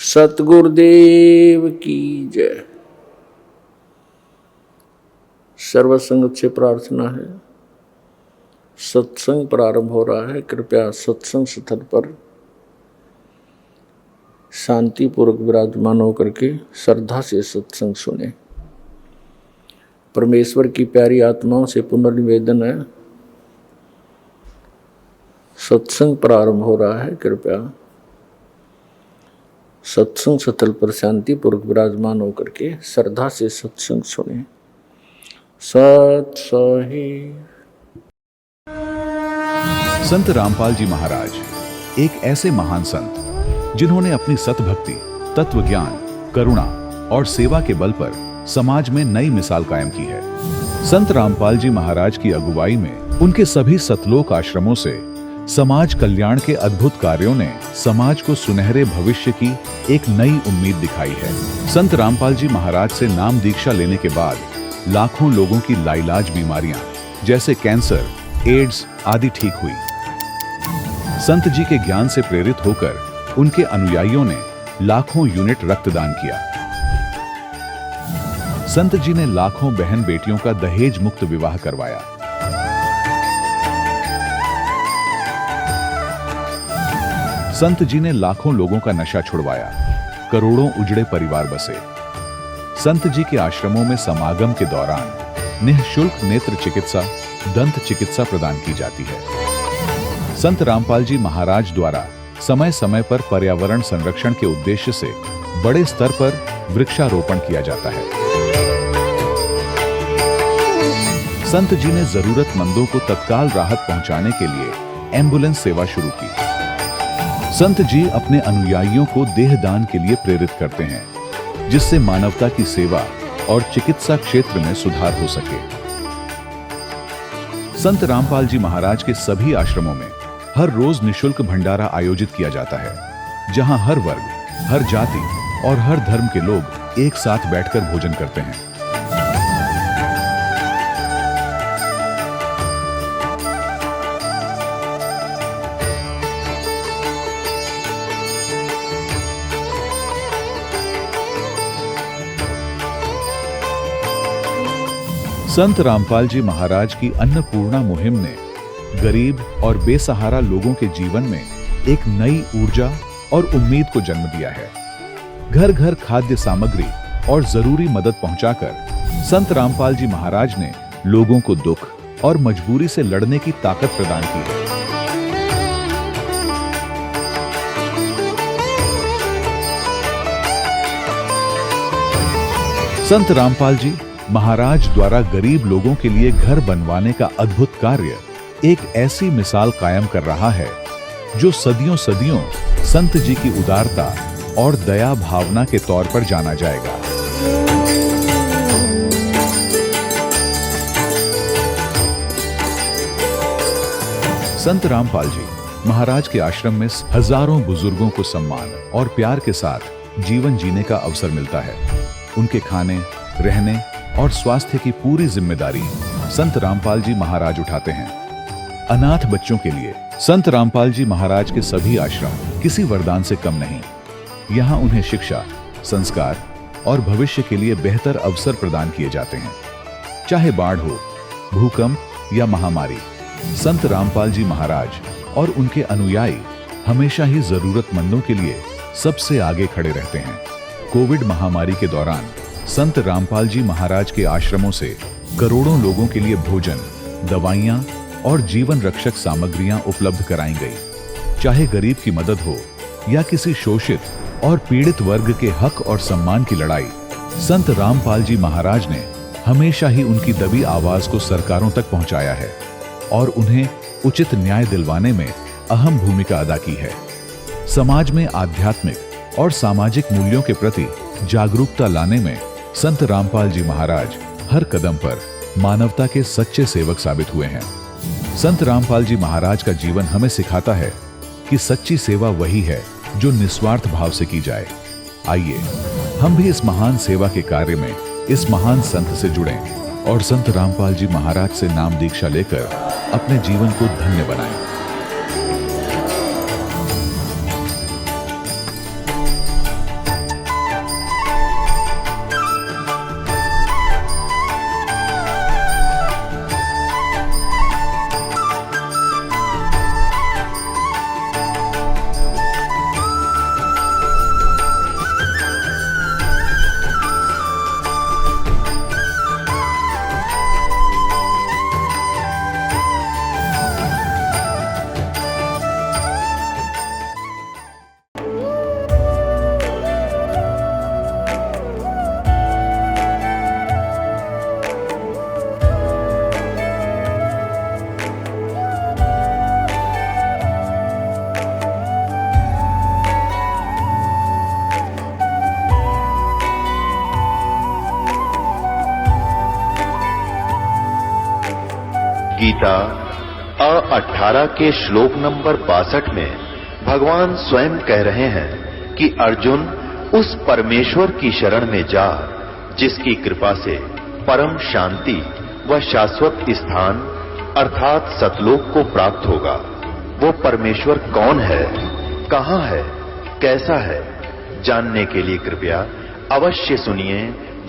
सतगुरुदेव की जय। सर्वसंगत से प्रार्थना है, सत्संग प्रारंभ हो रहा है। कृपया सत्संग स्थल पर शांतिपूर्वक विराजमान होकर के श्रद्धा से सत्संग सुने। परमेश्वर की प्यारी आत्माओं से पुनर्निवेदन है, सत्संग प्रारंभ हो रहा है। कृपया सत्संग स्थल पर शांतिपूर्वक विराजमान होकर के श्रद्धा से सत्संग सुने। सत सही। संत रामपाल जी महाराज एक ऐसे महान संत जिन्होंने अपनी सतभक्ति, तत्व ज्ञान, करुणा और सेवा के बल पर समाज में नई मिसाल कायम की है। संत रामपाल जी महाराज की अगुवाई में उनके सभी सतलोक आश्रमों से समाज कल्याण के अद्भुत कार्यों ने समाज को सुनहरे भविष्य की एक नई उम्मीद दिखाई है। संत रामपाल जी महाराज से नाम दीक्षा लेने के बाद लाखों लोगों की लाइलाज बीमारियां जैसे कैंसर, एड्स आदि ठीक हुई। संत जी के ज्ञान से प्रेरित होकर उनके अनुयायियों ने लाखों यूनिट रक्तदान किया। संत जी ने लाखों बहन बेटियों का दहेज मुक्त विवाह करवाया। संत जी ने लाखों लोगों का नशा छुड़वाया, करोड़ों उजड़े परिवार बसे। संत जी के आश्रमों में समागम के दौरान निःशुल्क नेत्र चिकित्सा, दंत चिकित्सा प्रदान की जाती है। संत रामपाल जी महाराज द्वारा समय समय पर पर्यावरण संरक्षण के उद्देश्य से बड़े स्तर पर वृक्षारोपण किया जाता है। संत जी ने जरूरतमंदों को तत्काल राहत पहुंचाने के लिए एम्बुलेंस सेवा शुरू की। संत जी अपने अनुयायियों को देहदान के लिए प्रेरित करते हैं, जिससे मानवता की सेवा और चिकित्सा क्षेत्र में सुधार हो सके। संत रामपाल जी महाराज के सभी आश्रमों में हर रोज निःशुल्क भंडारा आयोजित किया जाता है, जहां हर वर्ग, हर जाति और हर धर्म के लोग एक साथ बैठकर भोजन करते हैं। संत रामपाल जी महाराज की अन्नपूर्णा मुहिम ने गरीब और बेसहारा लोगों के जीवन में एक नई ऊर्जा और उम्मीद को जन्म दिया है। घर घर खाद्य सामग्री और जरूरी मदद पहुंचाकर संत रामपाल जी महाराज ने लोगों को दुख और मजबूरी से लड़ने की ताकत प्रदान की है। संत रामपाल जी महाराज द्वारा गरीब लोगों के लिए घर बनवाने का अद्भुत कार्य एक ऐसी मिसाल कायम कर रहा है जो सदियों सदियों संत जी की उदारता और दया भावना के तौर पर जाना जाएगा। संत रामपाल जी महाराज के आश्रम में हजारों बुजुर्गों को सम्मान और प्यार के साथ जीवन जीने का अवसर मिलता है। उनके खाने, रहने और स्वास्थ्य की पूरी जिम्मेदारी संत रामपाल जी महाराज उठाते हैं। अनाथ बच्चों के लिए संत रामपाल जी महाराज के सभी आश्रम किसी वरदान से कम नहीं। यहाँ उन्हें शिक्षा, संस्कार और भविष्य के लिए बेहतर अवसर प्रदान किए जाते हैं। चाहे बाढ़ हो, भूकंप या महामारी, संत रामपाल जी महाराज और उनके अनुयायी हमेशा ही जरूरतमंदों के लिए सबसे आगे खड़े रहते हैं। कोविड महामारी के दौरान संत रामपाल जी महाराज के आश्रमों से करोड़ों लोगों के लिए भोजन, दवाइयां और जीवन रक्षक सामग्रियां उपलब्ध कराई गई। चाहे गरीब की मदद हो या किसी शोषित और पीड़ित वर्ग के हक और सम्मान की लड़ाई, संत रामपाल जी महाराज ने हमेशा ही उनकी दबी आवाज को सरकारों तक पहुंचाया है और उन्हें उचित न्याय दिलवाने में अहम भूमिका अदा की है। समाज में आध्यात्मिक और सामाजिक मूल्यों के प्रति जागरूकता लाने में संत रामपाल जी महाराज हर कदम पर मानवता के सच्चे सेवक साबित हुए हैं। संत रामपाल जी महाराज का जीवन हमें सिखाता है कि सच्ची सेवा वही है जो निस्वार्थ भाव से की जाए। आइए हम भी इस महान सेवा के कार्य में इस महान संत से जुड़ें और संत रामपाल जी महाराज से नाम दीक्षा लेकर अपने जीवन को धन्य बनाएं। गीता 18 के श्लोक नंबर 62 में भगवान स्वयं कह रहे हैं कि अर्जुन उस परमेश्वर की शरण में जा जिसकी कृपा से परम शांति व शाश्वत स्थान अर्थात सतलोक को प्राप्त होगा। वो परमेश्वर कौन है, कहां है, कैसा है, जानने के लिए कृपया अवश्य सुनिए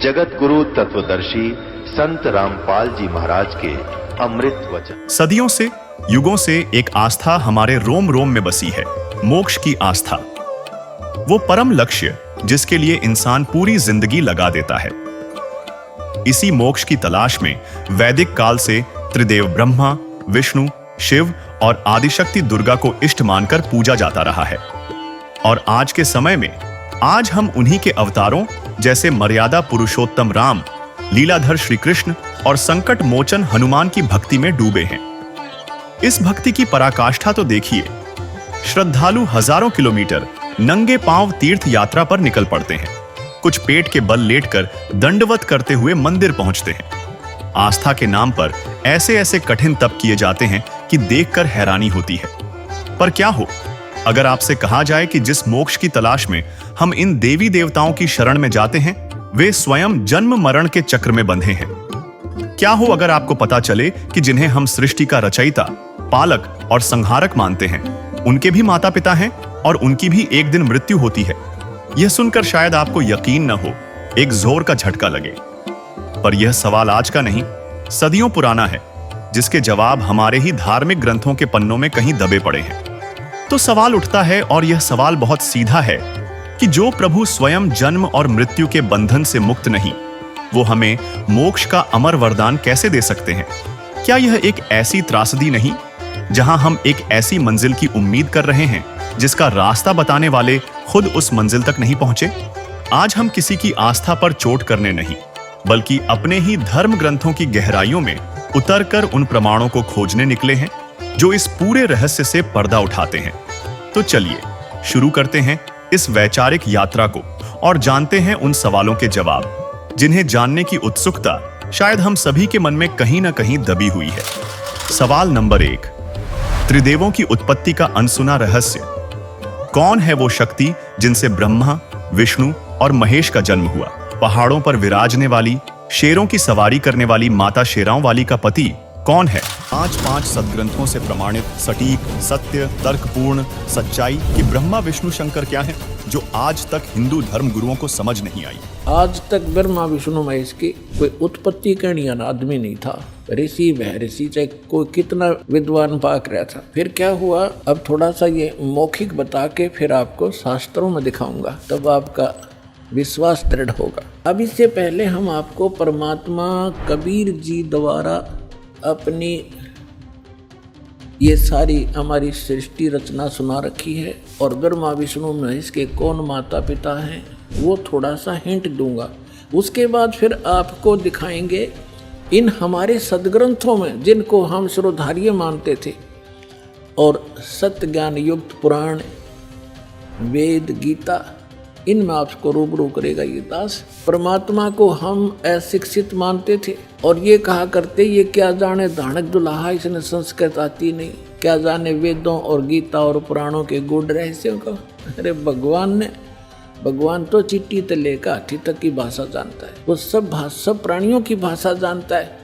जगत गुरु तत्वदर्शी संत रामपाल जी महाराज के अमृत वचन। सदियों से, युगों से एक आस्था हमारे रोम रोम में बसी है, मोक्ष की आस्था। वो परम लक्ष्य जिसके लिए इंसान पूरी जिंदगी लगा देता है। इसी मोक्ष की तलाश में वैदिक काल से त्रिदेव ब्रह्मा, विष्णु, शिव और आदिशक्ति दुर्गा को इष्ट मानकर पूजा जाता रहा है। और आज के समय में आज हम उन्हीं के अवतारों जैसे मर्यादा पुरुषोत्तम राम, लीलाधर श्री कृष्ण और संकट मोचन हनुमान की भक्ति में डूबे हैं। इस भक्ति की पराकाष्ठा तो देखिए। श्रद्धालु हजारों किलोमीटर नंगे पांव तीर्थ यात्रा पर निकल पड़ते हैं। कुछ पेट के बल लेटकर दंडवत करते हुए मंदिर पहुंचते हैं। आस्था के नाम पर ऐसे ऐसे कठिन तप किए जाते हैं कि देखकर हैरानी होती है। पर क्या हो अगर आपसे कहा जाए कि जिस मोक्ष की तलाश में हम इन देवी देवताओं की शरण में जाते हैं वे स्वयं जन्म मरण के चक्र में बंधे हैं। क्या हो अगर आपको पता चले कि जिन्हें हम सृष्टि का रचयिता, पालक और संहारक मानते हैं उनके भी माता पिता हैं और उनकी भी एक दिन मृत्यु होती है। यह सुनकर शायद आपको यकीन न हो, एक जोर का झटका लगे। पर यह सवाल आज का नहीं, सदियों पुराना है, जिसके जवाब हमारे ही धार्मिक ग्रंथों के पन्नों में कहीं दबे पड़े हैं। तो सवाल उठता है, और यह सवाल बहुत सीधा है, कि जो प्रभु स्वयं जन्म और मृत्यु के बंधन से मुक्त नहीं, वो हमें मोक्ष का अमर वरदान कैसे दे सकते हैं? क्या यह एक ऐसी त्रासदी नहीं जहां हम एक ऐसी मंजिल की उम्मीद कर रहे हैं जिसका रास्ता बताने वाले खुद उस मंजिल तक नहीं पहुंचे? आज हम किसी की आस्था पर चोट करने नहीं, बल्कि अपने ही धर्म ग्रंथों की गहराइयों में उतरकर उन प्रमाणों को खोजने निकले हैं जो इस पूरे रहस्य से पर्दा उठाते हैं। तो चलिए शुरू करते हैं इस वैचारिक यात्रा को और जानते हैं उन सवालों के जवाब जिन्हें जानने की उत्सुकता शायद हम सभी के मन में कहीं ना कहीं दबी हुई है। सवाल नंबर 1, त्रिदेवों की उत्पत्ति का अनसुना रहस्य। कौन है वो शक्ति जिनसे ब्रह्मा, विष्णु और महेश का जन्म हुआ? पहाड़ों पर विराजने वाली, शेरों की सवारी करने वाली माता शेराओं वाली का पति कौन है? 5 सदग्रंथों से प्रमाणित सटीक, सत्य, तर्कपूर्ण सच्चाई कि ब्रह्मा विष्णु शंकर क्या है, जो आज तक हिंदू धर्म गुरुओं को समझ नहीं आई। आज तक ब्रह्मा विष्णु महेश की कोई उत्पत्ति करने वाला आदमी नहीं था। ऋषि वह ऋषि, चाहे कोई कितना विद्वान पाक रहा था। फिर क्या हुआ, अब थोड़ा सा ये मौखिक बता के फिर आपको शास्त्रों में दिखाऊंगा, तब आपका विश्वास दृढ़ होगा। अब इससे पहले हम आपको परमात्मा कबीर जी द्वारा अपनी ये सारी हमारी सृष्टि रचना सुना रखी है, और ब्रह्मा विष्णु महेश के कौन माता पिता हैं वो थोड़ा सा हिंट दूंगा। उसके बाद फिर आपको दिखाएंगे इन हमारे सदग्रंथों में जिनको हम श्रोधार्य मानते थे, और सत्य ज्ञान युक्त पुराण, वेद, गीता, इनमें आपको रूबरू करेगा ये दास। परमात्मा को हम अशिक्षित मानते थे और ये कहा करते ये क्या जाने धानक दुल्हा, इसने संस्कृत आती नहीं, क्या जाने वेदों और गीता और पुराणों के गूढ़ रहस्यों का। अरे भगवान तो चिट्ठी से लेकर हाथी तक की भाषा जानता है, वो सब प्राणियों की भाषा जानता है।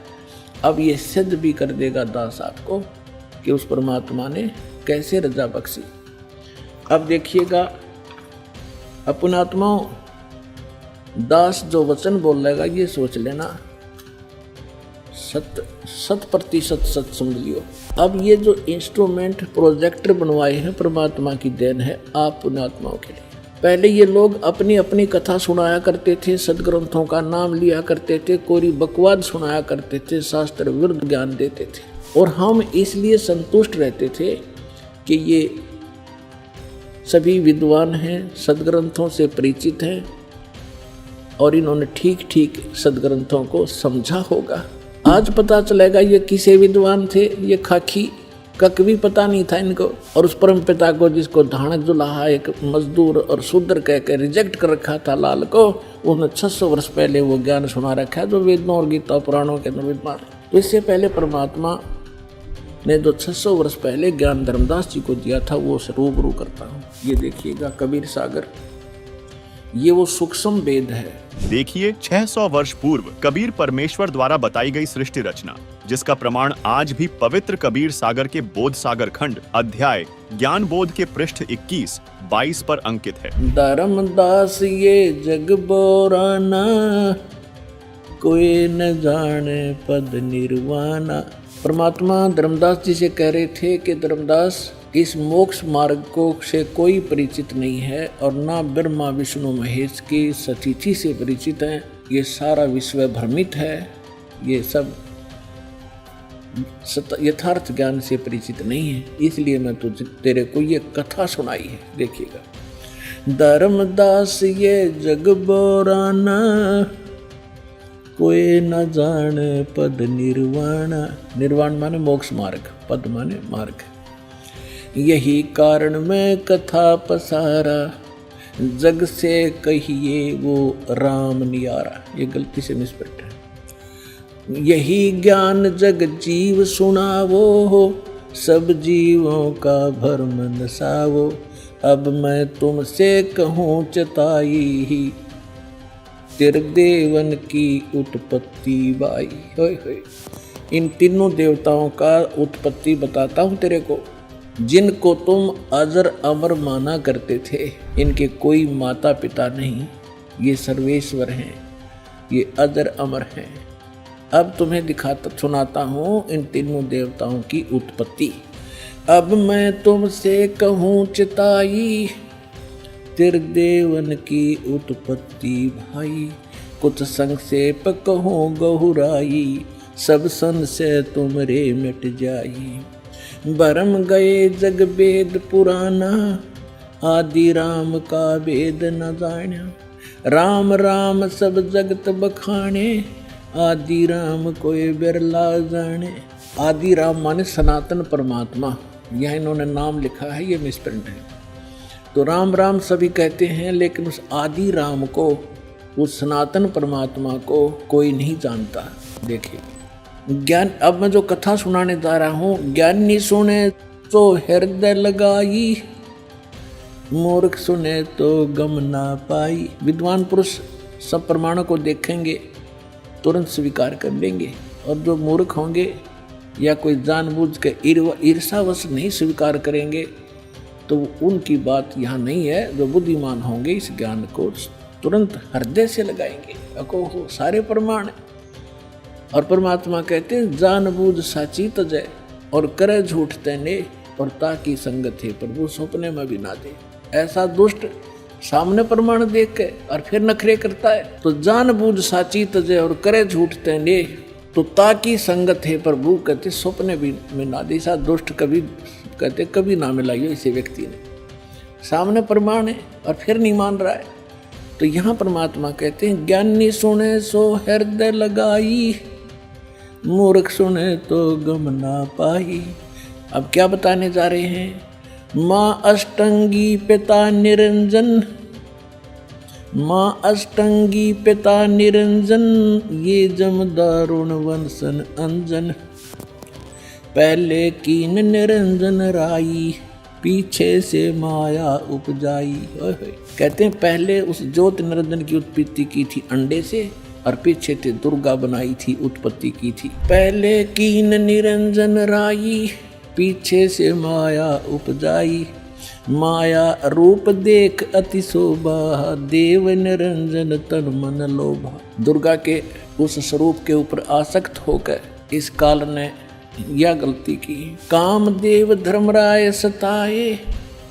अब ये सिद्ध भी कर देगा दास आपको कि उस परमात्मा ने कैसे रजा बख्शी। अब देखिएगा अपनात्माओं, दास जो वचन बोलेगा ये सोच लेना 100% सच समझ लियो। अब ये जो इंस्ट्रूमेंट प्रोजेक्टर बनवाए हैं परमात्मा की देन है आप पुण्यात्माओं के लिए। पहले ये लोग अपनी अपनी कथा सुनाया करते थे, सदग्रंथों का नाम लिया करते थे, कोरी बकवाद सुनाया करते थे, शास्त्र विरुद्ध ज्ञान देते थे, और हम इसलिए संतुष्ट रहते थे कि ये सभी विद्वान हैं, सदग्रंथों से परिचित हैं और इन्होंने ठीक ठीक सदग्रंथों को समझा होगा। आज पता चलेगा ये किसे विद्वान थे, ये खाकी कक भी पता नहीं था इनको, और उस परम पिता को जिसको धानक दुल्हा एक मजदूर और शूद्र कह के रिजेक्ट कर रखा था लाल को, उन्होंने 600 वर्ष पहले वो ज्ञान सुना रखा है जो वेदों और गीता पुराणों के अंदर विद्वान। तो इससे पहले परमात्मा ने जो 600 वर्ष पहले ज्ञान धर्मदास जी को दिया था वो रूबरू करता हूँ। ये देखिएगा कबीर सागर, ये वो सूक्ष्म वेद है। देखिए 600 वर्ष पूर्व कबीर परमेश्वर द्वारा बताई गई सृष्टि रचना, जिसका प्रमाण आज भी पवित्र कबीर सागर के बोध सागर खंड अध्याय ज्ञान बोध के पृष्ठ 21-22 पर अंकित है। धर्मदास ये जग बोराना, कोई न जाने पद निर्वाणा। परमात्मा धर्मदास जी से कह रहे थे कि धर्मदास, इस मोक्ष मार्ग को से कोई परिचित नहीं है और ना ब्रह्मा विष्णु महेश की सतीथि से परिचित है। ये सारा विश्व भ्रमित है, ये सब यथार्थ ज्ञान से परिचित नहीं है, इसलिए मैं तेरे को ये कथा सुनाई है। देखिएगा, धर्मदास ये जग बोराना, कोई न जाने पद निर्वाण। निर्वाण माने मोक्ष मार्ग, पद माने मार्ग। यही कारण मैं कथा पसारा, जग से कहिए वो राम नियारा। ये गलती से मिसप्रिंट है। यही ज्ञान जग जीव सुनावो, सब जीवों का भरम नसावो। अब मैं तुमसे कहूँ चताई, त्रिदेवन की उत्पत्ति बाई। होय होय, इन तीनों देवताओं का उत्पत्ति बताता हूँ तेरे को, जिनको तुम अजर अमर माना करते थे। इनके कोई माता पिता नहीं, ये सर्वेश्वर हैं, ये अजर अमर हैं। अब तुम्हें सुनाता हूँ इन तीनों देवताओं की उत्पत्ति। अब मैं तुमसे कहूँ चिताई, त्रिदेवन की उत्पत्ति भाई। कुछ संक्षेप कहूँ गहुराई, सब संशय तुमरे मिट जाई। भरम गए जग वेद पुराना, आदि राम का वेद न जाना। राम राम सब जगत बखाने, आदि राम कोई बिरला जाने। आदि राम माने सनातन परमात्मा, यह इन्होंने नाम लिखा है, ये मिसप्रिंट है। तो राम राम सभी कहते हैं, लेकिन उस आदि राम को, उस सनातन परमात्मा को कोई नहीं जानता। देखिए ज्ञान, अब मैं जो कथा सुनाने जा रहा हूँ, ज्ञानी सुने तो हृदय लगाई, मूर्ख सुने तो गम ना पाई। विद्वान पुरुष सब प्रमाणों को देखेंगे, तुरंत स्वीकार कर लेंगे, और जो मूर्ख होंगे या कोई जानबूझ के ईर्षावश नहीं स्वीकार करेंगे, तो उनकी बात यहाँ नहीं है। जो बुद्धिमान होंगे इस ज्ञान को तुरंत हृदय से लगाएंगे। अको हो सारे प्रमाण। और परमात्मा कहते हैं, जानबूझ साची तजय और करे झूठ तैने, और ताकि संगत है प्रभु सपने में भी ना दे। ऐसा दुष्ट सामने प्रमाण देख के और फिर नखरे करता है, तो जानबूझ साची तजय और करे झूठ तैने, तो ताकि संगत है प्रभु कहते सपने भी में ना दे। ऐसा दुष्ट कभी कहते कभी ना मिलाइयो इसे व्यक्ति ने। सामने प्रमाण है और फिर नहीं मान रहा है। तो यहाँ परमात्मा कहते हैं, ज्ञानी सुने सो हृदय लगाई, मूर्ख सुने तो गम ना पाई। अब क्या बताने जा रहे हैं? माँ अष्टंगी पिता निरंजन, माँ अष्टंगी पिता निरंजन, ये जम दारुण वंशन अंजन। पहले कीन निरंजन राई, पीछे से माया उपजाई। कहते हैं पहले उस ज्योत निरंजन की उत्पत्ति की थी अंडे से, और पीछे से दुर्गा बनाई थी, उत्पत्ति की थी। पहले कीन निरंजन राई, पीछे से माया उपजाई। माया रूप देख अति शोभा, देव निरंजन तन मन लोभा। दुर्गा के उस स्वरूप के ऊपर आसक्त होकर इस काल ने यह गलती की। कामदेव धर्मराय सताए,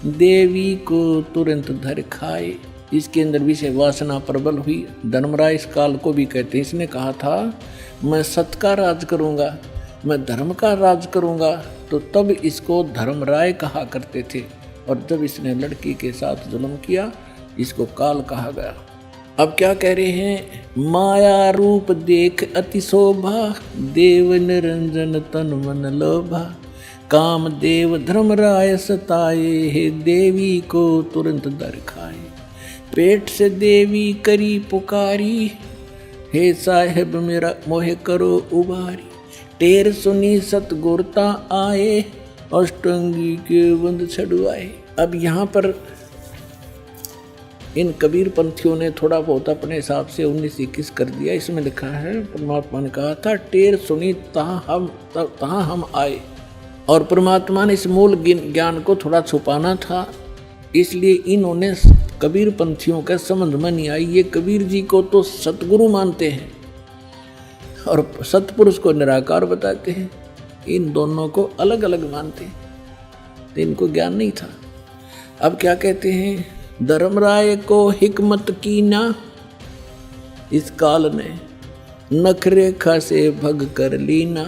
देवी को तुरंत धर खाए। इसके अंदर भी से वासना प्रबल हुई। धर्मराय इस काल को भी कहते हैं, इसने कहा था मैं सत का राज करूंगा, मैं धर्म का राज करूंगा, तो तब इसको धर्मराय कहा करते थे। और जब इसने लड़की के साथ जुल्म किया, इसको काल कहा गया। अब क्या कह रहे हैं? माया रूप देख अति शोभा, देव निरंजन तन मन लोभा। काम देव धर्मराय सताए, हे देवी को तुरंत दर खाए। पेट से देवी करी पुकारी, हे साहेब मेरा मोहे करो उबारी। टेर सुनी सतगुरता आए, अष्टंगी के बंद छड़वाए। अब यहाँ पर इन कबीर पंथियों ने थोड़ा बहुत अपने हिसाब से 19-21 कर दिया। इसमें लिखा है परमात्मा ने कहा था टेर सुनी तहाँ हम आए, और परमात्मा ने इस मूल ज्ञान को थोड़ा छुपाना था, इसलिए इन्होंने कबीर पंथियों का समझ में नहीं आई। ये कबीर जी को तो सतगुरु मानते हैं और सतपुरुष को निराकार बताते हैं, इन दोनों को अलग अलग मानते हैं, तो इनको ज्ञान नहीं था। अब क्या कहते हैं, धर्मराय को हिकमत की ना, इस काल ने नखरेखा से भग कर लीना।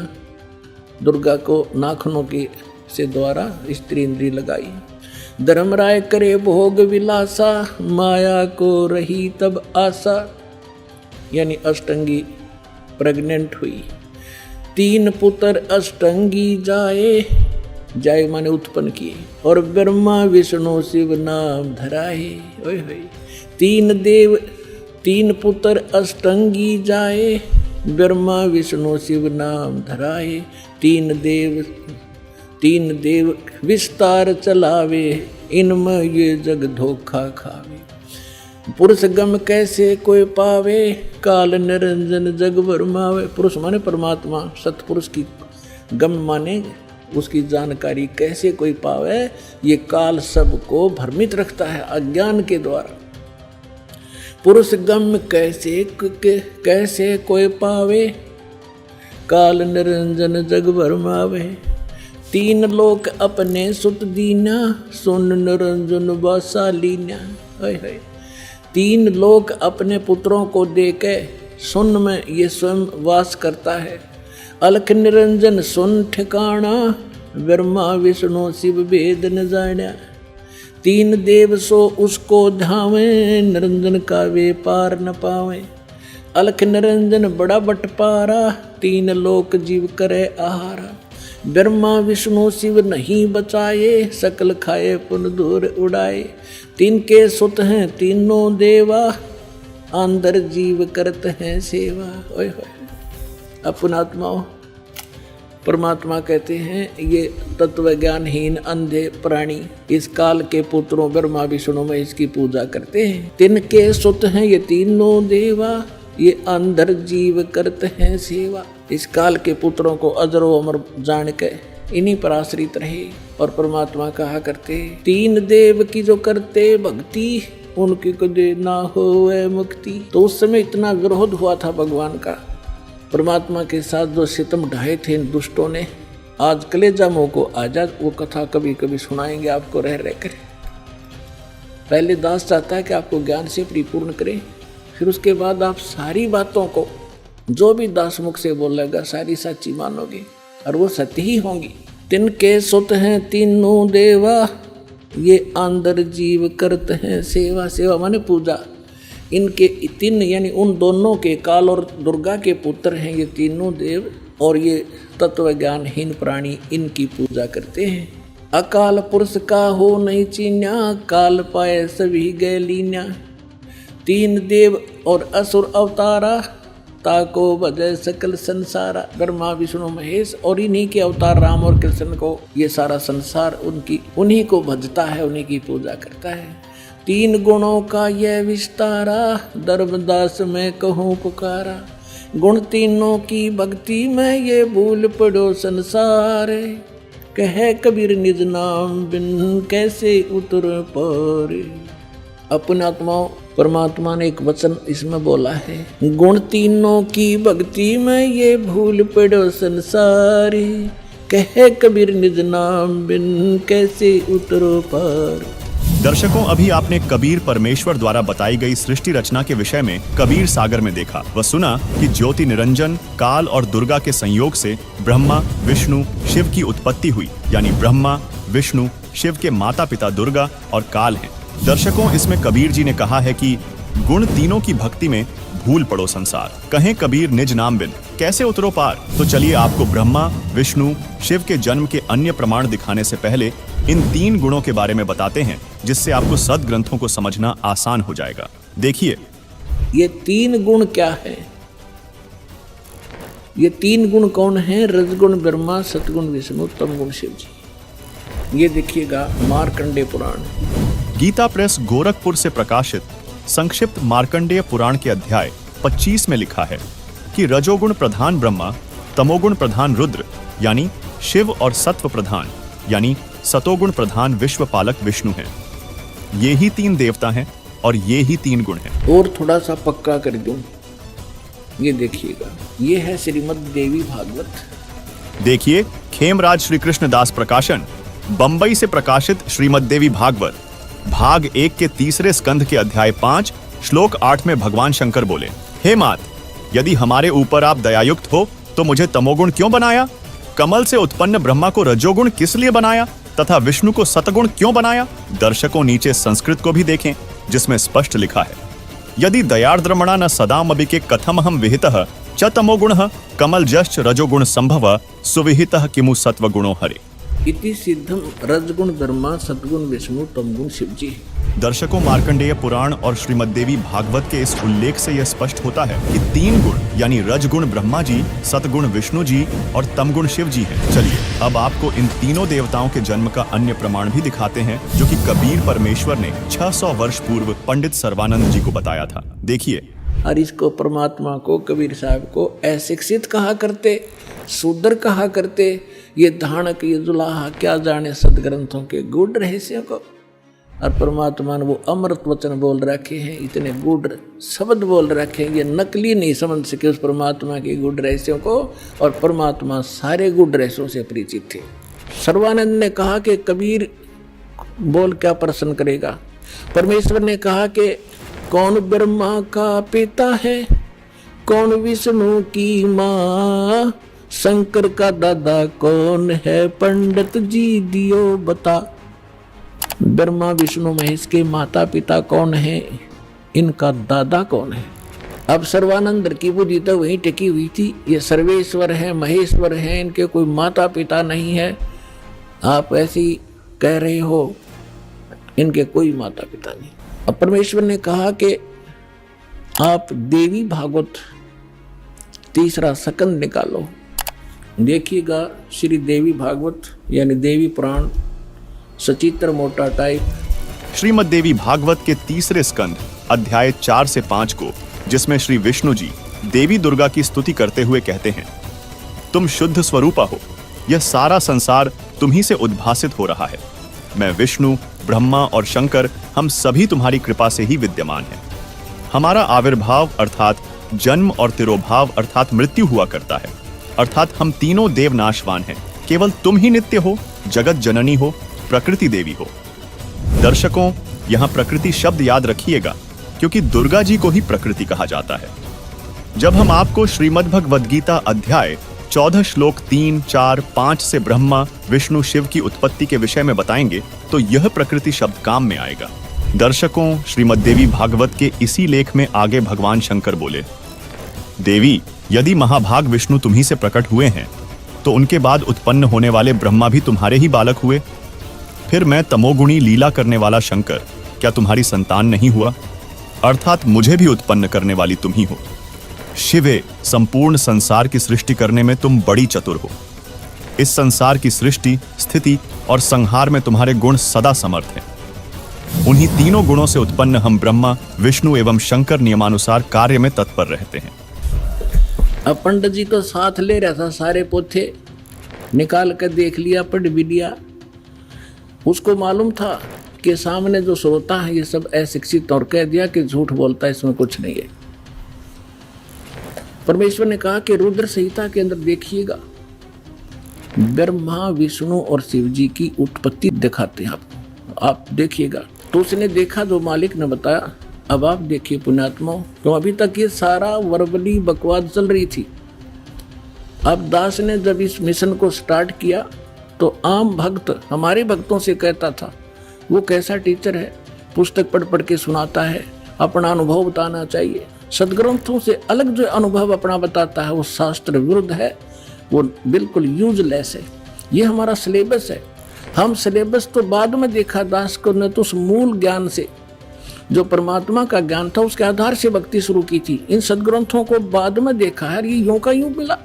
दुर्गा को नाखनों की से द्वारा स्त्री इंद्री लगाई। धर्मराय करे भोग विलासा, माया को रही तब आशा, यानी अष्टंगी प्रेग्नेंट हुई। 3 पुत्र अष्टंगी जाए माने उत्पन्न किए, और ब्रह्मा विष्णु शिव नाम धराए। ओए होए 3 पुत्र अष्टंगी जाए, ब्रह्मा विष्णु शिव नाम धराए। 3 देव विस्तार चलावे, इनमें ये जग धोखा खावे। पुरुष गम कैसे कोई पावे, काल निरंजन जग भरमावे। पुरुष माने परमात्मा, सतपुरुष की गम माने उसकी जानकारी कैसे कोई पावे, ये काल सबको भ्रमित रखता है अज्ञान के द्वारा। पुरुष गम कैसे कोई पावे, काल निरंजन जग भरमावे। 3 लोक अपने सुत दीना, सुन निरंजन वासालीना। 3 लोक अपने पुत्रों को देके सुन में ये स्वयं वास करता है। अलख निरंजन सुन ठिकाना, ब्रह्मा विष्णु शिव वेद न जाना। 3 देव सो उसको धावे, निरंजन का वे पार न पावे। अलख निरंजन बड़ा बटपारा, 3 लोक जीव करे आहारा। ब्रह्मा विष्णु शिव नहीं बचाए, सकल खाए पुन दूर उड़ाए। 3 के सुत हैं तीनों देवा, अंदर जीव करते हैं सेवा। ओए होए अपनात्माओं, परमात्मा कहते हैं ये तत्व ज्ञानहीन अंधे प्राणी इस काल के पुत्रों ब्रह्मा विष्णु में इसकी पूजा करते हैं। 3 के सुत हैं ये तीनों देवा, ये अंदर जीव करते हैं सेवा। इस काल के पुत्रों को अजरो अमर जान के इन्हीं पर आश्रित रहे। और परमात्मा कहा करते 3 देव की जो करते भक्ति, उनकी कदे ना होए मुक्ति। तो उस समय इतना विरोध हुआ था भगवान का, परमात्मा के साथ जो सितम ढाए थे इन दुष्टों ने। आज कलेजा मुँह को आजाद, वो कथा कभी कभी सुनाएंगे आपको रह कर। पहले दास चाहता है कि आपको ज्ञान से परिपूर्ण करें, फिर उसके बाद आप सारी बातों को जो भी दास मुख से बोलेगा सारी सच्ची मानोगे और वो सत्य ही होंगी। 3 के सुत हैं तीनों देवा, ये अंदर जीव करते हैं सेवा। सेवा माने पूजा। इनके 3 यानी उन दोनों के, काल और दुर्गा के पुत्र हैं ये तीनों देव, और ये तत्व ज्ञानहीन प्राणी इनकी पूजा करते हैं। अकाल पुरुष का हो नहीं चीन्या, काल पाए सभी गए लीन्या। 3 देव और असुर अवतारा, ताको भजय सकल संसारा। ब्रह्मा विष्णु महेश और इन्हीं के अवतार राम और कृष्ण को ये सारा संसार उन्हीं को भजता है, उन्हीं की पूजा करता है। 3 गुणों का यह विस्तारा, धर्मदास में कहूँ पुकारा। गुण तीनों की भक्ति में ये भूल पड़ो संसार, कहे कबीर निज नाम बिन कैसे उतर पार। अपने आत्माओं, परमात्मा ने एक वचन इसमें बोला है, गुण तीनों की भक्ति में ये भूल पड़ो संसार, कहे कबीर निज नाम बिन कैसे उतरो पार। दर्शकों, अभी आपने कबीर परमेश्वर द्वारा बताई गई सृष्टि रचना के विषय में कबीर सागर में देखा व सुना कि ज्योति निरंजन काल और दुर्गा के संयोग से ब्रह्मा विष्णु शिव की उत्पत्ति हुई, यानी ब्रह्मा विष्णु शिव के माता पिता दुर्गा और काल हैं। दर्शकों, इसमें कबीर जी ने कहा है कि गुण तीनों की भक्ति में भूल पड़ो संसार, कहें कबीर निज नाम बिन कैसे उतरो पार। तो चलिए आपको ब्रह्मा विष्णु शिव के जन्म के अन्य प्रमाण दिखाने से पहले इन 3 गुणों के बारे में बताते हैं, जिससे आपको सद्ग्रंथों को समझना आसान हो जाएगा। देखिए, ये 3 गुण क्या है। ये 3 गुण कौन है? रजगुण ब्रह्मा, सतगुण विष्णु, तमगुण शिव जी। ये देखिएगा मार्कंडेय पुराण। गीता प्रेस गोरखपुर से प्रकाशित संक्षिप्त मार्कंडेय पुराण के अध्याय 25 में लिखा है कि रजोगुण प्रधान ब्रह्मा, तमोगुण प्रधान रुद्र यानी शिव और सत्व प्रधान यानी सतोगुण प्रधान विश्वपालक विष्णु हैं। ये ही 3 देवता हैं और ये ही 3 गुण हैं। और थोड़ा सा पक्का कर दूं, ये देखिएगा, ये है श्रीमद् देवी भागवत। देखिए खेमराज श्री कृष्ण दास प्रकाशन, बंबई से प्रकाशित श्रीमद् देवी भागवत भाग 1 के 3 स्कंध के अध्याय 5 श्लोक 8 में भगवान शंकर बोले, हे मात, यदि हमारे ऊपर आप दयायुक्त हो तो मुझे तमोगुण क्यों बनाया? कमल से उत्पन्न ब्रह्मा को रजोगुण किस लिए बनाया तथा विष्णु को सतगुण क्यों बनाया? दर्शकों नीचे संस्कृत को भी देखें, जिसमें स्पष्ट लिखा है, यदि दयार्द्रमणा न सदामपि के कथमहं विहितः च तमोगुणः कमल जश्च रजोगुण संभव सुविहितः किमु सत्वगुणो हरे। इति सिद्धम रजगुण ब्रह्मा, सतगुण विष्णु, तमगुण शिव जी। दर्शकों, मार्कंडेय पुराण और श्रीमद् देवी भागवत के इस उल्लेख से यह स्पष्ट होता है कि 3 गुण यानी रजगुण ब्रह्मा जी, सतगुण विष्णु जी और तमगुण शिव जी हैं। चलिए अब आपको इन तीनों देवताओं के जन्म का अन्य प्रमाण भी दिखाते हैं, जो कि कबीर परमेश्वर ने 600 वर्ष पूर्व पंडित सर्वानंद जी को बताया था। देखिए। और इसको परमात्मा को, कबीर साहब को अशिक्षित कहा करते, शूद्र कहा करते, ये धानक, ये जुलाहा, क्या जाने सदग्रंथों के गूढ़ रहस्यों को। और परमात्मा ने वो अमृत वचन बोल रखे हैं, इतने गूढ़ शब्द बोल रखे हैं, ये नकली नहीं समझ सके उस परमात्मा के गूढ़ रहस्यों को। और परमात्मा सारे गूढ़ रहस्यों से परिचित थे। सर्वानंद ने कहा कि कबीर बोल क्या प्रश्न करेगा। परमेश्वर ने कहा कि कौन ब्रह्मा का पिता है, कौन विष्णु की माँ, शंकर का दादा कौन है, पंडित जी दियो बता। ब्रह्मा विष्णु महेश के माता पिता कौन है, इनका दादा कौन है। अब सर्वानंद की बुद्धि तो वहीं टिकी हुई थी, ये सर्वेश्वर है, महेश्वर है, इनके कोई माता पिता नहीं है। आप ऐसी कह रहे हो, इनके कोई माता पिता नहीं। अब परमेश्वर ने कहा कि आप देवी भागवत 3 स्कंद निकालो। देखिएगा श्री देवी भागवत यानी देवी पुराण, सचित्र मोटा टाइप। श्रीमद् देवी भागवत के 3 स्कंद अध्याय 4 से 5 को, जिसमें श्री विष्णु जी देवी दुर्गा की स्तुति करते हुए कहते हैं, तुम शुद्ध स्वरूपा हो, यह सारा संसार तुम्ही से उद्भासित हो रहा है। मैं विष्णु, ब्रह्मा और शंकर, हम सभी तुम्हारी कृपा से ही विद्यमान हैं। हमारा आविर्भाव अर्थात जन्म और तिरोभाव अर्थात मृत्यु हुआ करता है, अर्थात हम तीनों देव नाशवान हैं। केवल तुम ही नित्य हो, जगत जननी हो, प्रकृति देवी हो। दर्शकों, यहाँ प्रकृति शब्द याद रखिएगा, क्योंकि दुर्गा जी को ही प्रकृति कहा जाता है। जब हम आपको श्रीमद् भगवद गीता अध्याय 14 श्लोक 3, 4, 5 से ब्रह्मा, विष्णु, शिव की उत्पत्ति के विषय में बताएंगे, तो यह प्रकृति शब्द काम में आएगा। दर्शकों, श्रीमद् देवी भागवत के इसी लेख में आगे भगवान शंकर बोले, देवी, यदि महाभाग विष्णु तुम्ही से प्रकट हुए हैं, तो उनके बाद उत्पन्न होने वाले ब्रह्मा भी तुम्हारे ही बालक हुए। फिर मैं तमोगुणी लीला करने वाला शंकर क्या तुम्हारी संतान नहीं हुआ? अर्थात मुझे भी उत्पन्न करने वाली तुम ही हो। शिवे, संपूर्ण संसार की सृष्टि करने में तुम बड़ी चतुर हो। इस संसार की सृष्टि, स्थिति और संहार में तुम्हारे गुण सदा समर्थ हैं। उन्हीं तीनों गुणों से उत्पन्न हम ब्रह्मा, विष्णु एवं शंकर नियमानुसार कार्य में तत्पर रहते हैं। अब पंडित जी तो साथ ले रहा था, सारे पोथे निकाल कर देख लिया, पढ़ भी लिया। उसको मालूम था कि सामने जो श्रोता है ये सब अशिक्षित, और कह दिया कि झूठ बोलता है, इसमें कुछ नहीं है। परमेश्वर ने कहा कि रुद्र संहिता के अंदर देखिएगा, ब्रह्मा, विष्णु और शिव जी की उत्पत्ति दिखाते हैं आपको, आप देखिएगा। तो उसने देखा जो मालिक ने बताया। अब आप देखिए पुण्यात्मा, तो अभी तक ये सारा वर्बली बकवाद चल रही थी। अब दास ने जब इस मिशन को स्टार्ट किया तो आम भक्त हमारे भक्तों से कहता था, वो कैसा टीचर है, पुस्तक पढ़ पढ़ के सुनाता है, अपना अनुभव बताना चाहिए। सदग्रंथों से अलग जो अनुभव अपना बताता है वो शास्त्र विरुद्ध है, वो बिल्कुल यूजलेस है। ये हमारा सिलेबस है। हम सिलेबस तो बाद में देखा दास को ने, तो उस मूल ज्ञान से जो परमात्मा का ज्ञान था उसके आधार से भक्ति शुरू की थी। इन सदग्रंथों को बाद में देखा है, ये यूं का यूं मिला।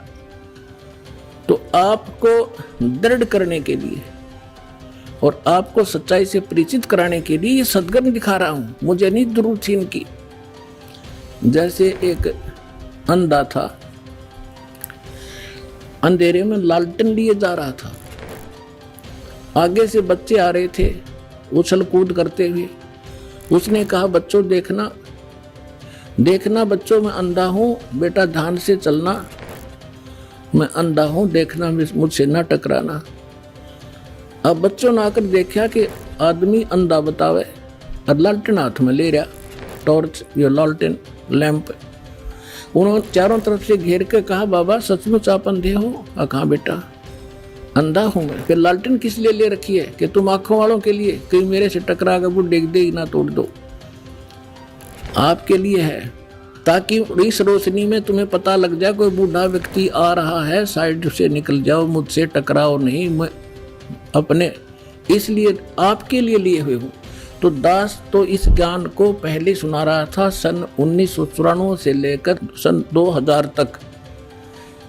तो आपको दृढ़ करने के लिए और आपको सच्चाई से परिचित कराने के लिए ये सदगुण दिखा रहा हूं, मुझे नहीं जरूरत थी इनकी। जैसे एक अंधा था, अंधेरे में लालटेन लिए जा रहा था, आगे से बच्चे आ रहे थे उछल कूद करते हुए। उसने कहा, बच्चों देखना देखना बच्चों, मैं अंधा हूं, बेटा ध्यान से चलना, मैं अंधा हूं, देखना मुझसे ना टकराना। अब बच्चों ने आकर देखा कि आदमी अंधा बतावे और लालटेन हाथ में ले रहा, टॉर्च या लालटेन लैंप। उन्होंने चारों तरफ से घेर के कहा, बाबा सचमुच आप अंधे हो? कहा, बेटा अंधा हूं मैं। फिर लालटेन किस लिए ले रखी है? कि तुम आंखों वालों के लिए, कहीं मेरे से टकरा कर वो डेग दे ना तोड़ दो। आपके लिए है, ताकि इस रोशनी में तुम्हें पता लग जाए कोई बूढ़ा व्यक्ति आ रहा है, साइड से निकल जाओ, मुझसे टकराओ नहीं, मैं अपने इसलिए आपके लिए हुए हूँ। तो दास तो इस ज्ञान को पहले सुना रहा था सन 1994 से लेकर सन 2000 तक।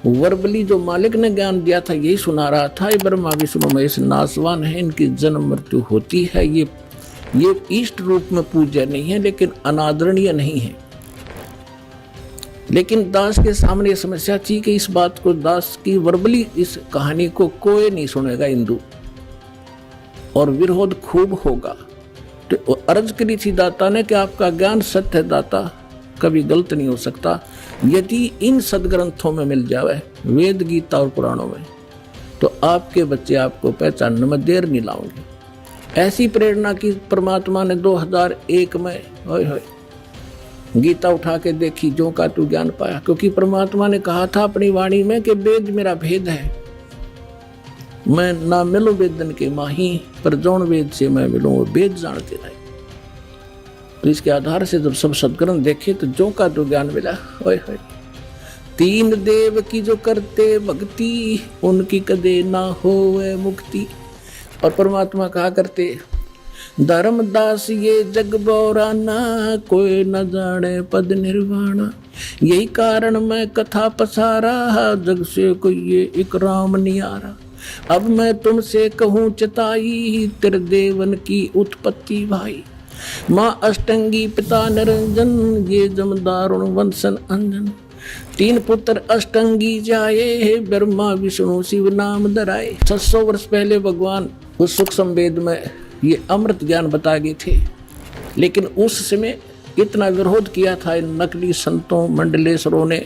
वर्बली जो मालिक ने ज्ञान दिया था यही सुना रहा था। ये ब्रह्मा विष्णु महेश नासवान है, इनकी जन्म मृत्यु होती है। ये इष्ट रूप में पूज्य नहीं है, लेकिन अनादरणीय नहीं है। लेकिन दास के सामने समस्या थी कि इस बात को, दास की वर्बली इस कहानी को कोई नहीं सुनेगा हिंदू, और विरोध खूब होगा। तो अर्ज करी थी दाता ने कि आपका ज्ञान सत्य है दाता, कभी गलत नहीं हो सकता। यदि इन सदग्रंथों में मिल जाए, वेद गीता और पुराणों में, तो आपके बच्चे आपको पहचानने में देर नहीं लाओगे। ऐसी प्रेरणा की परमात्मा ने 2001 में गीता उठा के देखी, जो का तू ज्ञान पाया। क्योंकि परमात्मा ने कहा था अपनी वाणी में कि वेद मेरा भेद है, मैं ना मिलूं वेदन के माही, पर जौन वेद से मैं मिलूं वो वेद जानते रहे। तो इसके आधार से जब सब सदग्रंथ देखे तो जो का तो ज्ञान मिला। तीन देव की जो करते भक्ति, उनकी कदे ना होवे मुक्ति। और परमात्मा कहा करते, धर्मदास ये जग बौराना, कोई न जाने पद निर्वाणा। यही कारण मैं कथा पसारा, जग से कोई ये इकराम नियारा। अब मैं तुमसे कहूँ चताई, तेरे देवन की उत्पत्ति भाई। माँ अष्टंगी पिता निरंजन, ये जमदारुण वंशन अंजन। तीन पुत्र अष्टंगी जाए, ब्रह्मा विष्णु शिव नाम धराए। 600 वर्ष पहले भगवान उस सूक्ष्म वेद में ये अमृत ज्ञान बता गए थे, लेकिन उस समय इतना विरोध किया था इन नकली संतों मंडलेश्वरों ने।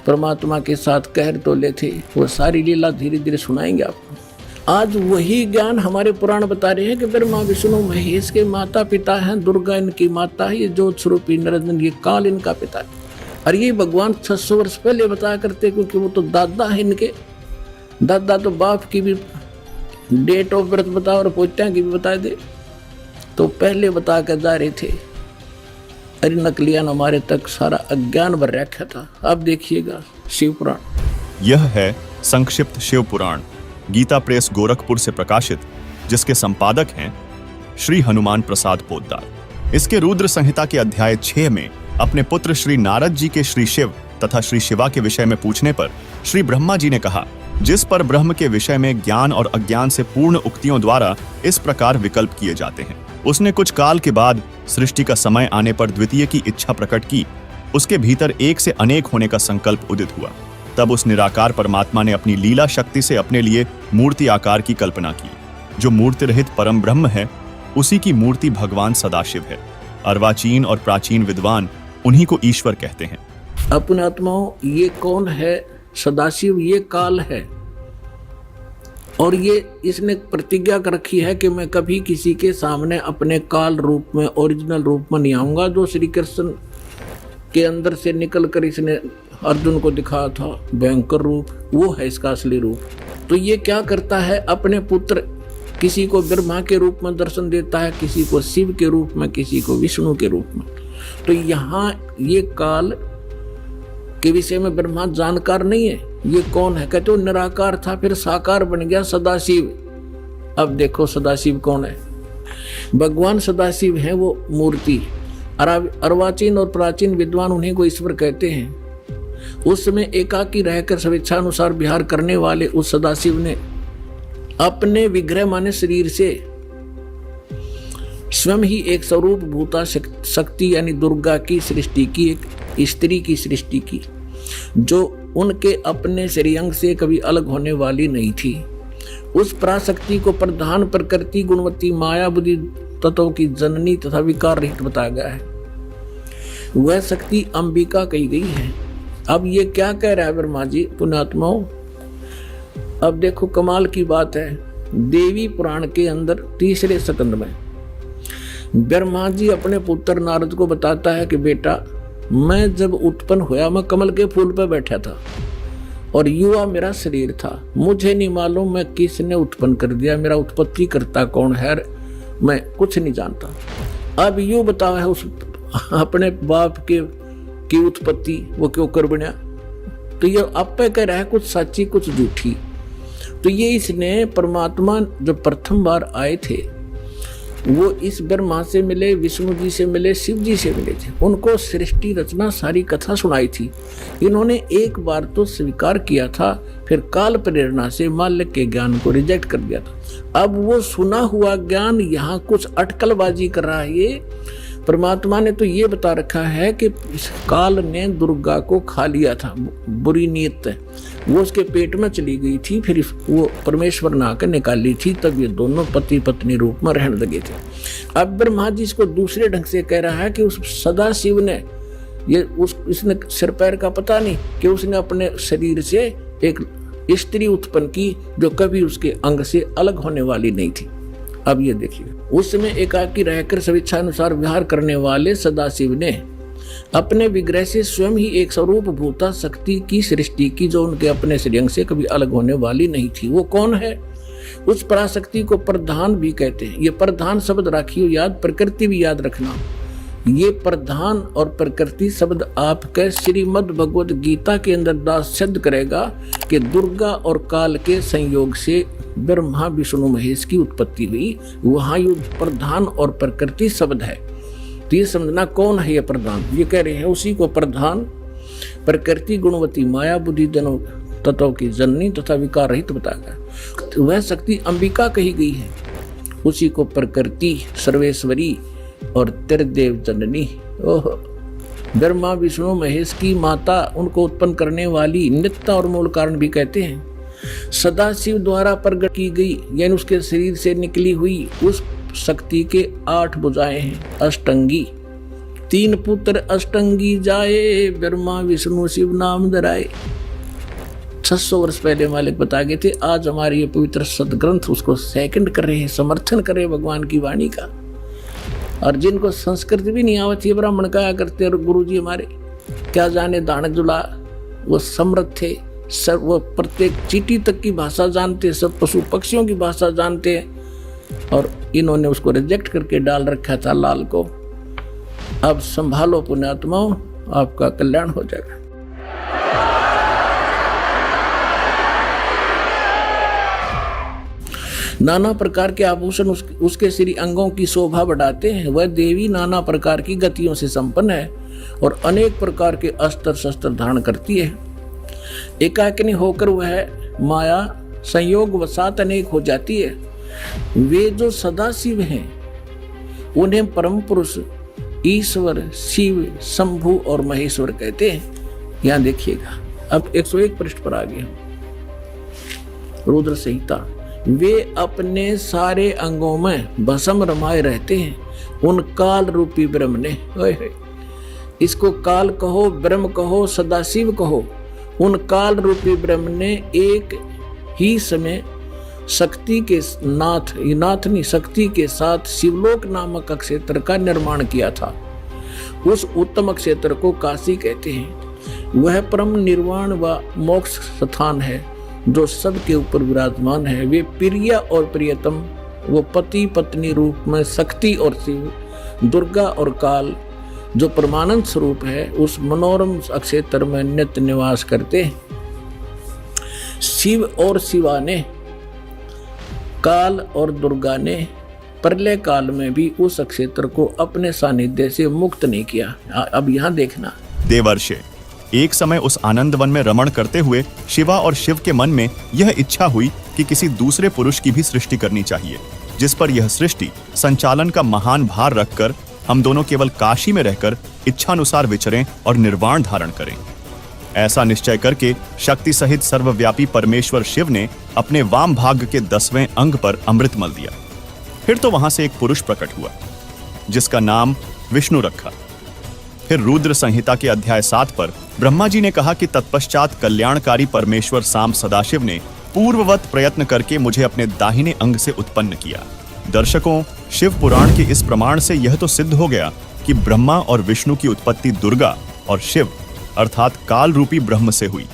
परमात्मा के साथ कहर तो ले थे, वो सारी लीला धीरे धीरे सुनाएंगे आपको। आज वही ज्ञान हमारे पुराण बता रहे हैं कि ब्रह्मा विष्णु महेश के माता पिता हैं, दुर्गा इनकी माता है, ये ज्योत स्वरूपी निरंजन ये काल इनका पिता है। और ये भगवान 600 वर्ष पहले बताया करते, क्योंकि वो तो दादा है इनके। दादा तो बाप की भी डेट ऑफ बर्थ बता और पोत्या की भी बता दे, तो पहले बता कर जा रहे थे। अरे नकलियान हमारे तक सारा अज्ञान भर रखा था। अब देखिएगा शिव पुराण। यह है संक्षिप्त शिव पुराण, गीता प्रेस गोरखपुर से प्रकाशित, जिसके संपादक हैं श्री हनुमान प्रसाद पोद्दार। इसके रुद्र संहिता के अध्याय 6 में अपने पुत्र श्री नारद जी के श्री शिव तथा श्री शिवा के विषय में पूछने पर श्री ब्रह्मा जी ने कहा, जिस पर ब्रह्म के विषय में ज्ञान और अज्ञान से पूर्ण उक्तियों द्वारा इस प्रकार विकल्प किए जाते हैं। उसने कुछ काल के बाद सृष्टि का समय आने पर द्वितीय की इच्छा प्रकट की। उसके भीतर एक से अनेक होने का संकल्प उदित हुआ। तब उस निराकार परमात्मा ने अपनी लीला शक्ति से अपने लिए मूर्ति आकार की कल्पना की। जो मूर्ति रहित परम ब्रह्म है, उसी की मूर्ति भगवान सदाशिव है। अर्वाचीन और प्राचीन विद्वान उन्हीं को ईश्वर कहते हैं। अपने आत्माओं, ये कौन है? सदाशिव ये काल है, और ये इसने प्रतिज्ञा कर रखी है कि मैं कभी किसी के सामने अपने काल रूप में, ओरिजिनल रूप में नहीं आऊंगा। जो श्री कृष्ण के अंदर से निकलकर इसने अर्जुन को दिखाया था भयंकर रूप, वो है इसका असली रूप। तो ये क्या करता है? अपने पुत्र, किसी को ब्रह्मा के रूप में दर्शन देता है, किसी को शिव के रूप में, किसी को विष्णु के रूप में। तो यहाँ ये काल के विषय में ब्रह्मा जानकार नहीं है। ये कौन है? कहते हो निराकार था, फिर साकार बन गया सदाशिव। अब देखो सदाशिव कौन है? भगवान सदाशिव है वो मूर्ति। अर्वाचीन और प्राचीन विद्वान उन्हीं को ईश्वर कहते हैं। उस समय एकाकी रहकर स्वेच्छानुसार विहार करने वाले उस सदाशिव ने अपने विग्रह माने शरीर से स्वयं ही एक स्वरूप भूता शक्ति यानी दुर्गा की सृष्टि की, एक स्त्री की सृष्टि की, जो उनके अपने श्रेयंग से कभी अलग होने वाली नहीं थी। उस पराशक्ति को प्रधान प्रकृति गुणवती माया बुद्धि तत्वों की जननी तथा विकार रहित बताया गया है। वह शक्ति अंबिका कही गई है। अब ये क्या कह रहा है ब्रह्मा जी पुण्यात्माओं? अब देखो कमाल की बात है, देवी पुराण के अंदर तीसरे स्कंद में ब्रह्मा जी अपने पुत्र नारद को बताता है कि बेटा, मैं जब उत्पन्न हुआ मैं कमल के फूल पर बैठा था और युवा मेरा शरीर था। मुझे नहीं मालूम मैं किसने उत्पन्न कर दिया, मेरा उत्पत्ति करता कौन है, मैं कुछ नहीं जानता। अब यूं बताओ है उस अपने बाप की उत्पत्ति वो क्यों कर बना? तो ये आप पे कह रहा है कुछ सच्ची कुछ झूठी। तो ये इसने परमात्मा जो प्रथम बार आए थे वो इस ब्रह्मा से मिले, विष्णु जी से मिले, शिव जी से मिले थे। उनको सृष्टि रचना सारी कथा सुनाई थी। इन्होंने एक बार तो स्वीकार किया था, फिर काल प्रेरणा से माल्य के ज्ञान को रिजेक्ट कर दिया था। अब वो सुना हुआ ज्ञान यहाँ कुछ अटकलबाजी कर रहा है। ये परमात्मा ने तो ये बता रखा है कि इस काल ने दुर्गा को खा लिया था, बुरी नीयत है, वो उसके पेट में चली गई थी, फिर वो परमेश्वर ने आकर निकाली थी, तब ये दोनों पति पत्नी रूप में रहने लगे थे। अब ब्रह्मा जी इसको दूसरे ढंग से कह रहा है कि उस सदाशिव ने इसने सिर पैर का पता नहीं कि उसने अपने शरीर से एक स्त्री उत्पन्न की जो कभी उसके अंग से अलग होने वाली नहीं थी। अब ये देखिए, उस समय एकाकी रहकर स्वेच्छानुसार विहार करने वाले सदाशिव ने अपने विग्रह से स्वयं ही एक स्वरूप भूता शक्ति की सृष्टि की, जो उनके अपने श्रेयंग से कभी अलग होने वाली नहीं थी। वो कौन है? उस पराशक्ति को प्रधान भी कहते हैं। ये प्रधान शब्द राखियो याद, प्रकृति भी याद रखना। ये प्रधान और प्रकृति शब्द आपके श्रीमद् भगवद गीता के अंदर दास सिद्ध करेगा कि दुर्गा और काल के संयोग से ब्रह्मा विष्णु महेश की उत्पत्ति हुई। वहां ये प्रधान और प्रकृति शब्द है। तो ये समझना कौन है ये प्रधान? ये कह रहे हैं उसी को प्रधान प्रकृति गुणवती माया बुद्धि दोनों तत्वों की जननी तथा विकार रहित बताया। तो वह शक्ति अंबिका कही गई है। उसी को प्रकृति सर्वेश्वरी और त्रिदेव जननी, ओह ब्रह्मा विष्णु महेश की माता, उनको उत्पन्न करने वाली नित्य और मूल कारण भी कहते हैं। सदाशिव द्वारा प्रकट की गई यानी उसके शरीर से निकली हुई उस शक्ति के 8 भुजाएं हैं। अष्टंगी 3 पुत्र अष्टंगी जाए, ब्रह्मा विष्णु शिव नाम धराए। 600 वर्ष पहले मालिक बता गए थे। आज हमारे ये पवित्र सदग्रंथ उसको सेकंड कर रहे हैं, समर्थन कर रहे हैं भगवान की वाणी का। और जिनको संस्कृत भी नहीं आवती है ब्राह्मण कहा करते, और गुरु जी हमारे क्या जाने दानक जुला, वो समृद्ध थे, सब वो प्रत्येक चींटी तक की भाषा जानते, सब पशु पक्षियों की भाषा जानते हैं, और इन्होंने उसको रिजेक्ट करके डाल रखा था लाल को। अब संभालो पुण्यात्माओं, आपका कल्याण हो जाएगा। नाना प्रकार के आभूषण उसके श्री अंगों की शोभा बढ़ाते हैं। वह देवी नाना प्रकार की गतियों से संपन्न है और अनेक प्रकार के अस्त्र शस्त्र धारण करती है। एकाकिनी होकर वह माया संयोग वसात अनेक हो जाती है। वे जो सदाशिव हैं उन्हें परम पुरुष ईश्वर शिव शंभु और महेश्वर कहते हैं। यहां देखिएगा, अब 101 पृष्ठ पर आ गए हम। रुद्र संहिता। वे अपने सारे अंगों में भस्म रमाए रहते हैं। उन काल रूपी ब्रह्म ने, इसको काल कहो, ब्रह्म कहो, सदाशिव कहो, उन काल रूपी ब्रह्म ने एक ही समय शक्ति के नाथ नहीं शक्ति के साथ शिवलोक नामक क्षेत्र का निर्माण किया था। उस उत्तम क्षेत्र को काशी कहते हैं। वह परम निर्वाण व मोक्ष स्थान है जो सबके ऊपर विराजमान है। वे प्रिय और प्रियतम, वो पति पत्नी रूप में शक्ति और शिव, दुर्गा और काल जो परमानंद स्वरूप है, उस मनोरम क्षेत्र में नित्य निवास करते हैं। शिव और शिवा ने, काल और दुर्गा ने प्रलय काल में भी उस क्षेत्र को अपने सानिध्य से मुक्त नहीं किया। अब यहां देखना, देवर्षि, एक समय उस आनंद वन में रमण करते हुए शिवा और शिव के मन में यह इच्छा हुई कि किसी दूसरे पुरुष की भी सृष्टि करनी चाहिए, जिस पर यह सृष्टि संचालन का महान भार रखकर हम दोनों केवल काशी में रहकर इच्छानुसार विचरें और निर्वाण धारण करें। ऐसा निश्चय करके शक्ति सहित सर्वव्यापी परमेश्वर शिव ने अपने वाम भाग के 10वें अंग पर अमृत मल दिया। फिर तो वहां से एक पुरुष प्रकट हुआ जिसका नाम विष्णु रखा। फिर रुद्र संहिता के अध्याय 7 पर ब्रह्मा जी ने कहा कि तत्पश्चात कल्याणकारी परमेश्वर साम सदाशिव ने पूर्ववत प्रयत्न करके मुझे अपने दाहिने अंग से उत्पन्न किया। दर्शकों, शिव पुराण के इस प्रमाण से यह तो सिद्ध हो गया कि ब्रह्मा और विष्णु की उत्पत्ति दुर्गा और शिव अर्थात काल रूपी ब्रह्म से हुई।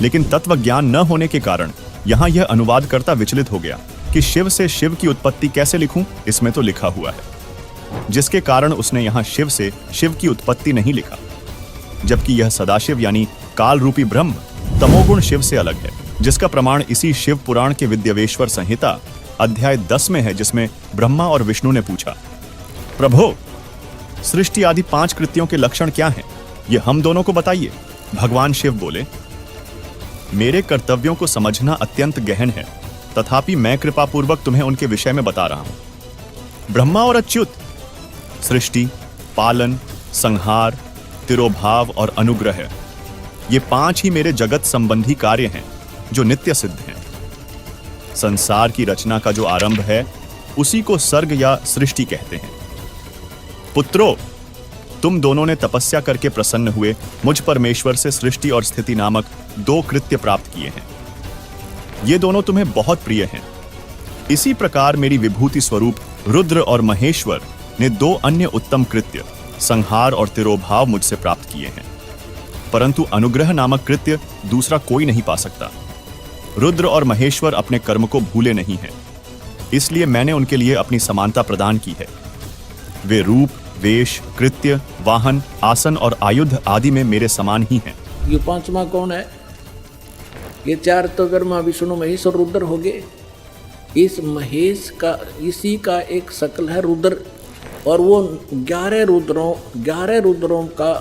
लेकिन तत्व ज्ञान न होने के कारण यहां यह अनुवादकर्ता विचलित हो गया कि शिव से शिव की उत्पत्ति कैसे लिखूं। इसमें तो लिखा हुआ है, जिसके कारण उसने यहां शिव से शिव की उत्पत्ति नहीं लिखा, जबकि यह सदाशिव यानी काल रूपी ब्रह्म तमोगुण शिव से अलग है, जिसका प्रमाण इसी शिव पुराण के विद्यवेश्वर संहिता अध्याय 10 में है, जिसमें ब्रह्मा और विष्णु ने पूछा, प्रभो, सृष्टि आदि 5 कृत्यों के लक्षण क्या हैं? ये हम दोनों को बताइए। भगवान शिव बोले, मेरे कर्तव्यों को समझना अत्यंत गहन है, तथापि मैं कृपापूर्वक तुम्हें उनके विषय में बता रहा हूं। ब्रह्मा और अच्युत सृष्टि, पालन, संहार, तिरोभाव और अनुग्रह, ये 5 ही मेरे जगत संबंधी कार्य हैं जो नित्य सिद्ध हैं। संसार की रचना का जो आरंभ है उसी को सर्ग या सृष्टि कहते हैं। पुत्रो, तुम दोनों ने तपस्या करके प्रसन्न हुए मुझ परमेश्वर से सृष्टि और स्थिति नामक 2 कृत्य प्राप्त किए हैं। ये दोनों तुम्हें बहुत प्रिय हैं। इसी प्रकार मेरी विभूति स्वरूप रुद्र और महेश्वर ने 2 अन्य उत्तम कृत्य संहार और तिरोभाव मुझसे प्राप्त किए हैं, परंतु अनुग्रह नामक कृत्य दूसरा कोई नहीं पा सकता। रुद्र और महेश्वर अपने कर्म को भूले नहीं हैं, इसलिए मैंने उनके लिए अपनी समानता प्रदान की है। वे रूप, वेश, कृत्य, वाहन, आसन और आयुध आदि में मेरे समान ही हैं। ये 5वां कौन है? ये 4 तो ब्रह्मा विष्णु महेश और रुद्र हो गए। इस महेश का, इसी का एक शकल है रुद्र, और वो 11 रुद्रों का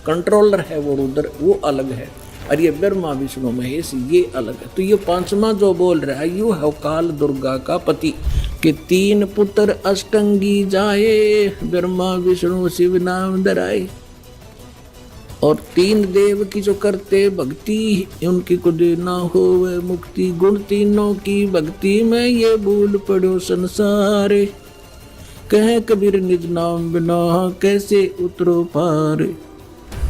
कंट्रोलर है। वो रुद्र वो अलग है, और ये ब्रह्मा विष्णु महेश ये अलग है। तो ये 5वां जो बोल रहा है, यू है काल दुर्गा का पति के 3 पुत्र अष्टंगी जाए, ब्रह्मा विष्णु शिव नाम धराए। और 3 देव की जो करते भक्ति, उनकी को देना हो मुक्ति। गुण तीनों की भक्ति में ये भूल पड़ो संसारे, कहे कबीर निज नाम बिना कैसे उतरो पार।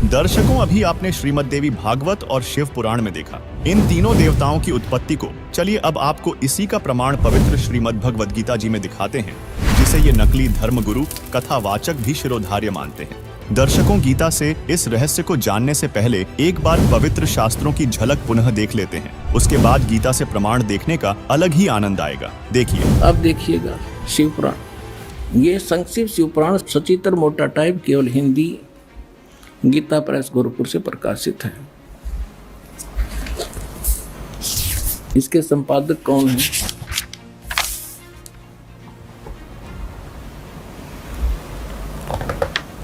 दर्शकों, अभी आपने श्रीमद् देवी भागवत और शिव पुराण में देखा इन तीनों देवताओं की उत्पत्ति को। चलिए अब आपको इसी का प्रमाण पवित्र श्रीमद् भगवद गीता जी में दिखाते हैं, जिसे ये नकली धर्मगुरु कथावाचक भी शिरोधार्य मानते हैं। दर्शकों, गीता से इस रहस्य को जानने से पहले एक बार पवित्र शास्त्रों की झलक पुनः देख लेते हैं। उसके बाद गीता से प्रमाण देखने का अलग ही आनंद आएगा। देखिए। अब देखिएगा शिव पुराण, ये संक्षिप्त शिव पुराण सचित्र मोटा टाइप केवल हिंदी गीता प्रेस गोरखपुर से प्रकाशित है। इसके संपादक कौन है?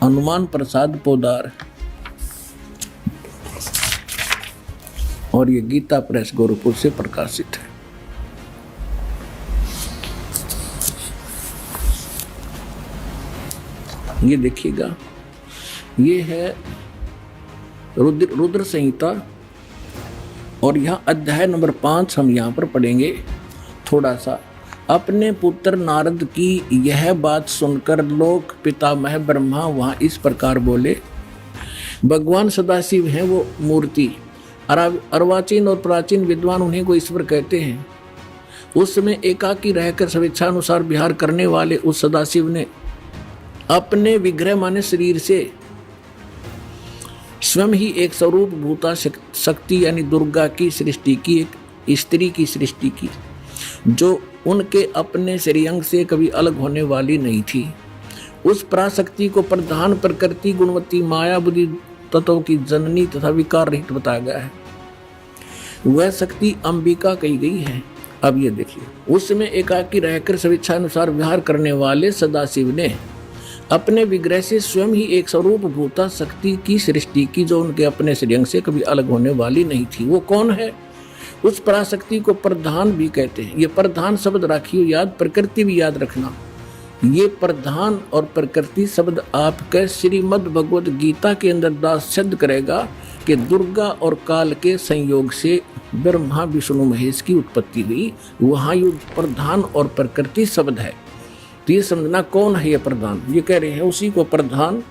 हनुमान प्रसाद पोदार, और ये गीता प्रेस गोरखपुर से प्रकाशित है। ये देखिएगा, ये है रुद्र संहिता, और यहाँ अध्याय नंबर 5 हम यहाँ पर पढ़ेंगे थोड़ा सा। अपने पुत्र नारद की यह बात सुनकर लोक पितामह ब्रह्मा वहाँ इस प्रकार बोले। भगवान सदाशिव हैं वो मूर्ति, अर्वाचीन और प्राचीन विद्वान उन्हीं को ईश्वर कहते हैं। उस समय एकाकी रहकर स्वेच्छानुसार विहार करने वाले उस सदाशिव ने अपने विग्रह माने शरीर से स्वयं ही एक स्वरूप भूता शक्ति यानी दुर्गा की सृष्टि की, एक स्त्री की सृष्टि की, जो उनके अपने श्रेयंग से कभी अलग होने वाली नहीं थी। उस पराशक्ति को प्रधान प्रकृति गुणवती माया बुद्धि तत्वों की जननी तथा विकार रहित बताया गया है। वह शक्ति अंबिका कही गई है। अब ये देखिए, उसमें एकाकी रहकर स्वेच्छानुसार विहार करने वाले सदाशिव ने अपने विग्रह से स्वयं ही एक स्वरूप भूता शक्ति की सृष्टि की, जो उनके अपने श्रेयंग से कभी अलग होने वाली नहीं थी। वो कौन है? उस पराशक्ति को प्रधान भी कहते हैं। ये प्रधान शब्द राखियो याद, प्रकृति भी याद रखना। ये प्रधान और प्रकृति शब्द आपके श्रीमद् भगवद गीता के अंदर दास सिद्ध करेगा कि दुर्गा और काल के संयोग से ब्रह्मा विष्णु महेश की उत्पत्ति हुई। वहाँ ये प्रधान और प्रकृति शब्द है। तो ये समझना कौन है ये प्रधान। ये कह रहे हैं उसी को प्रधान,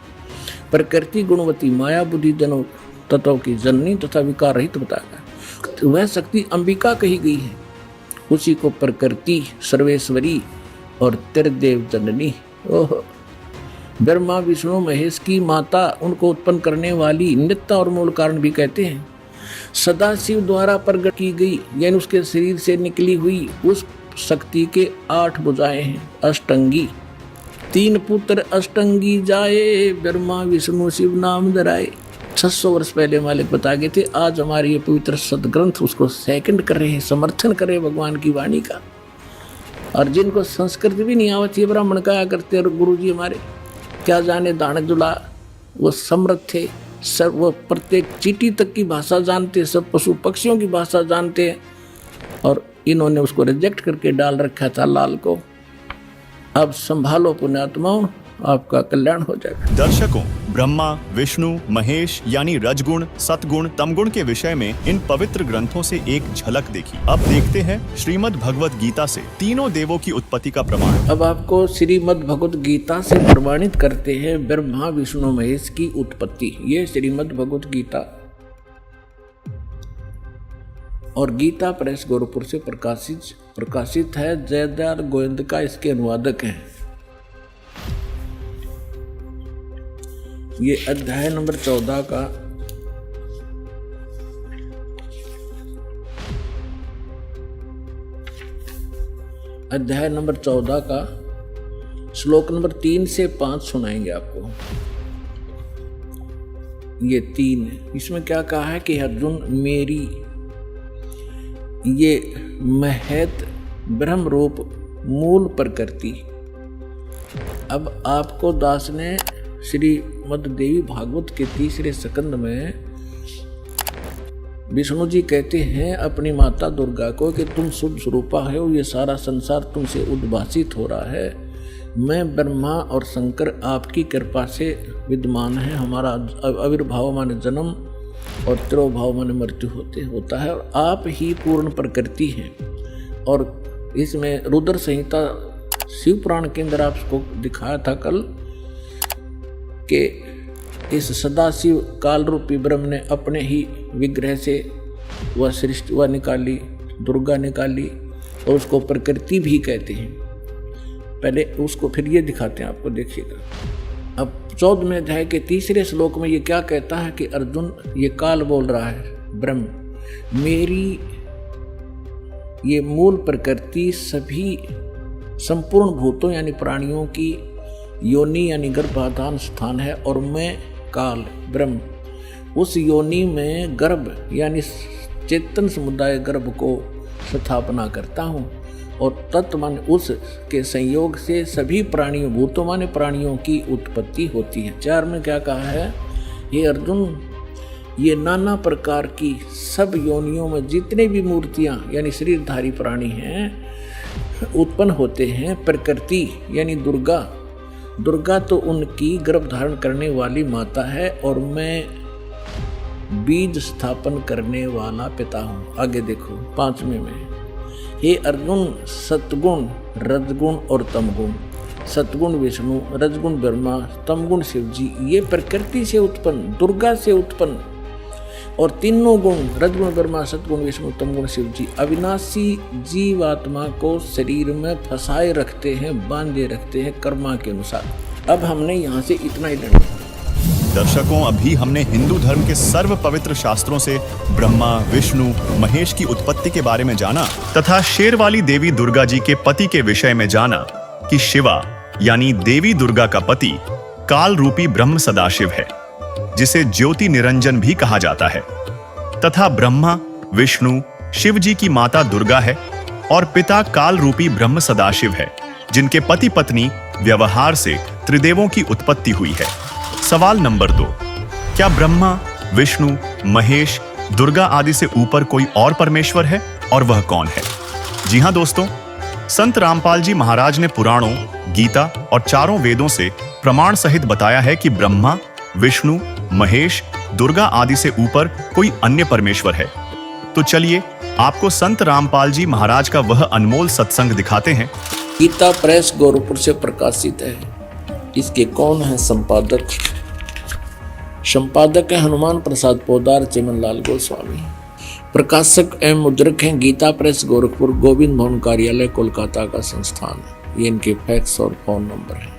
प्रकृति गुणवती माया बुद्धि जनों तत्व की जननी तथा विकार रहित बताया। वह शक्ति अंबिका कही गई है। उसी को प्रकृति सर्वेश्वरी और त्रिदेव जननी, ओह, ब्रह्मा विष्णु महेश की माता, उनको उत्पन्न करने वाली नित्य और मूल कारण भी कहते हैं। सदाशिव द्वारा प्रकट की गई, यानी उसके शरीर से निकली हुई उस शक्ति के 8 भुजाएं हैं। अष्टंगी, 3 पुत्र अष्टंगी जाए, ब्रह्मा विष्णु शिव नाम धराए। 600 वर्ष पहले मालिक बता गए थे। आज हमारे ये पवित्र सदग्रंथ उसको सेकंड कर रहे हैं, समर्थन कर रहे हैं भगवान की वाणी का। और जिनको संस्कृत भी नहीं आवती, ब्राह्मण कहा करते और गुरु जी हमारे क्या जाने दाने दुला, वो समर्थ थे। सब वो प्रत्येक चींटी तक की भाषा जानते, सब पशु पक्षियों की भाषा जानते हैं। और इन्होंने उसको रिजेक्ट करके डाल रखा था लाल को। अब संभालो पुण्यात्माओं, आपका कल्याण हो जाएगा। दर्शकों, ब्रह्मा विष्णु महेश यानी रजगुण सतगुण तमगुण के विषय में इन पवित्र ग्रंथों से एक झलक देखी। अब देखते हैं श्रीमद् भगवत गीता से तीनों देवों की उत्पत्ति का प्रमाण। अब आपको श्रीमद् भगवत गीता से प्रमाणित करते हैं ब्रह्मा विष्णु महेश की उत्पत्ति। ये श्रीमद् भगवत गीता और गीता प्रेस गोरखपुर से प्रकाशित है। जयदयाल गोविंद इसके अनुवादक हैं। ये अध्याय नंबर 14 का श्लोक नंबर 3 से 5 सुनाएंगे आपको। ये 3 इसमें क्या कहा है कि अर्जुन मेरी ये महत ब्रह्म रूप मूल प्रकृति। अब आपको दास ने श्रीमद् देवी भागवत के 3रे स्कंद में विष्णु जी कहते हैं अपनी माता दुर्गा को कि तुम शुद्ध स्वरूपा हो, ये सारा संसार तुमसे उद्भासित हो रहा है। मैं ब्रह्मा और शंकर आपकी कृपा से विद्यमान है। हमारा आविर्भाव माने जन्म और तिरोभाव माने मृत्यु होता है, और आप ही पूर्ण प्रकृति हैं। और इसमें रुद्र संहिता शिव पुराण के अंदर आपको दिखाया था कल कि इस सदाशिव काल रूपी ब्रह्म ने अपने ही विग्रह से वह सृष्टि वह निकाली, दुर्गा निकाली, और उसको प्रकृति भी कहते हैं। पहले उसको फिर ये दिखाते हैं आपको, देखिएगा। अब 14वें अध्याय के 3रे श्लोक में ये क्या कहता है कि अर्जुन, ये काल बोल रहा है ब्रह्म, मेरी ये मूल प्रकृति सभी संपूर्ण भूतों यानी प्राणियों की योनि यानी गर्भाधान स्थान है, और मैं काल ब्रह्म उस योनि में गर्भ यानी चेतन समुदाय गर्भ को स्थापना करता हूँ, और तत्व मन उस के संयोग से सभी प्राणियों भूतों माने प्राणियों की उत्पत्ति होती है। 4 में क्या कहा है, हे अर्जुन, ये नाना प्रकार की सब योनियों में जितने भी मूर्तियाँ यानी शरीरधारी प्राणी हैं उत्पन्न होते हैं। प्रकृति यानी दुर्गा तो उनकी गर्भ धारण करने वाली माता है, और मैं बीज स्थापन करने वाला पिता हूँ। आगे देखो 5वें में, हे अर्जुन, सतगुण रजगुण और तमगुण, सतगुण विष्णु, रजगुण ब्रह्मा, तमगुण शिव जी, ये प्रकृति से उत्पन्न दुर्गा से उत्पन्न, और तीनों गुण रजगुण ब्रह्मा सतगुण विष्णु तमगुण शिव जी अविनाशी जीवात्मा को शरीर में फंसाए रखते हैं, बांधे रखते हैं कर्मा के अनुसार। अब हमने यहाँ से इतना ही लेना। दर्शकों, अभी हमने हिंदू धर्म के सर्व पवित्र शास्त्रों से ब्रह्मा विष्णु महेश की उत्पत्ति के बारे में जाना, तथा शेरवाली देवी दुर्गा जी के पति के विषय में जाना कि शिवा यानी देवी दुर्गा का पति काल रूपी ब्रह्म सदाशिव है, जिसे ज्योति निरंजन भी कहा जाता है, तथा ब्रह्मा विष्णु शिव जी की माता दुर्गा है, और पिता काल रूपी ब्रह्म सदाशिव है, जिनके पति पत्नी व्यवहार से त्रिदेवों की उत्पत्ति हुई है। सवाल नंबर 2, क्या ब्रह्मा, विष्णु, महेश, दुर्गा आदि से ऊपर कोई और परमेश्वर है और वह कौन है? जी हां दोस्तों, संत रामपाल जी महाराज ने पुराणों, गीता और चारों वेदों से प्रमाण सहित बताया है कि ब्रह्मा, विष्णु, महेश, दुर्गा आदि से ऊपर कोई अन्य परमेश्वर है। तो चलिए आपको संत रामपाल जी महाराज का वह अनमोल सत्संग दिखाते हैं। गीता प्रेस गोरखपुर से प्रकाशित है। इसके कौन है संपादक? संपादक है हनुमान प्रसाद पोदार, चिमनलाल गोस्वामी। प्रकाशक एवं मुद्रक हैं गीता प्रेस गोरखपुर, गोविंद भवन कार्यालय, कोलकाता का संस्थान है। ये इनके फैक्स और फोन नंबर है।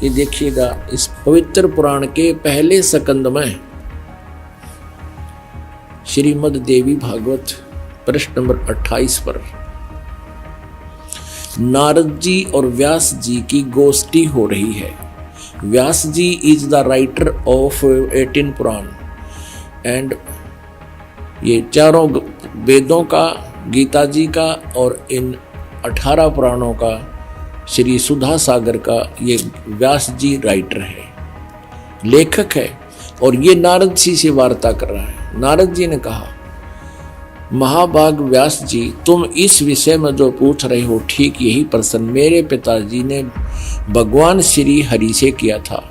ये देखिएगा, इस पवित्र पुराण के पहले स्कंद में श्रीमद् देवी भागवत पृष्ठ नंबर 28 पर नारद जी और व्यास जी की गोष्ठी हो रही है। Vyas ji is the writer of 18 Purana and ये चारों वेदों का, गीता जी का और इन 18 पुराणों का, श्री सुधा सागर का ये व्यास जी राइटर है, लेखक है। और ये नारद जी से वार्ता कर रहा है। नारद जी ने कहा, महाभाग व्यास जी, तुम इस विषय में जो पूछ रहे हो ठीक यही प्रश्न मेरे पिताजी ने भगवान श्री हरि से किया था।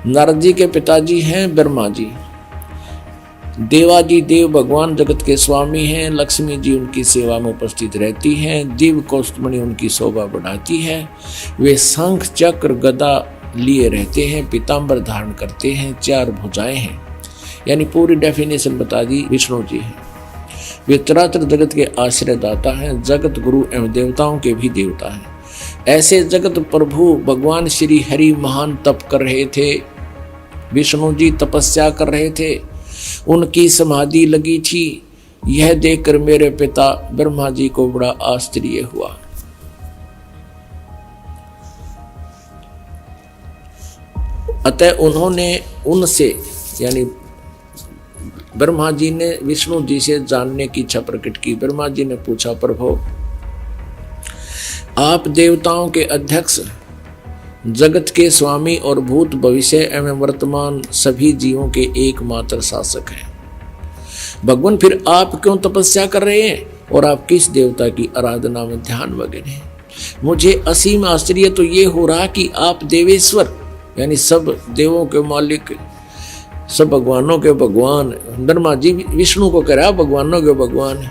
नारद जी के पिताजी हैं ब्रह्मा जी। देवादि देव भगवान जगत के स्वामी हैं। लक्ष्मी जी उनकी सेवा में उपस्थित रहती हैं। दिव्य कौस्तुभमणि उनकी शोभा बढ़ाती है। वे शंख चक्र गदा लिए रहते हैं, पीताम्बर धारण करते हैं, 4 भुजाएं हैं। यानी पूरी डेफिनेशन बता दी। विष्णु जी हैं। वे चराचर जगत के आश्रयदाता हैं, जगत गुरु एवं देवताओं के भी देवता हैं। ऐसे जगत प्रभु भगवान श्री हरि महान तप कर रहे थे। विष्णु जी तपस्या कर रहे थे, उनकी समाधि लगी थी। यह देखकर मेरे पिता ब्रह्मा जी को बड़ा आश्चर्य हुआ। अतः उन्होंने उनसे यानी ब्रह्मा जी ने विष्णु जी से जानने की इच्छा प्रकट की। ब्रह्मा जी ने पूछा, प्रभु आप देवताओं के अध्यक्ष, जगत के स्वामी और भूत भविष्य एवं वर्तमान सभी जीवों के एकमात्र शासक हैं। भगवान फिर आप क्यों तपस्या कर रहे हैं और आप किस देवता की आराधना में ध्यान मग्न हैं? मुझे असीम आश्चर्य तो ये हो रहा कि आप देवेश्वर यानी सब देवों के मालिक, सब भगवानों के भगवान, ब्रह्मा जी विष्णु को कह रहा भगवानों के भगवान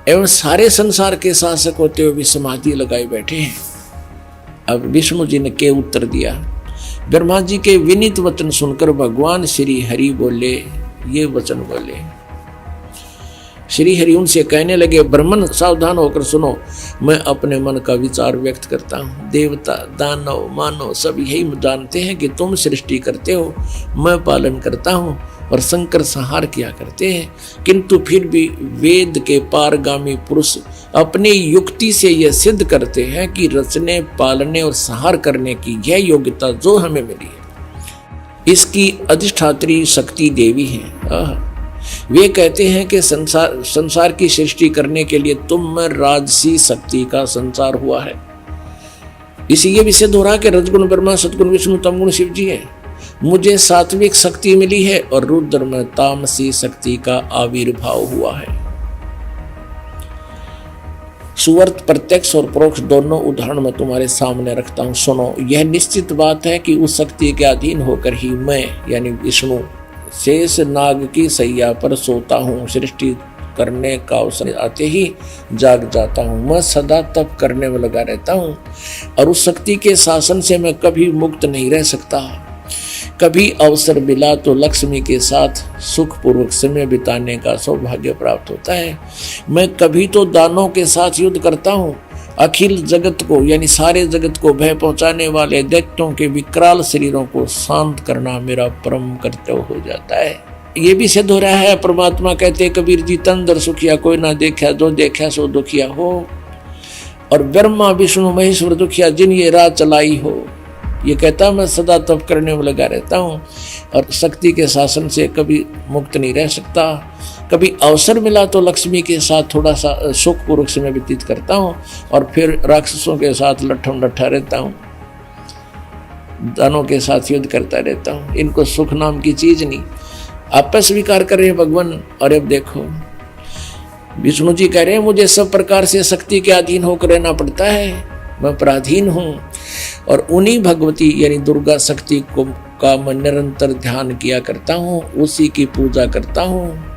एवं सारे संसार के शासक होते हुए भी समाधि लगाए बैठे हैं। अब विष्णु जी ने क्या उत्तर दिया? ब्रह्मा जी के विनीत वचन सुनकर भगवान श्री हरि बोले, ये वचन बोले। श्री हरि उनसे कहने लगे, ब्राह्मण सावधान होकर सुनो, मैं अपने मन का विचार व्यक्त करता हूँ। देवता, दानव, मानव सब यही जानते हैं कि तुम सृष्टि करते हो, मैं पालन करता हूँ और शंकर संहार किया करते हैं। किंतु फिर भी वेद के पारगामी पुरुष अपनी युक्ति से यह सिद्ध करते हैं कि रचने, पालने और संहार करने की यह योग्यता जो हमें मिली है, इसकी अधिष्ठात्री शक्ति देवी है। वे कहते हैं कि संसार की सृष्टि करने के लिए तुम में राजसी शक्ति का संचार हुआ है। इसी ये भी सिद्ध हो रहा है कि रजगुण ब्रह्मा, सतगुण विष्णु, तमगुण शिव जी है। मुझे सात्विक शक्ति मिली है और रुद्र में तामसी शक्ति का आविर्भाव हुआ है। सुवर्त प्रत्यक्ष और परोक्ष दोनों उदाहरण मैं तुम्हारे सामने रखता हूं, सुनो। यह निश्चित बात है कि उस शक्ति के अधीन होकर ही मैं यानी विष्णु शेष नाग की सैया पर सोता हूँ। सृष्टि करने का अवसर आते ही जाग जाता हूँ। मैं सदा तप करने में लगा रहता हूँ और उस शक्ति के शासन से मैं कभी मुक्त नहीं रह सकता। कभी अवसर मिला तो लक्ष्मी के साथ सुखपूर्वक समय बिताने का सौभाग्य प्राप्त होता है। मैं कभी तो दानों के साथ युद्ध करता हूँ। अखिल जगत को यानी सारे जगत को भय पहुंचाने वाले दैत्यों के विकराल शरीरों को शांत करना मेरा परम कर्तव्य हो जाता है। ये भी सिद्ध हो रहा है। परमात्मा कहते कबीर जी, तन दर सुखिया कोई ना देखा, जो देखा सो दुखिया हो। और ब्रह्मा विष्णु महेश्वर दुखिया, जिन ये राह चलाई हो। ये कहता मैं सदा तप करने में लगा रहता हूँ और शक्ति के शासन से कभी मुक्त नहीं रह सकता। कभी अवसर मिला तो लक्ष्मी के साथ थोड़ा सा सुखपूर्वक समय व्यतीत करता हूँ और फिर राक्षसों के साथ लट्ठम लट्ठा रहता हूँ, दानों के साथ युद्ध करता रहता हूँ। इनको सुख नाम की चीज नहीं। आप स्वीकार कर रहे हैं भगवान। और अब देखो विष्णु जी कह रहे हैं मुझे सब प्रकार से शक्ति के अधीन होकर रहना पड़ता है, मैं पराधीन हूँ। और उन्हीं भगवती यानी दुर्गा शक्ति को का मैं निरंतर ध्यान किया करता हूँ, उसी की पूजा करता हूँ।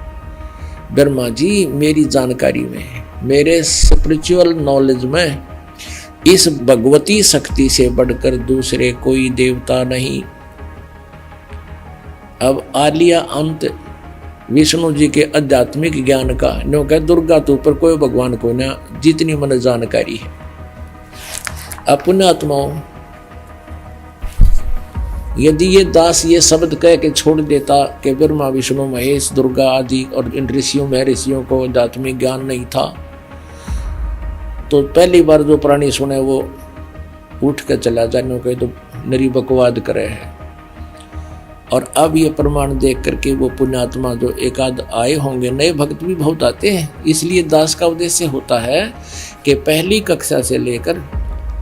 ब्रह्मा जी मेरी जानकारी में, मेरे स्पिरिचुअल नॉलेज में इस भगवती शक्ति से बढ़कर दूसरे कोई देवता नहीं। अब आ लिया अंत विष्णु जी के आध्यात्मिक ज्ञान का। नो कह दुर्गा तो ऊपर कोई भगवान को ना, जितनी मन जानकारी है। अपने आत्माओं यदि ये दास ये शब्द कह के छोड़ देता कि ब्रह्मा विष्णु महेश दुर्गा आदि और इन ऋषियों महर्षियों को आध्यात्मिक ज्ञान नहीं था, तो पहली बार जो प्राणी सुने वो उठ कर चला जाने के तो नरी बकवाद करे है। और अब ये प्रमाण देख करके वो पुण्यात्मा जो एक आध आए होंगे, नए भक्त भी बहुत आते हैं। इसलिए दास का उद्देश्य होता है कि पहली कक्षा से लेकर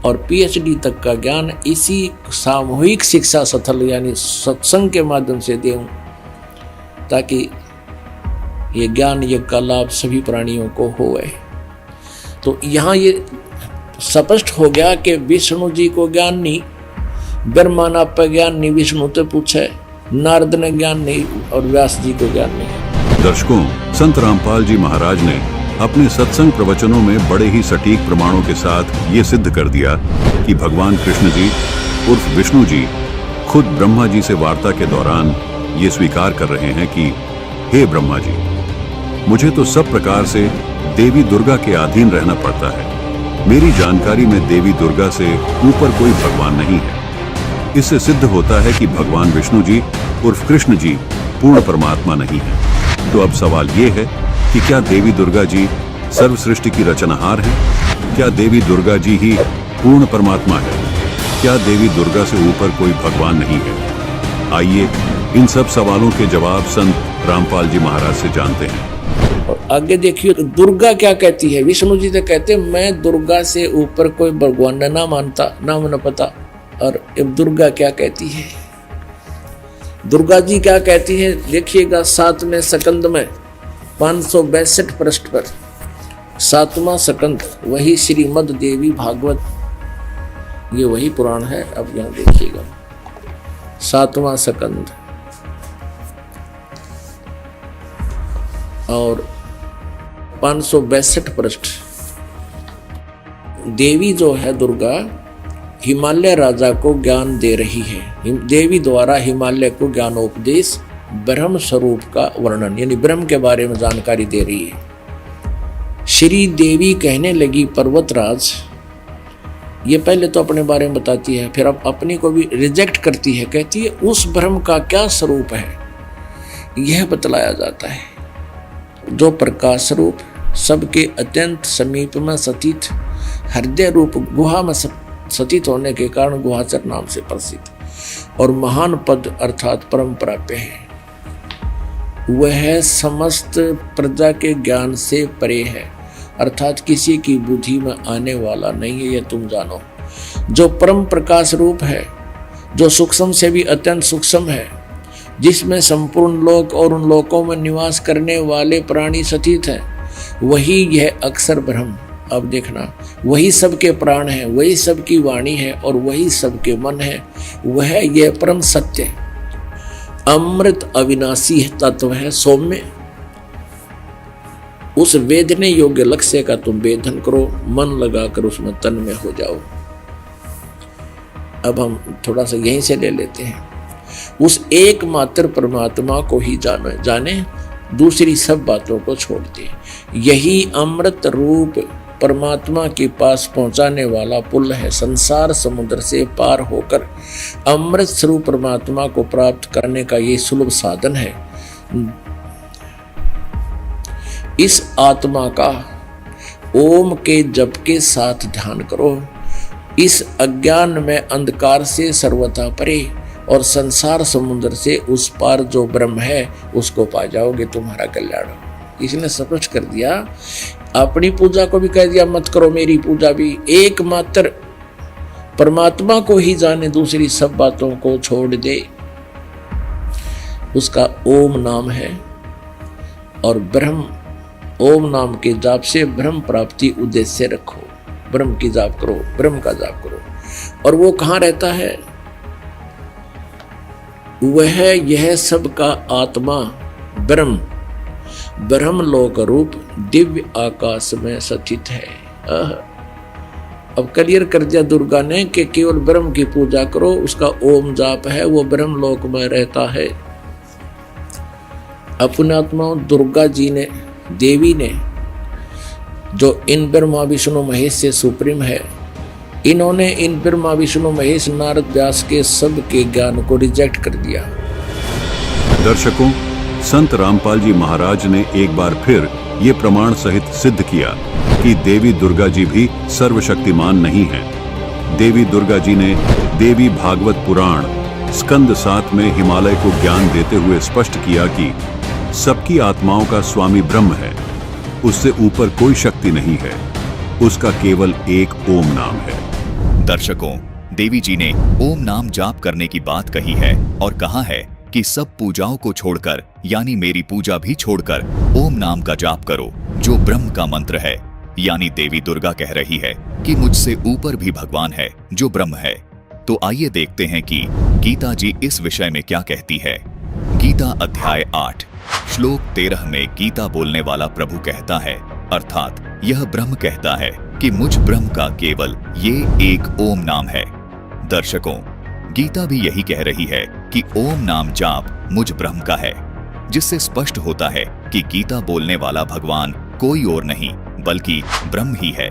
और पीएचडी तक का ज्ञान इसी सामूहिक शिक्षा स्थल यानी सत्संग के माध्यम से देऊं, ताकि ये ज्ञान यज्ञ का लाभ सभी प्राणियों को होए। तो यहाँ ये स्पष्ट हो गया कि विष्णु जी को ज्ञान नहीं, ब्रह्मा पर ज्ञान नहीं, विष्णु तो पूछे, नारद ने ज्ञान नहीं और व्यास जी को ज्ञान नहीं। दर्शकों, संत रामपाल जी महाराज ने अपने सत्संग प्रवचनों में बड़े ही सटीक प्रमाणों के साथ ये सिद्ध कर दिया कि भगवान कृष्ण जी उर्फ विष्णु जी खुद ब्रह्मा जी से वार्ता के दौरान ये स्वीकार कर रहे हैं कि हे ब्रह्मा जी, मुझे तो सब प्रकार से देवी दुर्गा के अधीन रहना पड़ता है। मेरी जानकारी में देवी दुर्गा से ऊपर कोई भगवान नहीं है। इससे सिद्ध होता है कि भगवान विष्णु जी उर्फ कृष्ण जी पूर्ण परमात्मा नहीं है। तो अब सवाल ये है कि क्या देवी दुर्गा जी सर्व सृष्टि की रचनाहार है? क्या देवी दुर्गा जी ही पूर्ण परमात्मा है? क्या देवी दुर्गा से ऊपर कोई भगवान नहीं है? आइए इन सब सवालों के जवाब संत रामपाल जी महाराज से जानते हैं। और आगे देखिए तो दुर्गा क्या कहती है। विष्णु जी तो कहते मैं दुर्गा से ऊपर कोई भगवान ना मानता, ना मुझे पता। और अब दुर्गा क्या कहती है, दुर्गा जी क्या कहती है देखिएगा 7वें स्कंद में 562 पृष्ठ पर 7वां स्कंद, वही श्रीमद् देवी भागवत, ये वही पुराण है। अब यहाँ देखिएगा 7वां स्कंद और 562 पृष्ठ। देवी जो है दुर्गा हिमालय राजा को ज्ञान दे रही है। देवी द्वारा हिमालय को ज्ञानोपदेश ब्रह्म स्वरूप का वर्णन यानी ब्रह्म के बारे में जानकारी दे रही है। श्री देवी कहने लगी पर्वतराज, ये पहले तो अपने बारे में बताती है, फिर अब अपनी को भी रिजेक्ट करती है। कहती है उस ब्रह्म का क्या स्वरूप है यह बतलाया जाता है, जो प्रकाश रूप सबके अत्यंत समीप में स्थित हृदय रूप गुहा में सतीत होने के कारण गुहाचर नाम से प्रसिद्ध और महान पद अर्थात परम प्राप्य है। वह समस्त प्रजा के ज्ञान से परे है, अर्थात किसी की बुद्धि में आने वाला नहीं है, यह तुम जानो। जो परम प्रकाश रूप है, जो सूक्ष्म से भी अत्यंत सूक्ष्म है, जिसमें संपूर्ण लोक और उन लोकों में निवास करने वाले प्राणी स्थित हैं, वही यह अक्षर ब्रह्म। अब देखना, वही सबके प्राण है, वही सबकी वाणी है और वही सबके मन है। वह यह परम सत्य अमृत अविनाशी तत्व है सौम्य। उस वेदने योग्य लक्ष्य का तुम वेदन करो, मन लगाकर उसमें तन में हो जाओ। अब हम थोड़ा सा यहीं से ले लेते हैं। उस एकमात्र परमात्मा को ही जाने, दूसरी सब बातों को छोड़ दे। यही अमृत रूप परमात्मा के पास पहुंचाने वाला पुल है। संसार समुद्र से पार होकर अमृत स्वरूप परमात्मा को प्राप्त करने का ये सुलभ साधन है। इस आत्मा का ओम के जप के साथ ध्यान करो। इस अज्ञान में अंधकार से सर्वथा परे और संसार समुद्र से उस पार जो ब्रह्म है उसको पा जाओगे, तुम्हारा कल्याण हो। इसने स्पष्ट कर दिया, अपनी पूजा को भी कह दिया मत करो, मेरी पूजा भी एकमात्र परमात्मा को ही जाने, दूसरी सब बातों को छोड़ दे। उसका ओम नाम है और ब्रह्म, ओम नाम के जाप से ब्रह्म प्राप्ति उद्देश्य रखो, ब्रह्म की जाप करो, ब्रह्म का जाप करो। और वो कहाँ रहता है? वह यह सबका आत्मा ब्रह्म, ब्रह्म लोक रूप दिव्य आकाश में स्थित है। अब क्लियर कर दिया दुर्गा ने कि केवल ब्रह्म की पूजा करो, उसका ओम जाप है, वो ब्रह्म लोक में रहता है। अपने आत्मा दुर्गा जी ने, देवी ने, जो इन ब्रह्मा विष्णु महेश से सुप्रीम है, इन्होंने इन ब्रह्मा विष्णु महेश नारद व्यास के सब के ज्ञान को रिजेक्ट कर दिया। दर्शकों, संत रामपाल जी महाराज ने एक बार फिर ये प्रमाण सहित सिद्ध किया कि देवी दुर्गा जी भी सर्वशक्तिमान नहीं है। देवी दुर्गा जी ने देवी भागवत पुराण स्कंद 7 में हिमालय को ज्ञान देते हुए स्पष्ट किया कि सबकी आत्माओं का स्वामी ब्रह्म है, उससे ऊपर कोई शक्ति नहीं है, उसका केवल एक ओम नाम है। दर्शकों, देवी जी ने ओम नाम जाप करने की बात कही है और कहा है कि सब पूजाओं को छोड़कर, यानी मेरी पूजा भी छोड़कर ओम नाम का जाप करो, जो ब्रह्म का मंत्र है। यानी देवी दुर्गा कह रही है कि मुझसे ऊपर भी भगवान है जो ब्रह्म है। तो आइए देखते हैं कि गीता जी इस विषय में क्या कहती है। गीता अध्याय 8 श्लोक 13 में गीता बोलने वाला प्रभु कहता है, अर्थात यह ब्रह्म कहता है कि मुझ ब्रह्म का केवल ये एक ओम नाम है। दर्शकों, गीता भी यही कह रही है कि ओम नाम जाप मुझ ब्रह्म का है, जिससे स्पष्ट होता है कि गीता बोलने वाला भगवान कोई और नहीं बल्कि ब्रह्म ही है।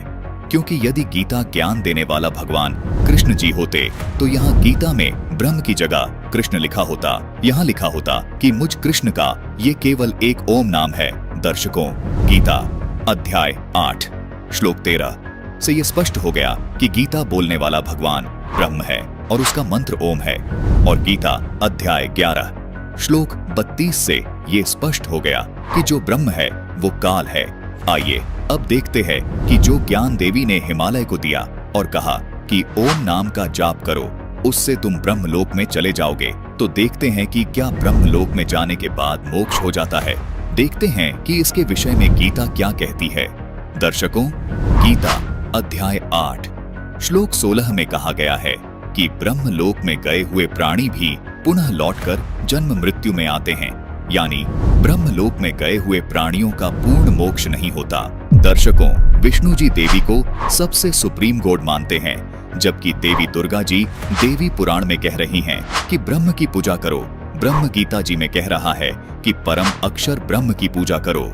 क्योंकि यदि गीता ज्ञान देने वाला भगवान कृष्ण जी होते तो यहाँ गीता में ब्रह्म की जगह कृष्ण लिखा होता, यहाँ लिखा होता कि मुझ कृष्ण का ये केवल एक ओम नाम है। दर्शकों, गीता अध्याय 8 श्लोक 13 से ये स्पष्ट हो गया कि गीता बोलने वाला भगवान ब्रह्म है और उसका मंत्र ओम है। और गीता अध्याय 11 श्लोक 32 से ये स्पष्ट हो गया कि जो ब्रह्म है वो काल है। आइए अब देखते हैं कि जो ज्ञान देवी ने हिमालय को दिया और कहा कि ओम नाम का जाप करो, उससे तुम ब्रह्मलोक में चले जाओगे, तो देखते हैं कि क्या ब्रह्मलोक में जाने के बाद मोक्ष हो जाता है। देखते हैं कि इसके विषय में गीता क्या कहती है। दर्शकों, गीता अध्याय 8 श्लोक 16 में कहा गया है कि ब्रह्मलोक में गए हुए प्राणी भी पुनः लौटकर जन्म मृत्यु में आते हैं, यानी ब्रह्मलोक में गए हुए प्राणियों का पूर्ण मोक्ष नहीं होता। दर्शकों, विष्णु जी देवी को सबसे सुप्रीम गॉड मानते हैं, जबकि देवी दुर्गा जी देवी पुराण में कह रही हैं कि ब्रह्म की पूजा करो। ब्रह्म गीता जी में कह रहा है कि परम अक्षर ब्रह्म की पूजा करो।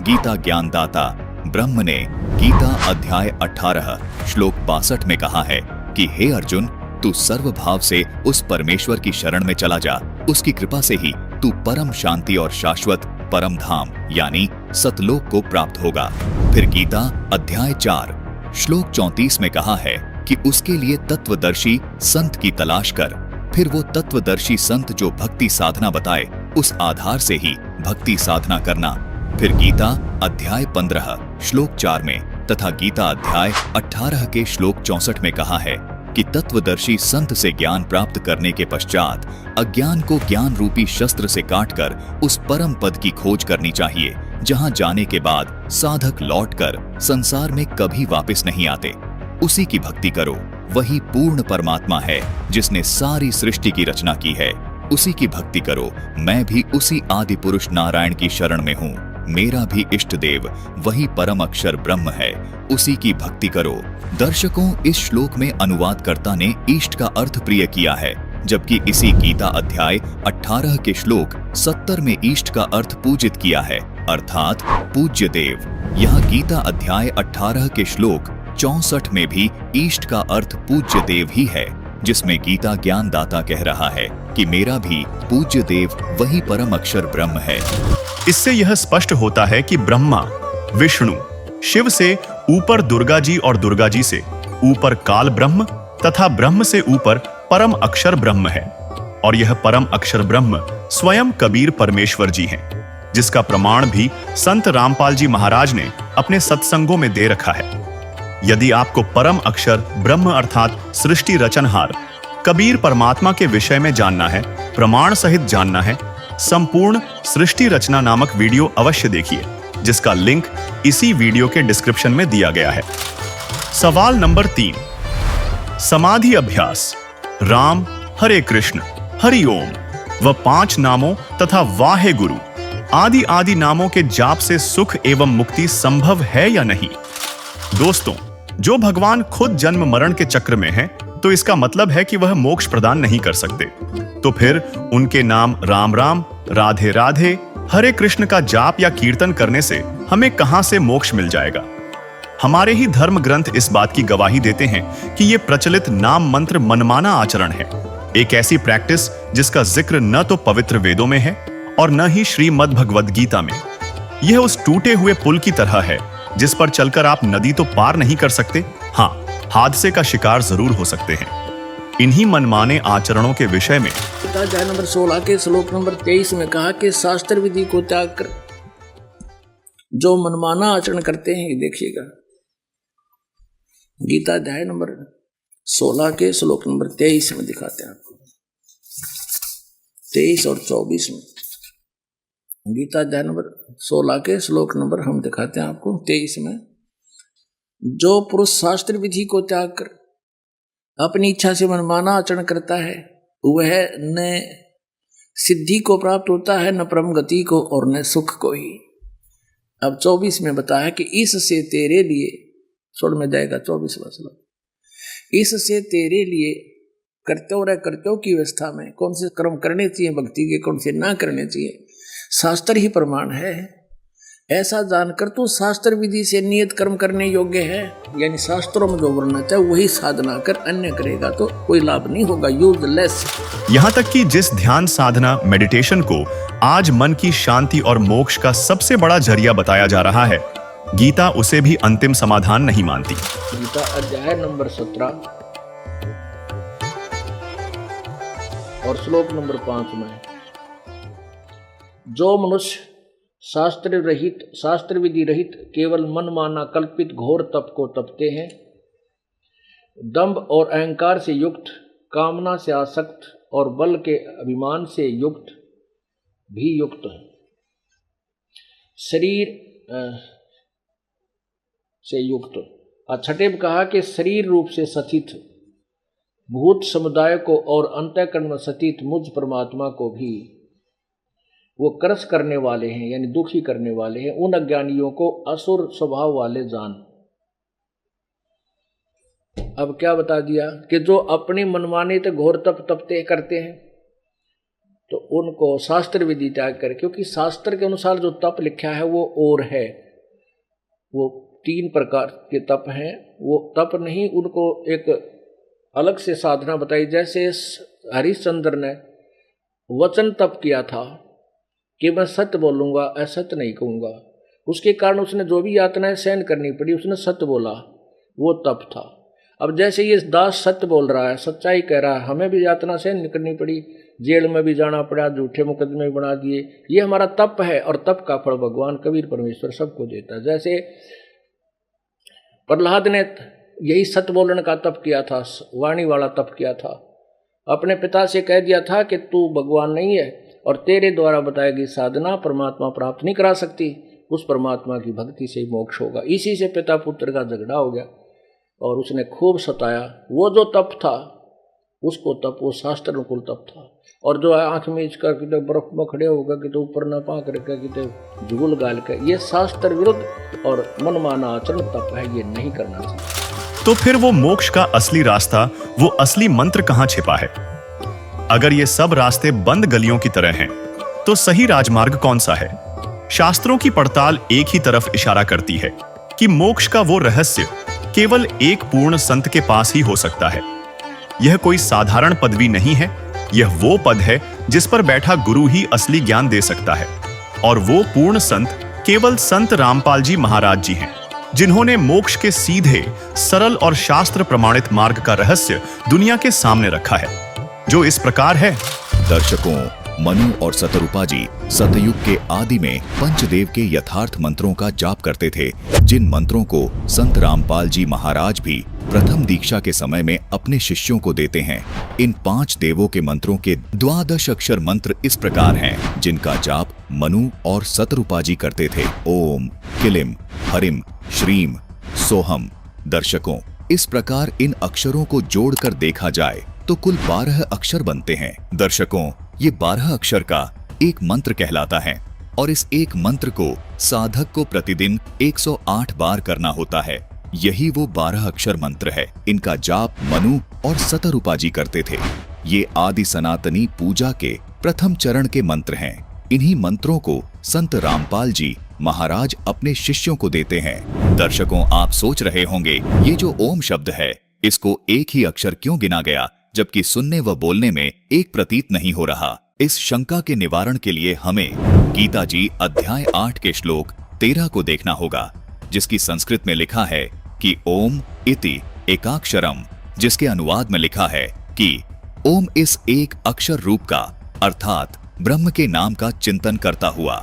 गीता ज्ञानदाता ब्रह्म ने गीता अध्याय 18 श्लोक 62 में कहा है कि हे अर्जुन, तू सर्वभाव से उस परमेश्वर की शरण में चला जा, उसकी कृपा से ही तू परम शांति और शाश्वत परम धाम यानी सतलोक को प्राप्त होगा। फिर गीता अध्याय 4 श्लोक 34 में कहा है कि उसके लिए तत्वदर्शी संत की तलाश कर। फिर वो तत्वदर्शी संत जो भक्ति साधना बताए, उस आधार से ही भक्ति साधना करना। फिर गीता अध्याय 15 श्लोक 4 में तथा गीता अध्याय 18 के श्लोक 64 में कहा है कि तत्वदर्शी संत से ज्ञान प्राप्त करने के पश्चात अज्ञान को ज्ञान रूपी शस्त्र से काटकर उस परम पद की खोज करनी चाहिए, जहां जाने के बाद साधक लौटकर संसार में कभी वापस नहीं आते। उसी की भक्ति करो, वही पूर्ण परमात्मा है जिसने सारी सृष्टि की रचना की है। उसी की भक्ति करो। मैं भी उसी आदि पुरुष नारायण की शरण में हूँ। मेरा भी इष्ट देव वही परम अक्षर ब्रह्म है, उसी की भक्ति करो। दर्शकों, इस श्लोक में अनुवादकर्ता ने इष्ट का अर्थ प्रिय किया है, जबकि इसी गीता अध्याय 18 के श्लोक 70 में इष्ट का अर्थ पूजित किया है, अर्थात पूज्य देव। यहाँ गीता अध्याय 18 के श्लोक 64 में भी इष्ट का अर्थ पूज्य देव ही है, जिसमें गीता ज्ञानदाता कह रहा है कि मेरा भी पूज्य देव वही परम अक्षर ब्रह्म है। इससे यह स्पष्ट होता है कि ब्रह्मा, विष्णु, शिव से ऊपर दुर्गा जी और दुर्गा जी से ऊपर काल ब्रह्म तथा ब्रह्म से ऊपर परम अक्षर ब्रह्म है, और यह परम अक्षर ब्रह्म स्वयं कबीर परमेश्वर जी हैं, जिसका प्रमाण भी संत रामपाल जी महाराज ने अपने सत्संगों में दे रखा है। यदि आपको परम अक्षर ब्रह्म अर्थात सृष्टि रचनहार कबीर परमात्मा के विषय में जानना है, प्रमाण सहित जानना है, संपूर्ण सृष्टि रचना नामक वीडियो अवश्य देखिए, जिसका लिंक इसी वीडियो के डिस्क्रिप्शन में दिया गया है। सवाल नंबर 3, समाधि अभ्यास राम, हरे कृष्ण, हरि ओम व 5 नामों तथा वाहे गुरु आदि आदि नामों के जाप से सुख एवं मुक्ति संभव है या नहीं? दोस्तों, जो भगवान खुद जन्म मरण के चक्र में हैं, तो इसका मतलब है कि वह मोक्ष प्रदान नहीं कर सकते। तो फिर उनके नाम राम राम, राधे राधे, हरे कृष्ण का जाप या कीर्तन करने से हमें कहां से मोक्ष मिल जाएगा? हमारे ही धर्म ग्रंथ इस बात की गवाही देते हैं कि यह प्रचलित नाम मंत्र मनमाना आचरण है, एक ऐसी प्रैक्टिस जिसका जिक्र न तो पवित्र वेदों में है और न ही श्रीमद् भगवद गीता में। यह उस टूटे हुए पुल की तरह है जिस पर चलकर आप नदी तो पार नहीं कर सकते, हाँ, हादसे का शिकार जरूर हो सकते हैं। इन्हीं मनमाने आचरणों के विषय में अध्याय नंबर 16 के श्लोक नंबर 23 में कहा कि शास्त्र विधि को त्याग कर जो मनमाना आचरण करते हैं, देखिएगा गीता अध्याय नंबर 16 के श्लोक नंबर 23 में दिखाते हैं आपको, 23 और 24 में। गीता अध्याय नंबर 16 के श्लोक नंबर हम दिखाते हैं आपको 23 में। जो पुरुष शास्त्र विधि को त्याग कर अपनी इच्छा से मनमाना आचरण करता है, वह न सिद्धि को प्राप्त होता है, न परम गति को, और न सुख को ही। अब 24 में बताया कि इससे तेरे लिए, छोड़ में जाएगा 24वां श्लोक, इससे तेरे लिए कर्तव्य की अवस्था में कौन से कर्म करने चाहिए भक्ति के, कौन से ना करने चाहिए, शास्त्र ही प्रमाण है। ऐसा जानकर तो शास्त्र विधि से नियत कर्म करने योग्य है, यानी शास्त्रों में जो वर्णन है वही साधना कर अन्य करेगा तो कोई लाभ नहीं होगा, यूजलेस। यहाँ तक कि जिस ध्यान साधना मेडिटेशन को आज मन की शांति और मोक्ष का सबसे बड़ा जरिया बताया जा रहा है, गीता उसे भी अंतिम समाधान नहीं मानती। गीता अध्याय नंबर 17 और श्लोक नंबर 5 में, जो मनुष्य शास्त्र विधि रहित केवल मनमाना कल्पित घोर तप को तपते हैं, दंभ और अहंकार से युक्त, कामना से आसक्त और बल के अभिमान से युक्त भी युक्त है, शरीर से युक्त। छठे में कहा कि शरीर रूप से सचित भूत समुदाय को और अंतःकरण में सचित मुझ परमात्मा को भी वो क्रस करने वाले हैं, यानी दुखी करने वाले हैं। उन अज्ञानियों को असुर स्वभाव वाले जान। अब क्या बता दिया कि जो अपनी मनमानी तो घोर तप तपते करते हैं, तो उनको शास्त्र विधि त्याग कर, क्योंकि शास्त्र के अनुसार जो तप लिखा है वो और है, वो 3 प्रकार के तप हैं। वो तप नहीं, उनको एक अलग से साधना बताई। जैसे हरिश्चंद्र ने वचन तप किया था कि मैं सत्य बोलूंगा, असत्य नहीं कहूंगा, उसके कारण उसने जो भी यातनाएं सहन करनी पड़ी, उसने सत्य बोला, वो तप था। अब जैसे ये दास सत्य बोल रहा है, सच्चाई कह रहा है, हमें भी यातना सहन करनी पड़ी, जेल में भी जाना पड़ा, झूठे मुकदमे भी बना दिए, ये हमारा तप है। और तप का फल भगवान कबीर परमेश्वर सबको देता है। जैसे प्रहलाद ने यही सत्य बोलने का तप किया था, वाणी वाला तप किया था, अपने पिता से कह दिया था कि तू भगवान नहीं है और तेरे द्वारा बताई गई साधना परमात्मा प्राप्त नहीं करा सकती, उस परमात्मा की भक्ति से ही मोक्ष होगा। इसी से पिता पुत्र का झगड़ा हो गया और उसने खूब सताया। वो जो तप था, उसको तप, वो शास्त्र अनुकूल तप था। और जो आंख मीच कर कितने बर्फ में खड़े होगा, कितने ऊपर न पाक रखा, कितने झुगुल गाल कर, ये शास्त्र विरुद्ध और मनमाना आचरण तप है, ये नहीं करना चाहिए। तो फिर वो मोक्ष का असली रास्ता, वो असली मंत्र कहाँ छिपा है? अगर ये सब रास्ते बंद गलियों की तरह हैं, तो सही राजमार्ग कौन सा है? शास्त्रों की पड़ताल एक ही तरफ इशारा करती है कि मोक्ष का वो रहस्य केवल एक पूर्ण संत के पास ही हो सकता है। यह कोई साधारण पदवी नहीं है, यह वो पद है जिस पर बैठा गुरु ही असली ज्ञान दे सकता है। और वो पूर्ण संत केवल संत रामपाल जी महाराज जी हैं। जिन्होंने मोक्ष के सीधे, सरल और शास्त्र प्रमाणित मार्ग का रहस्य दुनिया के सामने रखा है, जो इस प्रकार है। दर्शकों, मनु और सतरूपा जी सतयुग के आदि में पंचदेव के यथार्थ मंत्रों का जाप करते थे, जिन मंत्रों को संत रामपाल जी महाराज भी प्रथम दीक्षा के समय में अपने शिष्यों को देते हैं। इन 5 देवों के मंत्रों के 12 अक्षर मंत्र इस प्रकार हैं, जिनका जाप मनु और सतरूपा जी करते थे। ओम, किलिम, हरिम, श्रीम, सोहम। दर्शकों, इस प्रकार इन अक्षरों को जोड़कर देखा जाए तो कुल 12 अक्षर बनते हैं। दर्शकों, ये 12 अक्षर का एक मंत्र कहलाता है और इस एक मंत्र को साधक को प्रतिदिन 108 बार करना होता है। यही वो 12 अक्षर मंत्र है। इनका जाप मनु और सतरूपा जी करते थे। ये आदि सनातनी पूजा के प्रथम चरण के मंत्र हैं। इन्हीं मंत्रों को संत रामपाल जी महाराज अपने शिष्यों को देते हैं। दर्शकों, आप सोच रहे होंगे ये जो ओम शब्द है, इसको एक ही अक्षर क्यों गिना गया, जबकि सुनने व बोलने में एक प्रतीत नहीं हो रहा। इस शंका के निवारण के लिए हमें गीता जी अध्याय 8 के श्लोक 13 को देखना होगा, जिसकी संस्कृत में लिखा है कि ओम इति एकाक्षरम, जिसके अनुवाद में लिखा है कि ओम इस एक अक्षर रूप का अर्थात ब्रह्म के नाम का चिंतन करता हुआ।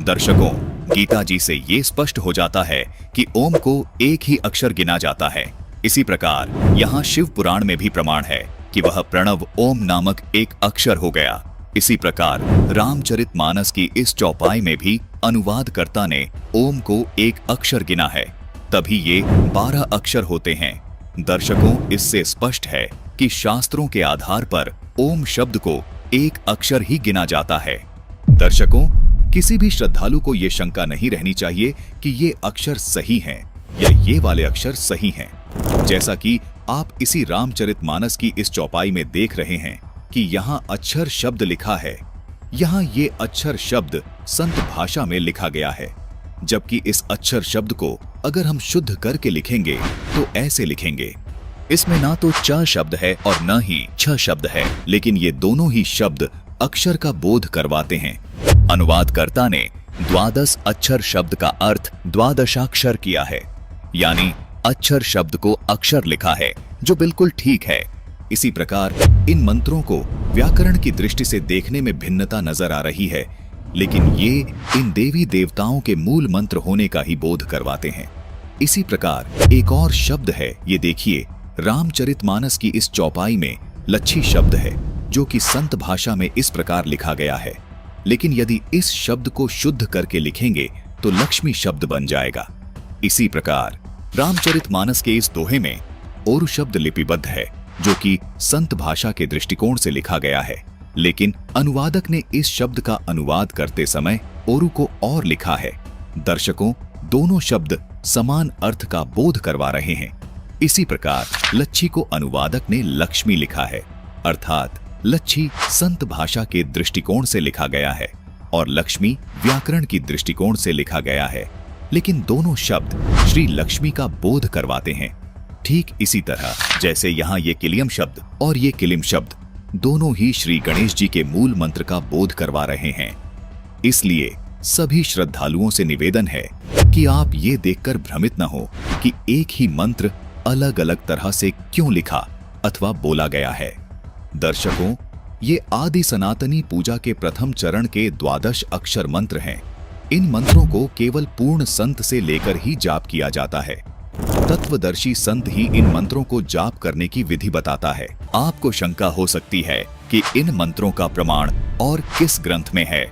दर्शकों, गीता जी से ये स्पष्ट हो जाता है कि ओम को एक ही अक्षर गिना जाता है। इसी प्रकार यहाँ शिव पुराण में भी प्रमाण है कि वह प्रणव ओम नामक एक अक्षर हो गया। इसी प्रकार रामचरितमानस की इस चौपाई में भी अनुवादकर्ता ने ओम को एक अक्षर गिना है, तभी ये 12 अक्षर होते हैं। दर्शकों, इससे स्पष्ट है कि शास्त्रों के आधार पर ओम शब्द को एक अक्षर ही गिना जाता है। दर्शकों, किसी भी श्रद्धालु को ये शंका नहीं रहनी चाहिए कि ये अक्षर सही हैं या ये वाले अक्षर सही हैं। जैसा कि आप इसी रामचरितमानस की इस चौपाई में देख रहे हैं कि यहाँ अक्षर शब्द लिखा है, यहाँ ये अक्षर शब्द संत भाषा में लिखा गया है, जबकि इस अक्षर शब्द को अगर हम शुद्ध करके लिखेंगे तो ऐसे लिखेंगे। इसमें ना तो च शब्द है और न ही छ शब्द है, लेकिन ये दोनों ही शब्द अक्षर का बोध करवाते हैं। अनुवादकर्ता ने 12 अक्षर शब्द का अर्थ द्वादशाक्षर किया है, यानी अक्षर शब्द को अक्षर लिखा है, जो बिल्कुल ठीक है। इसी प्रकार इन मंत्रों को व्याकरण की दृष्टि से देखने में भिन्नता नजर आ रही है, लेकिन ये इन देवी देवताओं के मूल मंत्र होने का ही बोध करवाते हैं। इसी प्रकार एक और शब्द है, ये देखिए, रामचरितमानस की इस चौपाई में लच्छी शब्द है, जो कि संत भाषा में इस प्रकार लिखा गया है, लेकिन यदि इस शब्द को शुद्ध करके लिखेंगे तो लक्ष्मी शब्द बन जाएगा। इसी प्रकार रामचरितमानस के इस दोहे में ओरु शब्द लिपिबद्ध है, जो कि संत भाषा के दृष्टिकोण से लिखा गया है, लेकिन अनुवादक ने इस शब्द का अनुवाद करते समय ओरु को और लिखा है। दर्शकों, दोनों शब्द समान अर्थ का बोध करवा रहे हैं। इसी प्रकार लच्छी को अनुवादक ने लक्ष्मी लिखा है, अर्थात लच्छी संत भाषा के दृष्टिकोण से लिखा गया है और लक्ष्मी व्याकरण की दृष्टिकोण से लिखा गया है, लेकिन दोनों शब्द श्री लक्ष्मी का बोध करवाते हैं। ठीक इसी तरह जैसे यहाँ ये किलियम शब्द और ये किलिम शब्द दोनों ही श्री गणेश जी के मूल मंत्र का बोध करवा रहे हैं। इसलिए सभी श्रद्धालुओं से निवेदन है कि आप ये देखकर भ्रमित न हो कि एक ही मंत्र अलग अलग तरह से क्यों लिखा अथवा बोला गया है। दर्शकों, ये आदि सनातनी पूजा के प्रथम चरण के 12 अक्षर मंत्र हैं। इन मंत्रों को केवल पूर्ण संत से लेकर ही जाप किया जाता है। तत्वदर्शी संत ही इन मंत्रों को जाप करने की विधि बताता है। आपको शंका हो सकती है कि इन मंत्रों का प्रमाण और किस ग्रंथ में है।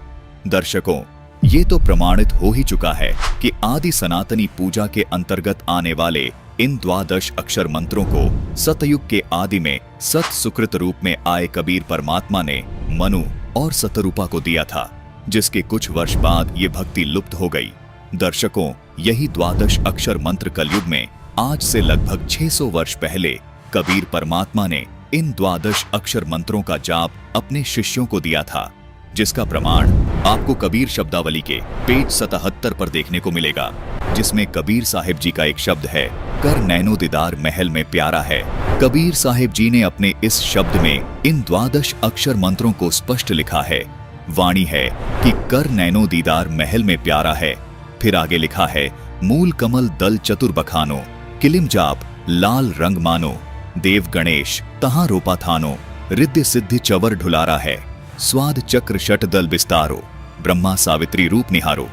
दर्शकों, ये तो प्रमाणित हो ही चुका है कि आदि सनातनी पूजा के अंतर्गत आने वाले इन 12 अक्षर मंत्रों को सतयुग के आदि में सत सुकृत रूप में आए कबीर परमात्मा ने मनु और सतरूपा को दिया था, जिसके कुछ वर्ष बाद ये भक्ति लुप्त हो गई। दर्शकों, यही 12 अक्षर मंत्र कलयुग में आज से लगभग 600 वर्ष पहले कबीर परमात्मा ने इन 12 अक्षर मंत्रों का जाप अपने शिष्यों को दिया था, जिसका प्रमाण आपको कबीर शब्दावली के पेज 77 पर देखने को मिलेगा, जिसमें कबीर साहिब जी का एक शब्द है, कर नैनो दीदार महल में प्यारा है। कबीर साहिब जी ने अपने इस शब्द में इन 12 अक्षर मंत्रों को स्पष्ट लिखा है। वाणी है कि कर नैनो दीदार महल में प्यारा है। फिर आगे लिखा है, मूल कमल दल चतुर बखानो, किलिम जाप लाल रंग मानो, देव गणेश तहां रोपा थानो, रिद्ध सिद्धि चवर ढुलारा है, स्वाद चक्र शट दल बिस्तारो, ब्रह्मा सावित्री रूप निहारो,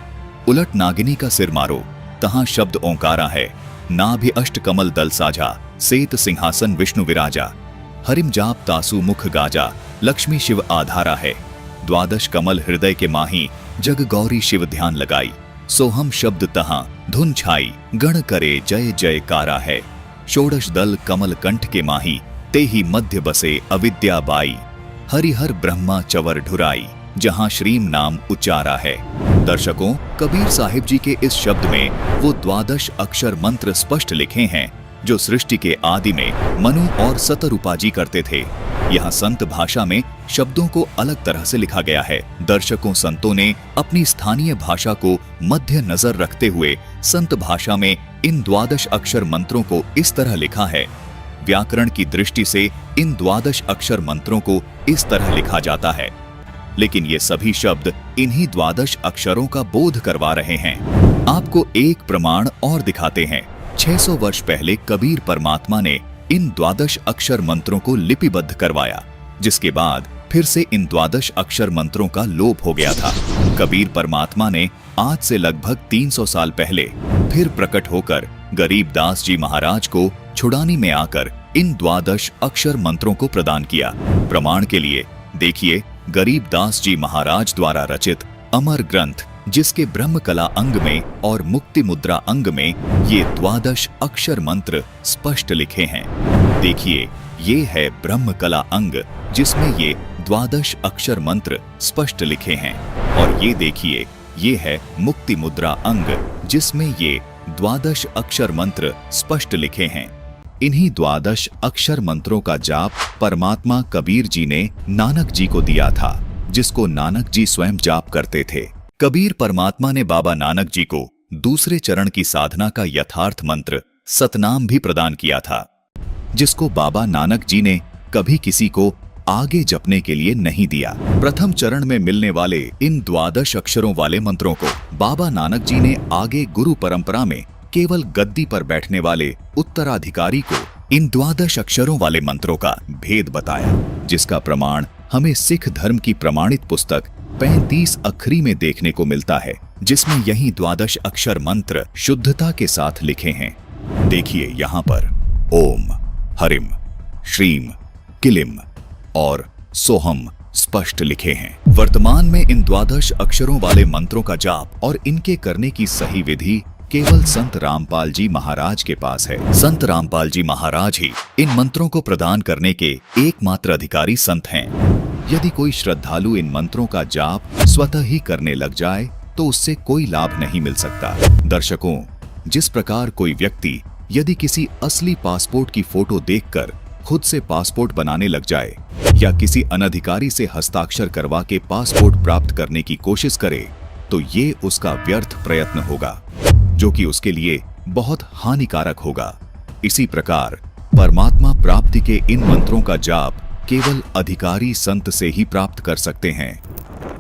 उलट नागिनी का सिर मारो, तहां शब्द ओंकारा है, नाभि अष्ट कमल दल साझा, सेत सिंहासन विष्णु विराजा, हरिम जाप तासु मुख गाजा, लक्ष्मी शिव आधारा है, द्वादश कमल हृदय के माही, जग गौरी शिव ध्यान लगाई, सोहम शब्द तहां धुन छाई, गण करे जय जयकारा है, षोडश दल कमल कंठ के माही, ते ही मध्य बसे अविद्या बाई, हरिहर ब्रह्मा चवर ढुराई, जहां श्रीम नाम उच्चारा है। दर्शकों, कबीर साहिब जी के इस शब्द में वो द्वादश अक्षर मंत्र स्पष्ट लिखे हैं जो सृष्टि के आदि में मनु और सतरूपा जी करते थे। यहाँ संत भाषा में शब्दों को अलग तरह से लिखा गया है। दर्शकों, संतों ने अपनी स्थानीय भाषा को मध्य नजर रखते हुए संत भाषा में इन द्वादश अक्षर मंत्रों को इस तरह लिखा है। व्याकरण की दृष्टि से इन द्वादश अक्षर मंत्रों को इस तरह लिखा जाता है, लेकिन ये सभी शब्द इन्हीं द्वादश अक्षरों का बोध करवा रहे हैं। आपको एक प्रमाण और दिखाते हैं। 600 वर्ष पहले कबीर परमात्मा ने इन द्वादश अक्षर मंत्रों को लिपिबद्ध करवाया, जिसके बाद फिर से इन द्वादश अक्षर मंत्रों का लोप हो गया था। कबीर परमात्मा ने आज से लगभग 300 साल पहले फिर प्रकट होकर गरीबदास जी महाराज को छुड़ानी में आकर इन द्वादश अक्षर मंत्रों को प्रदान किया। प्रमाण के लिए देखिए गरीबदास जी महाराज द्वारा रचित अमर ग्रंथ, जिसके ब्रह्म कला अंग में और मुक्ति मुद्रा अंग में ये द्वादश अक्षर मंत्र स्पष्ट लिखे हैं। देखिए, ये है ब्रह्म कला अंग जिसमें ये द्वादश अक्षर मंत्र स्पष्ट लिखे हैं, और ये देखिए, ये है मुक्ति मुद्रा अंग जिसमें ये द्वादश अक्षर मंत्र स्पष्ट लिखे हैं। इन्हीं द्वादश अक्षर मंत्रों का जाप परमात्मा कबीर जी ने नानक जी को दिया था, जिसको नानक जी स्वयं जाप करते थे। कबीर परमात्मा ने बाबा नानक जी को दूसरे चरण की साधना का यथार्थ मंत्र सतनाम भी प्रदान किया था, जिसको बाबा नानक जी ने कभी किसी को आगे जपने के लिए नहीं दिया। प्रथम चरण में मिलने वाले इन द्वादश अक्षरों वाले मंत्रों को बाबा नानक जी ने आगे गुरु परंपरा में केवल गद्दी पर बैठने वाले उत्तराधिकारी को इन द्वादश अक्षरों वाले मंत्रों का भेद बताया, जिसका प्रमाण हमें सिख धर्म की प्रमाणित पुस्तक 35 अखरी में देखने को मिलता है, जिसमें यही द्वादश अक्षर मंत्र शुद्धता के साथ लिखे हैं। देखिए यहाँ पर ओम, हरिम, श्रीम, किलिम और सोहम स्पष्ट लिखे हैं। वर्तमान में इन द्वादश अक्षरों वाले मंत्रों का जाप और इनके करने की सही विधि केवल संत रामपाल जी महाराज के पास है। संत रामपाल जी महाराज ही इन मंत्रों को प्रदान करने के एकमात्र अधिकारी संत हैं। यदि कोई श्रद्धालु इन मंत्रों का जाप स्वतः ही करने लग जाए तो उससे कोई लाभ नहीं मिल सकता। दर्शकों, जिस प्रकार कोई व्यक्ति यदि किसी असली पासपोर्ट की फोटो देखकर खुद से पासपोर्ट बनाने लग जाए या किसी अनधिकारी से हस्ताक्षर करवा के पासपोर्ट प्राप्त करने की कोशिश करे, तो ये उसका व्यर्थ प्रयत्न होगा, जो कि उसके लिए बहुत हानिकारक होगा। इसी प्रकार परमात्मा प्राप्ति के इन मंत्रों का जाप केवल अधिकारी संत से ही प्राप्त कर सकते हैं,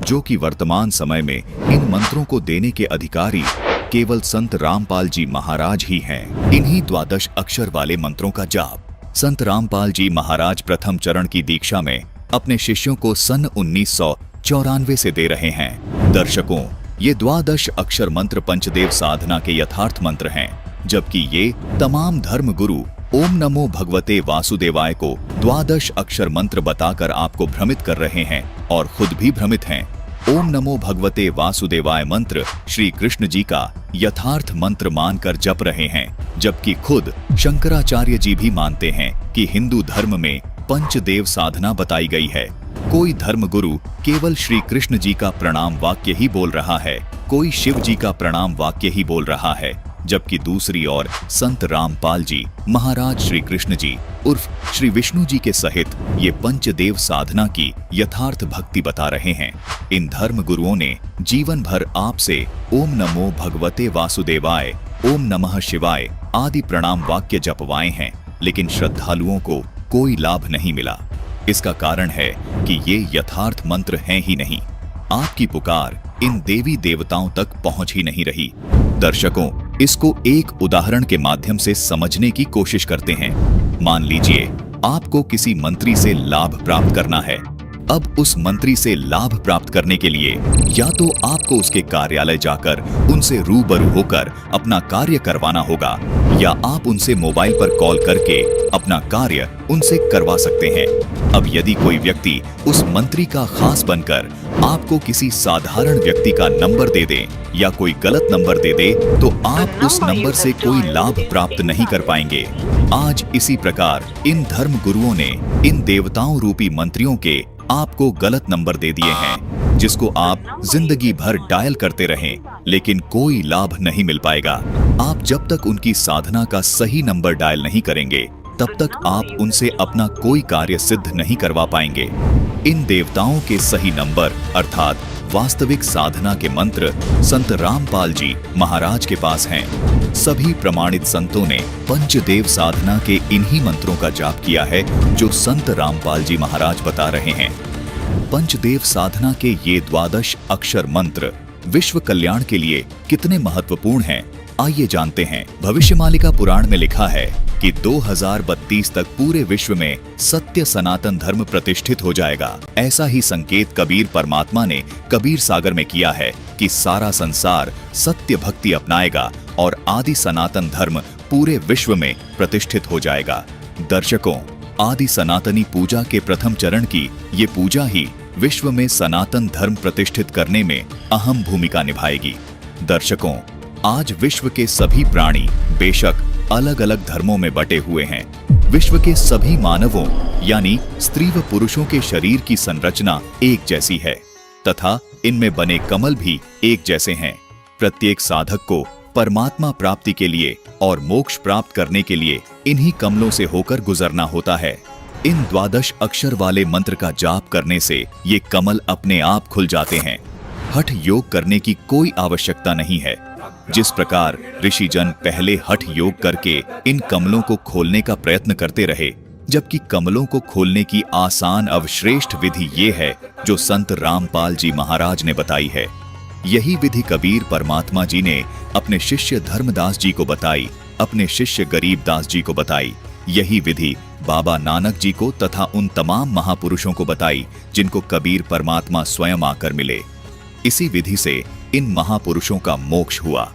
जो कि वर्तमान समय में इन मंत्रों को देने के अधिकारी केवल संत रामपाल जी महाराज ही हैं। इन्हीं द्वादश अक्षर वाले मंत्रों का जाप संत रामपाल जी महाराज प्रथम चरण की दीक्षा में अपने शिष्यों को सन 1994 से दे रहे हैं। दर्शकों, ये द्वादश अक्षर मंत्र पंचदेव साधना के यथार्थ मंत्र हैं, जबकि ये तमाम धर्म गुरु ओम नमो भगवते वासुदेवाय को द्वादश अक्षर मंत्र बताकर आपको भ्रमित कर रहे हैं और खुद भी भ्रमित हैं। ओम नमो भगवते वासुदेवाय मंत्र श्री कृष्ण जी का यथार्थ मंत्र मानकर जप रहे हैं, जबकि खुद शंकराचार्य जी भी मानते हैं कि हिंदू धर्म में पंचदेव साधना बताई गई है। कोई धर्म गुरु केवल श्री कृष्ण जी का प्रणाम वाक्य ही बोल रहा है, कोई शिव जी का प्रणाम वाक्य ही बोल रहा है, जबकि दूसरी ओर संत रामपाल जी महाराज श्री कृष्ण जी उर्फ श्री विष्णु जी के सहित ये पंचदेव साधना की यथार्थ भक्ति बता रहे हैं। इन धर्म गुरुओं ने जीवन भर आपसे ओम नमो भगवते वासुदेवाय, ओम नमः शिवाय आदि प्रणाम वाक्य जपवाए हैं, लेकिन श्रद्धालुओं को कोई लाभ नहीं मिला। इसका कारण है कि ये यथार्थ मंत्र हैं ही नहीं। आपकी पुकार इन देवी देवताओं तक पहुंच ही नहीं रही। दर्शकों, इसको एक उदाहरण के माध्यम से समझने की कोशिश करते हैं। मान लीजिए आपको किसी मंत्री से लाभ प्राप्त करना है। अब उस मंत्री से लाभ प्राप्त करने के लिए या तो आपको उसके कार्यालय जाकर उनसे रूबरू होकर अपना कार्य करवाना होगा, या आप उनसे मोबाइल पर कॉल करके अपना कार्य उनसे करवा सकते हैं। अब यदि कोई व्यक्ति उस मंत्री का खास बनकर आपको किसी साधारण व्यक्ति का नंबर दे दे या कोई गलत नंबर दे दे, तो आप उस नंबर से कोई लाभ प्राप्त नहीं कर पाएंगे। आज इसी प्रकार इन धर्म गुरुओं ने इन देवताओं रूपी मंत्रियों के आपको गलत नंबर दे दिए हैं, जिसको आप जिंदगी भर डायल करते रहें, लेकिन कोई लाभ नहीं मिल पाएगा। आप जब तक उनकी साधना का सही नंबर डायल नहीं करेंगे, तब तक आप उनसे अपना कोई कार्य सिद्ध नहीं करवा पाएंगे। इन देवताओं के सही नंबर अर्थात वास्तविक साधना के मंत्र संत रामपाल जी महाराज के पास हैं। सभी प्रमाणित संतों ने पंचदेव साधना के इन्हीं मंत्रों का जाप किया है जो संत रामपाल जी महाराज बता रहे हैं। पंचदेव साधना के ये 12 अक्षर मंत्र विश्व कल्याण के लिए कितने महत्वपूर्ण हैं, आइए जानते हैं। भविष्यमालिका पुराण में लिखा है कि 2032 तक पूरे विश्व में सत्य सनातन धर्म प्रतिष्ठित हो जाएगा। ऐसा ही संकेत कबीर परमात्मा ने कबीर सागर में किया है कि सारा संसार सत्य भक्ति अपनाएगा और आदि सनातन धर्म पूरे विश्व में प्रतिष्ठित हो जाएगा। दर्शकों, आदि सनातनी पूजा के प्रथम चरण की ये पूजा ही विश्व में सनातन धर्म प्रतिष्ठित करने में अहम भूमिका निभाएगी। दर्शकों, आज विश्व के सभी प्राणी बेशक अलग अलग धर्मों में बटे हुए हैं। विश्व के सभी मानवों यानी स्त्री व पुरुषों के शरीर की संरचना एक जैसी है तथा इनमें बने कमल भी एक जैसे हैं। प्रत्येक साधक को परमात्मा प्राप्ति के लिए और मोक्ष प्राप्त करने के लिए इन्हीं कमलों से होकर गुजरना होता है। इन 12 अक्षर वाले मंत्र का जाप करने से ये कमल अपने आप खुल जाते हैं। हठ योग करने की कोई आवश्यकता नहीं है। जिस प्रकार ऋषिजन पहले हठ योग करके इन कमलों को खोलने का प्रयत्न करते रहे, जबकि कमलों को खोलने की आसान अवश्रेष्ठ विधि ये है जो संत रामपाल जी महाराज ने बताई है। यही विधि कबीर परमात्मा जी ने अपने शिष्य धर्मदास जी को बताई, अपने शिष्य गरीबदास जी को बताई। यही विधि बाबा नानक जी को तथा उन तमाम महापुरुषों को बताई जिनको कबीर परमात्मा स्वयं आकर मिले। इसी विधि से इन महापुरुषों का मोक्ष हुआ।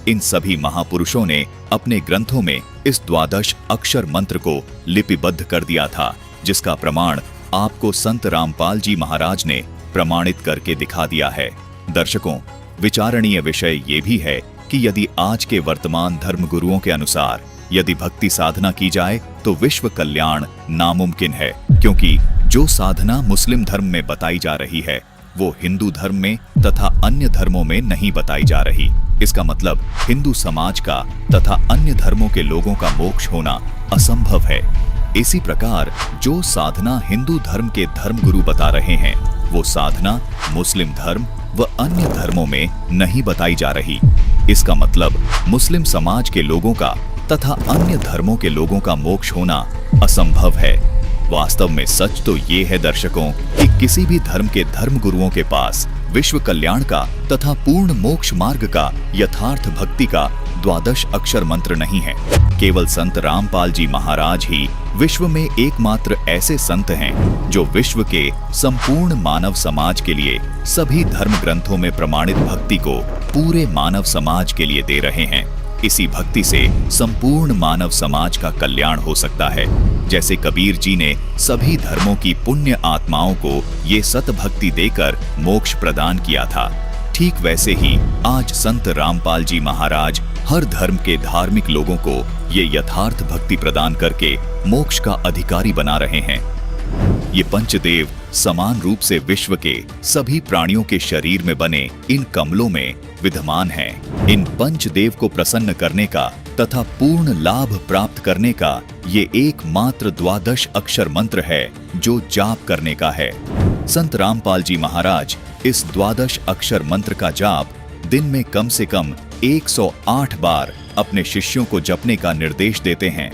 इन सभी महापुरुषों ने अपने ग्रंथों में इस 12 अक्षर मंत्र को लिपिबद्ध कर दिया था, जिसका प्रमाण आपको संत रामपाल जी महाराज ने प्रमाणित करके दिखा दिया है। दर्शकों, विचारणीय विषय ये भी है कि यदि आज के वर्तमान धर्म गुरुओं के अनुसार यदि भक्ति साधना की जाए तो विश्व कल्याण नामुमकिन है, क्योंकि जो साधना मुस्लिम धर्म में बताई जा रही है वो हिंदू धर्म में तथा अन्य धर्मों में नहीं बताई जा रही। इसका मतलब हिंदू समाज का तथा अन्य धर्मों के लोगों का मोक्ष होना असंभव है। इसी प्रकार जो साधना हिंदू धर्म के धर्मगुरु बता रहे हैं वो साधना मुस्लिम धर्म व अन्य धर्मों में नहीं बताई जा रही। इसका मतलब मुस्लिम समाज के लोगों का तथा अन्य धर्मों के लोगों का मोक्ष होना असंभव है। वास्तव में सच तो ये है दर्शकों कि किसी भी धर्म के धर्म गुरुओं के पास विश्व कल्याण का तथा पूर्ण मोक्ष मार्ग का यथार्थ भक्ति का 12 अक्षर मंत्र नहीं है। केवल संत रामपाल जी महाराज ही विश्व में एकमात्र ऐसे संत हैं जो विश्व के संपूर्ण मानव समाज के लिए सभी धर्म ग्रंथों में प्रमाणित भक्ति को पूरे मानव समाज के लिए दे रहे हैं। इसी भक्ति से संपूर्ण मानव समाज का कल्याण हो सकता है। जैसे कबीर जी ने सभी धर्मों की पुण्य आत्माओं को ये सत भक्ति देकर मोक्ष प्रदान किया था, ठीक वैसे ही आज संत रामपाल जी महाराज हर धर्म के धार्मिक लोगों को ये यथार्थ भक्ति प्रदान करके मोक्ष का अधिकारी बना रहे हैं। ये पंचदेव समान रूप से विश्व के सभी प्राणियों के शरीर में बने इन कमलों में विद्यमान हैं। इन पंचदेव को प्रसन्न करने का तथा पूर्ण लाभ प्राप्त करने का ये एकमात्र 12 अक्षर मंत्र है जो जाप करने का है। संत रामपाल जी महाराज इस 12 अक्षर मंत्र का जाप दिन में कम से कम 108 बार अपने शिष्यों को जपने का निर्देश देते हैं,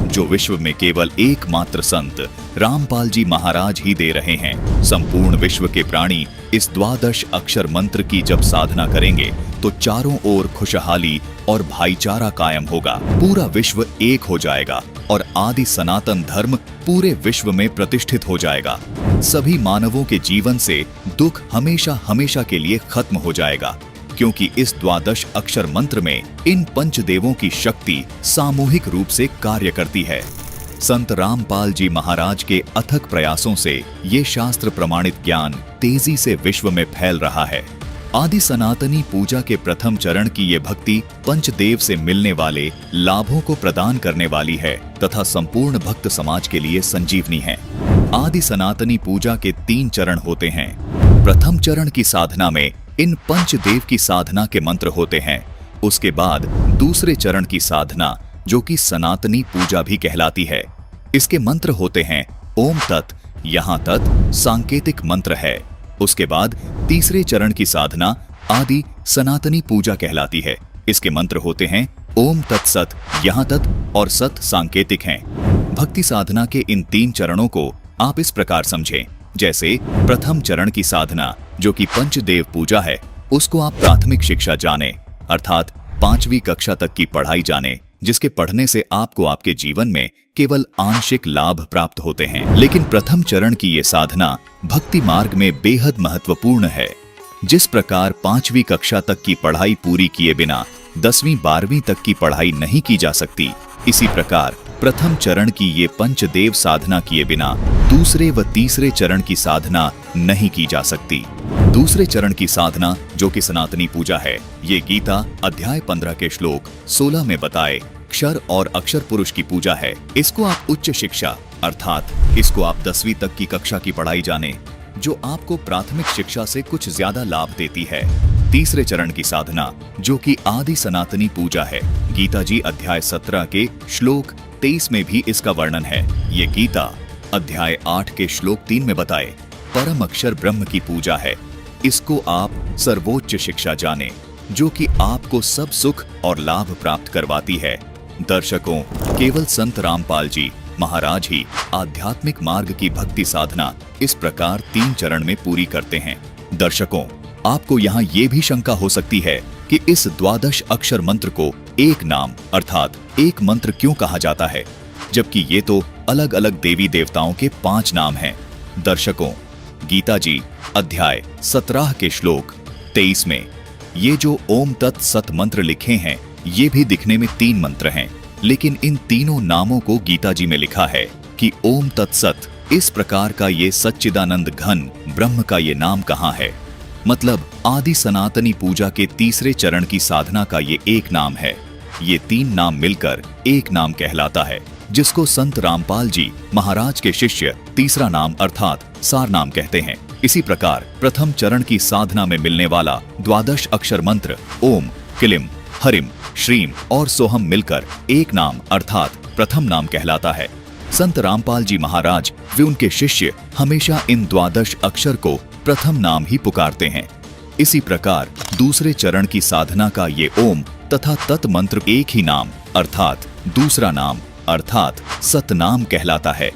जो विश्व में केवल एकमात्र संत रामपाल जी महाराज ही दे रहे हैं। संपूर्ण विश्व के प्राणी इस 12 अक्षर मंत्र की जब साधना करेंगे तो चारों ओर खुशहाली और भाईचारा कायम होगा। पूरा विश्व एक हो जाएगा और आदि सनातन धर्म पूरे विश्व में प्रतिष्ठित हो जाएगा। सभी मानवों के जीवन से दुख हमेशा हमेशा के लिए खत्म हो जाएगा, क्योंकि इस द्वादश अक्षर मंत्र में इन पंचदेवों की शक्ति सामूहिक रूप से कार्य करती है। संत रामपाल जी महाराज के अथक प्रयासों से ये शास्त्र प्रमाणित ज्ञान तेजी से विश्व में फैल रहा है। आदि सनातनी पूजा के प्रथम चरण की ये भक्ति पंचदेव से मिलने वाले लाभों को प्रदान करने वाली है तथा संपूर्ण भक्त समाज के लिए संजीवनी है। आदि सनातनी पूजा के 3 चरण होते हैं। प्रथम चरण की साधना में इन पंचदेव की साधना के मंत्र होते हैं। उसके बाद दूसरे चरण की साधना, जो कि सनातनी पूजा भी कहलाती है, इसके मंत्र होते हैं ओम तत्। यहाँ तत् सांकेतिक मंत्र है। उसके बाद तीसरे चरण की साधना आदि सनातनी पूजा कहलाती है। इसके मंत्र होते हैं ओम तत्सत। यहाँ तत् और सत सांकेतिक हैं। भक्ति साधना के इन 3 चरणों को आप इस प्रकार समझें, जैसे प्रथम चरण की साधना, जो कि पंचदेव पूजा है, उसको आप प्राथमिक शिक्षा जाने, अर्थात 5वीं कक्षा तक की पढ़ाई जाने, जिसके पढ़ने से आपको आपके जीवन में केवल आंशिक लाभ प्राप्त होते हैं। लेकिन प्रथम चरण की ये साधना भक्ति मार्ग में बेहद महत्वपूर्ण है। जिस प्रकार 5वीं कक्षा तक की पढ़ाई पूरी किए बिना 10वीं 12वीं तक की पढ़ाई नहीं की जा सकती, इसी प्रकार प्रथम चरण की ये पंचदेव साधना किए बिना दूसरे व तीसरे चरण की साधना नहीं की जा सकती। दूसरे चरण की साधना, जो कि सनातनी पूजा है, ये गीता अध्याय 15 के श्लोक 16 में बताए क्षर और अक्षर पुरुष की पूजा है। इसको आप उच्च शिक्षा, अर्थात इसको आप 10वीं तक की कक्षा की पढ़ाई जाने, जो आपको प्राथमिक शिक्षा से कुछ ज्यादा लाभ देती है। तीसरे चरण की साधना, जो कि आदि सनातनी पूजा है, गीता जी अध्याय 17 के श्लोक 23 में भी इसका वर्णन है। ये गीता अध्याय 8 के श्लोक 3 में बताए परम अक्षर ब्रह्म की पूजा है। इसको आप सर्वोच्च शिक्षा जाने, जो कि आपको सब सुख और लाभ प्राप्त करवाती है। दर्शकों, केवल संत रामपाल जी महाराज ही आध्यात्मिक मार्ग की भक्ति साधना इस प्रकार 3 चरण में पूरी करते हैं। दर्शकों, आपको यहाँ ये भी शंका हो सकती है कि इस द्वादश अक्षर मंत्र को एक नाम अर्थात एक मंत्र क्यों कहा जाता है, जबकि ये तो अलग अलग देवी देवताओं के 5 नाम हैं। दर्शकों, गीता जी अध्याय 17 के श्लोक 23 में ये जो ओम तत् सत मंत्र लिखे हैं, ये भी दिखने में 3 मंत्र हैं, लेकिन इन तीनों नामों को गीता जी में लिखा है कि ओम तत्सत। इस प्रकार का ये सच्चिदानंद घन ब्रह्म का ये नाम कहाँ है? मतलब आदि सनातनी पूजा के तीसरे चरण की साधना का ये एक नाम है। ये 3 नाम मिलकर एक नाम कहलाता है, जिसको संत रामपाल जी महाराज के शिष्य तीसरा नाम अर्थात सार नाम कहते हैं। इसी प्रकार प्रथम चरण की साधना में मिलने वाला द्वादश अक्षर मंत्र ओम, क्लीम, हरिम, श्रीम और सोहम मिलकर एक नाम अर्थात प्रथम नाम कहलाता है। संत रामपाल जी महाराज वे उनके शिष्य हमेशा इन द्वादश अक्षर को प्रथम नाम ही पुकारते हैं। इसी प्रकार दूसरे चरण की साधना का ये ओम तथा तत् मंत्र एक ही नाम अर्थात दूसरा नाम अर्थात सतनाम कहलाता है।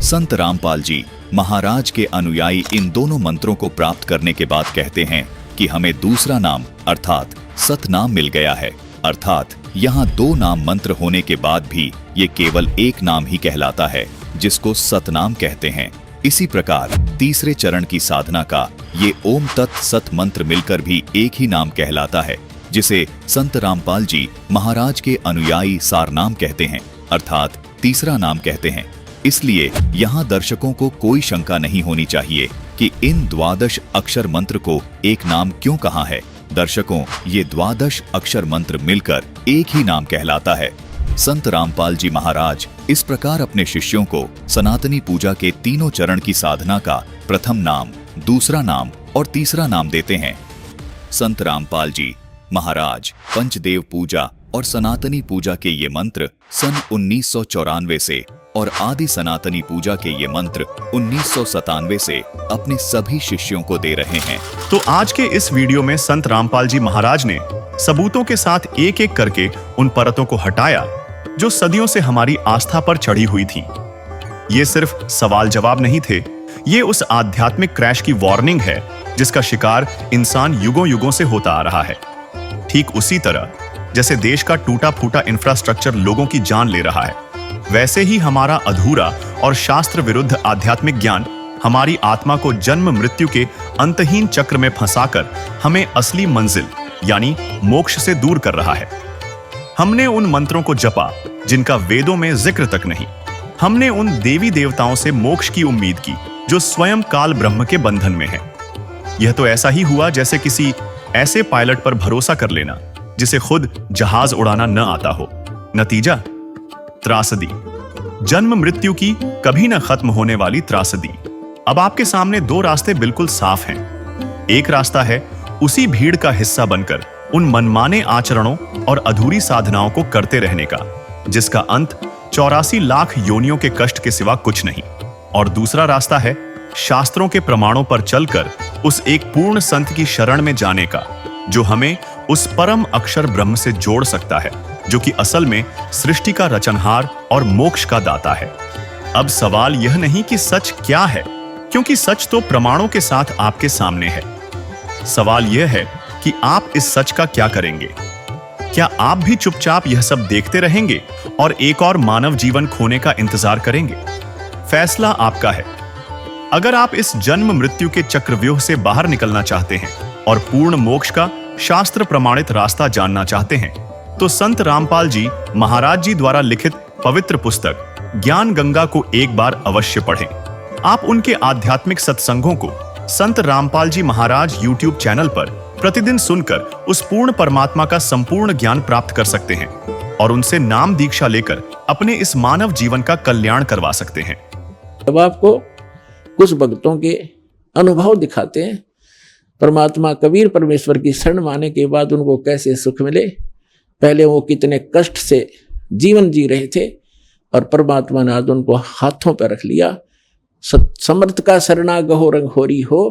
संत रामपाल जी महाराज के अनुयायी इन दोनों मंत्रों को प्राप्त करने के बाद कहते हैं कि हमें दूसरा नाम अर्थात सतनाम मिल गया है। अर्थात यहाँ 2 नाम मंत्र होने के बाद भी ये केवल एक नाम ही कहलाता है, जिसको सतनाम कहते हैं। इसी प्रकार तीसरे चरण की साधना का ये ओम तत् सत मंत्र मिलकर भी एक ही नाम कहलाता है, जिसे संत रामपाल जी महाराज के अनुयायी सार नाम कहते हैं अर्थात तीसरा नाम कहते हैं। इसलिए यहाँ दर्शकों को कोई शंका नहीं होनी चाहिए कि इन द्वादश अक्षर मंत्र को एक नाम क्यों कहा है। दर्शकों, ये द्वादश अक्षर मंत्र मिलकर एक ही नाम कहलाता है। संत रामपाल जी महाराज इस प्रकार अपने शिष्यों को सनातनी पूजा के तीनों चरण की साधना का प्रथम नाम, दूसरा नाम और तीसरा नाम देते हैं। संत रामपाल जी महाराज पंचदेव पूजा और सनातनी पूजा के ये मंत्र सन 1994 से और आदि सनातनी पूजा के ये मंत्र 1997 से अपने सभी शिष्यों को दे रहे हैं। तो आज के इस वीडियो में संत रामपाल जी महाराज ने सबूतों के साथ एक एक करके उन परतों को हटाया जो सदियों से हमारी आस्था पर चढ़ी हुई थी। ये सिर्फ सवाल जवाब नहीं थे, ये उस आध्यात्मिक क्रैश की वार्निंग है जिसका शिकार इंसान युगों युगों से होता आ रहा है। ठीक उसी तरह जैसे देश का टूटा फूटा इंफ्रास्ट्रक्चर लोगों की जान ले रहा है, वैसे ही हमारा अधूरा और शास्त्र विरुद्ध आध्यात्मिक ज्ञान हमारी आत्मा को जन्म मृत्यु के अंतहीन चक्र में फंसाकर हमें असली मंजिल यानी मोक्ष से दूर कर रहा है। हमने उन मंत्रों को जपा जिनका वेदों में जिक्र तक नहीं। हमने उन देवी देवताओं से मोक्ष की उम्मीद की जो स्वयं काल ब्रह्म के बंधन में है। यह तो ऐसा ही हुआ जैसे किसी ऐसे पायलट पर भरोसा कर लेना जिसे खुद जहाज उड़ाना न आता हो। नतीजा त्रासदी, जन्म मृत्यु की कभी न खत्म होने वाली त्रासदी। अब आपके सामने दो रास्ते बिल्कुल साफ हैं। एक रास्ता है उसी भीड़ का हिस्सा बनकर उन मनमाने आचरणों और अधूरी साधनाओं को करते रहने का जिसका अंत 84 लाख योनियों के कष्ट के सिवा कुछ नहीं। और दूसरा रास्ता है शास्त्रों के प्रमाणों पर चलकर उस एक पूर्ण संत की शरण में जाने का जो हमें उस परम अक्षर ब्रह्म से जोड़ सकता है, जो कि असल में सृष्टि का रचनहार और मोक्ष का दाता है। अब सवाल यह नहीं कि सच क्या है, क्योंकि सच तो प्रमाणों के साथ आपके सामने है। सवाल यह है कि आप इस सच का क्या करेंगे। क्या आप भी चुपचाप यह सब देखते रहेंगे और एक और मानव जीवन खोने का इंतजार करेंगे? फैसला आपका है। अगर आप इस जन्म मृत्यु के चक्रव्यूह से बाहर निकलना चाहते हैं और पूर्ण मोक्ष का शास्त्र प्रमाणित रास्ता जानना चाहते हैं, तो संत रामपाल जी महाराज जी द्वारा लिखित पवित्र पुस्तक ज्ञान गंगा को एक बार अवश्य पढ़ें। आप उनके आध्यात्मिक सत्संगों को संत रामपाल जी महाराज YouTube चैनल पर प्रतिदिन सुनकर उस पूर्ण परमात्मा का संपूर्ण ज्ञान प्राप्त कर सकते हैं और उनसे नाम दीक्षा लेकर अपने इस मानव जीवन का कल्याण करवा सकते हैं। अब आपको कुछ भक्तों के अनुभव दिखाते हैं। परमात्मा कबीर परमेश्वर की शरण माने के बाद उनको कैसे सुख मिले। पहले वो कितने कष्ट से जीवन जी रहे थे और परमात्मा ने आज उनको हाथों पर रख लिया। समर्थ का शरणा गहो रंगहोरी हो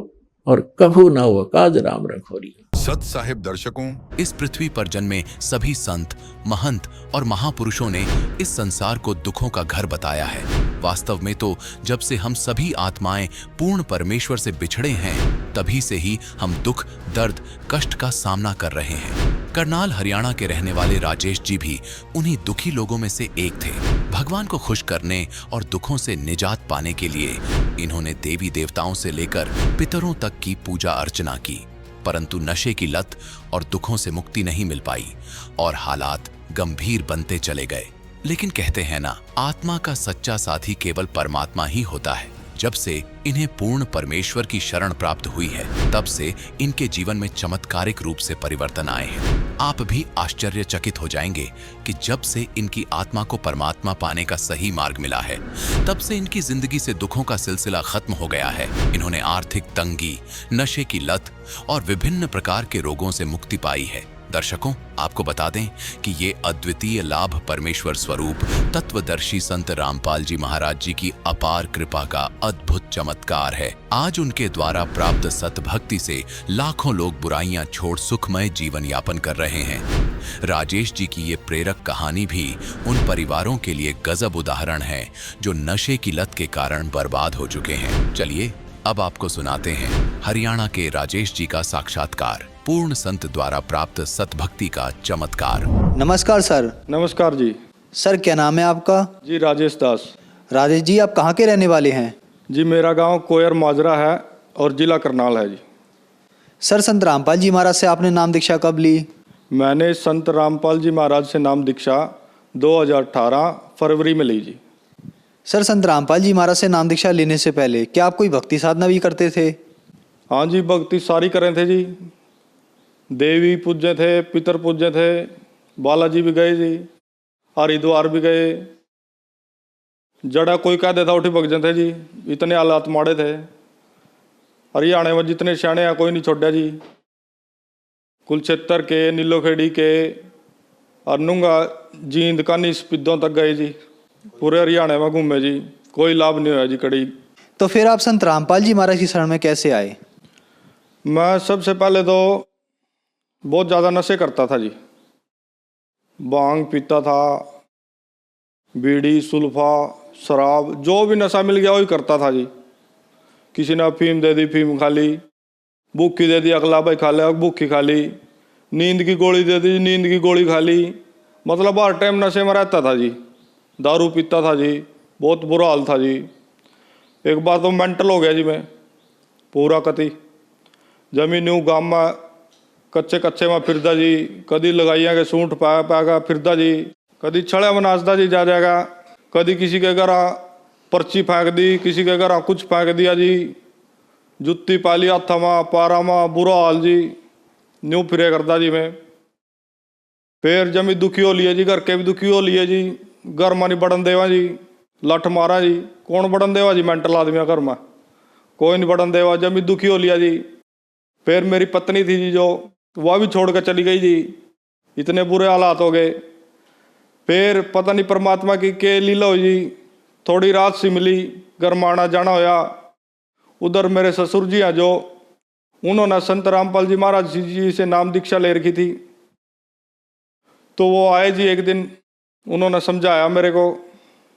और कभू ना हो काज राम रंगहोरी। सत साहिब दर्शकों, इस पृथ्वी पर जन्मे सभी संत, महंत और महापुरुषों ने इस संसार को दुखों का घर बताया है। वास्तव में तो जब से हम सभी आत्माएं पूर्ण परमेश्वर से बिछड़े हैं, तभी से ही हम दुख, दर्द, कष्ट का सामना कर रहे हैं। करनाल हरियाणा के रहने वाले राजेश जी भी उन्हीं दुखी लोगों में से एक थे। भगवान को खुश करने और दुखों से निजात पाने के लिए इन्होंने देवी देवताओं से लेकर पितरों तक की पूजा अर्चना की, परंतु नशे की लत और दुखों से मुक्ति नहीं मिल पाई और हालात गंभीर बनते चले गए। लेकिन कहते हैं ना, आत्मा का सच्चा साथी केवल परमात्मा ही होता है। जब से इन्हें पूर्ण परमेश्वर की शरण प्राप्त हुई है, तब से इनके जीवन में चमत्कारिक रूप से परिवर्तन आए हैं। आप भी आश्चर्यचकित हो जाएंगे कि जब से इनकी आत्मा को परमात्मा पाने का सही मार्ग मिला है, तब से इनकी जिंदगी से दुखों का सिलसिला खत्म हो गया है। इन्होंने आर्थिक तंगी, नशे की लत और विभिन्न प्रकार के रोगों से मुक्ति पाई है। दर्शकों, आपको बता दें कि ये अद्वितीय लाभ परमेश्वर स्वरूप तत्वदर्शी संत रामपाल जी महाराज जी की अपार कृपा का अद्भुत चमत्कार है। आज उनके द्वारा प्राप्त सतभक्ति से लाखों लोग बुराइयां छोड़ सुखमय जीवन यापन कर रहे हैं। राजेश जी की ये प्रेरक कहानी भी उन परिवारों के लिए गजब उदाहरण है जो नशे की लत के कारण बर्बाद हो चुके हैं। चलिए अब आपको सुनाते हैं हरियाणा के राजेश जी का साक्षात्कार, पूर्ण संत द्वारा प्राप्त सतभक्ति का चमत्कार। नमस्कार सर। नमस्कार जी। सर क्या नाम है आपका? जी राजेश दास। राजेश जी, आप कहाँ के रहने वाले हैं? जी मेरा गांव कोयर माजरा है और जिला करनाल है जी। सर, संत रामपाल जी महाराज से आपने नाम दीक्षा कब ली? मैंने संत रामपाल जी महाराज से नाम दीक्षा 2018 फरवरी में ली जी। सर, संत रामपाल जी महाराज से नाम दीक्षा लेने से पहले क्या आप कोई भक्ति साधना भी करते थे? हाँ जी, भक्ति सारी करे थे जी। देवी पूज्य थे, पितर पूज्य थे, बालाजी भी गए जी, हरिद्वार भी गए। जड़ा कोई कह देता उठी भगजन थे जी, इतने हालात माड़े थे। हरियाणा में जितने सियाणे हैं कोई नहीं छोड़ा जी। कुलक्षेत्र के, नीलोखेड़ी के और नुंगा जींद कानी स्पिद्दों तक गए जी। पूरे हरियाणा में घूमे जी, कोई लाभ नहीं हुआ जी कड़ी। तो फिर आप संत रामपाल जी महाराज की शरण में कैसे आए? मैं सबसे पहले तो बहुत ज़्यादा नशे करता था जी। भांग पीता था, बीड़ी, सुल्फा, शराब, जो भी नशा मिल गया वही करता था जी। किसी ने अफीम दे दी, फीम खा ली। भूखी दे दी, अगला भाई खा ले, भूखी खा ली। नींद की गोली दे दी, नींद की गोली खा ली। मतलब हर टाइम नशे में रहता था जी, दारू पीता था जी, बहुत बुरा हाल था जी। एक बार तो मेंटल हो गया जी मैं पूरा कति। जमीन न्यू गाँव में कच्चे कच्चे में फिरदा जी, कदी लगाइया के सूंठ पाया पाएगा फिरदा जी, कदी छड़े में नाचता जी जा जाएगा, कदी किसी के घर पर्ची फेंक दी, किसी के घर कुछ फेंक दिया जी, जुत्ती पाली हाथा में पारा में, बुरा हाल जी। न्यू फिरे करता जी मैं। फिर जमी दुखी हो लिया जी, घर के भी दुखी हो लिए जी, घर में नहीं बढ़न देवा जी, लठ मारा जी। कौन बढ़न देवा जी, मेंटल आदमी घर में कोई नहीं बढ़न देवा। जमी दुखी हो लिया जी। फिर मेरी पत्नी थी जी जो, वह भी छोड़ कर चली गई जी, इतने बुरे हालात हो गए। फिर पता नहीं परमात्मा की के लीला हुई जी, थोड़ी रात सी मिली, घर में आना जाना होया। उधर मेरे ससुर जी हैं जो, उन्होंने संत रामपाल जी महाराज जी से नाम दीक्षा ले रखी थी। तो वो आए जी एक दिन, उन्होंने समझाया मेरे को,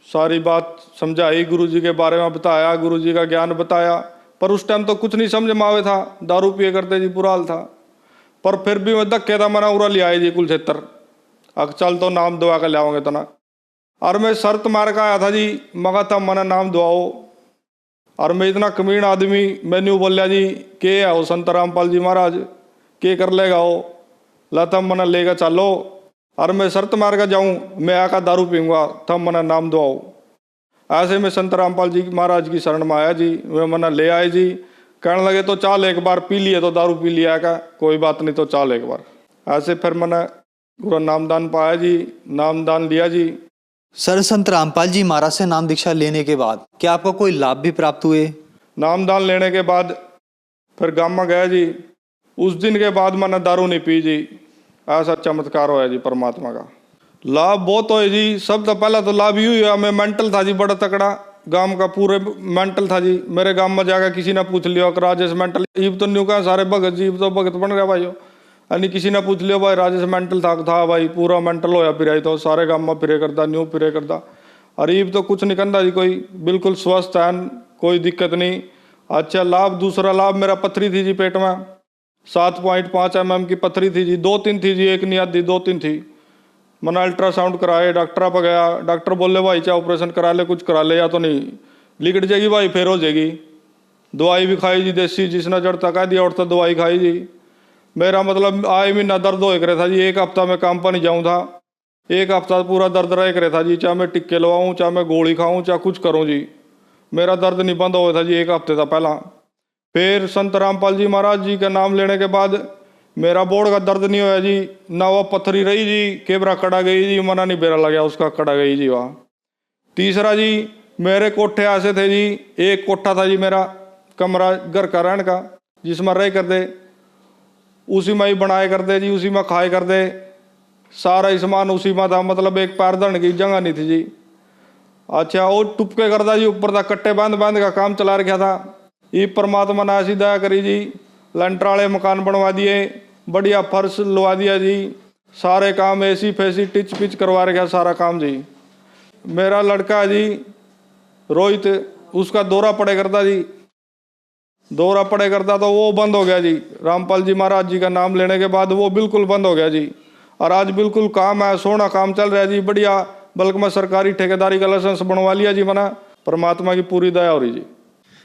सारी बात समझाई, गुरु जी के बारे में बताया, गुरु जी का ज्ञान बताया। पर उस टाइम तो कुछ नहीं समझ में आवे था, दारू पिए करते जी, बुरा हाल था। पर फिर भी मैं धक्के था मना उरा ले आए जी कुलक्षेत्र। अब चल तो नाम दुआ कर लाओगे तना। और मैं शर्त मार का आया था जी, मगा था मना नाम दुआओ। और मैं इतना कमीन आदमी, मैंने बोलिया जी के है वो संत रामपाल जी महाराज, के कर लेगा वो, लाता मना लेगा चलो। और मैं शर्त मार कर जाऊँ, मैं आका दारू पीऊँगा, तब मना नाम दुआओ। ऐसे में संत रामपाल जी महाराज की शरण में आया जी, वे मना ले आए जी। कहने लगे तो चाल एक बार पी लिए तो दारू पी लिया का, कोई बात नहीं तो चाल एक बार। ऐसे फिर मैंने पूरा नामदान पाया जी, नामदान लिया जी। सर, संत रामपाल जी महाराज से नाम दीक्षा लेने के बाद क्या आपको कोई लाभ भी प्राप्त हुए? नामदान लेने के बाद फिर गाँव में गया जी। उस दिन के बाद मैंने दारू नहीं पी जी। ऐसा चमत्कार होया जी परमात्मा का। लाभ बहुत होए जी। सब तो पहला तो लाभ ही हुआ, मैं मेंटल था जी बड़ा तकड़ा, गांव का पूरे मेंटल था जी। मेरे गांव में जाकर किसी ने पूछ लिया कि राजेश मेंटल, इब तो न्यू का सारे भगत जी, तो भगत बन गया भाई। यानी किसी ने पूछ लिया भाई राजेश मेंटल था भाई, पूरा मेंटल होया फिर तो सारे गांव में फिरे करता, न्यू फिरे करता। अरे इब तो कुछ नहीं करता जी, कोई बिल्कुल स्वस्थ है, कोई दिक्कत नहीं। अच्छा लाभ, दूसरा लाभ मेरा पथरी थी जी पेट में, 7.5 mm की पथरी थी जी, 2-3 थी जी, एक नहीं आती 2-3 थी। मैंने अल्ट्रासाउंड कराए, डॉक्टर पर गया, डॉक्टर बोले भाई चाहे ऑपरेशन करा ले, कुछ करा ले, या तो नहीं लिकट जाएगी भाई, फिर हो जाएगी। दवाई भी खाई जी देसी, जिसने जड़ता कह दिया उठता दवाई खाई जी। मेरा मतलब आए महीना दर्द हो रहा था जी, एक हफ्ता मैं काम पर नहीं जाऊँ था, एक हफ्ता पूरा दर्द रह रहा था जी। चाहे मैं टिक्के लगवाऊँ, चाहे मैं गोली खाऊँ, चाहे कुछ करूँ जी, मेरा दर्द नहीं बंद हुआ था जी एक हफ्ते था पहला। फिर संत रामपाल जी महाराज जी का नाम लेने के बाद मेरा बोर्ड का दर्द नहीं होया जी, ना वो पथरी रही जी, केबरा कड़ा गई जी, मना नहीं बेरा लगा उसका, कड़ा गई जी वहाँ। तीसरा जी मेरे कोठे ऐसे थे जी, एक कोठा था जी मेरा कमरा घर का रहने का, जिसमें रह कर दे, उसी में ही बनाए कर दे जी, उसी में खाए कर दे, सारा ही सामान उसी में था। मतलब एक पैर धरने की जगह नहीं थी जी। अच्छा वो टुपके करता जी, ऊपर था कट्टे बांध बांध का काम चला रखा था। ये परमात्मा ने ऐसी दया करी जी, लंटर वाले मकान बनवा दिए, बढ़िया फर्श लगा दिया जी, सारे काम एसी फैसी टिच पिच करवा रखा सारा काम जी। मेरा लड़का जी रोहित, उसका दौरा पड़े करता जी, दौरा पड़े करता तो वो बंद हो गया जी। रामपाल जी महाराज जी का नाम लेने के बाद वो बिल्कुल बंद हो गया जी। और आज बिल्कुल काम है, सोना काम चल रहा है जी, बढ़िया। बल्कि मैं सरकारी ठेकेदारी का लाइसेंस बनवा लिया जी, मना परमात्मा की पूरी दया हो रही जी।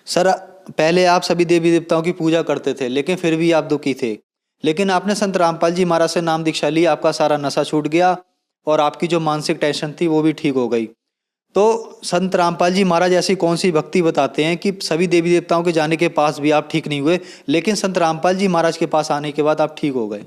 सर, पहले आप सभी देवी देवताओं की पूजा करते थे, लेकिन फिर भी आप दुखी थे, लेकिन आपने संत रामपाल जी महाराज से नाम दीक्षा ली, आपका सारा नशा छूट गया और आपकी जो मानसिक टेंशन थी वो भी ठीक हो गई। तो संत रामपाल जी महाराज ऐसी कौन सी भक्ति बताते हैं कि सभी देवी देवताओं के जाने के पास भी आप ठीक नहीं हुए, लेकिन संत रामपाल जी महाराज के पास आने के बाद आप ठीक हो गए?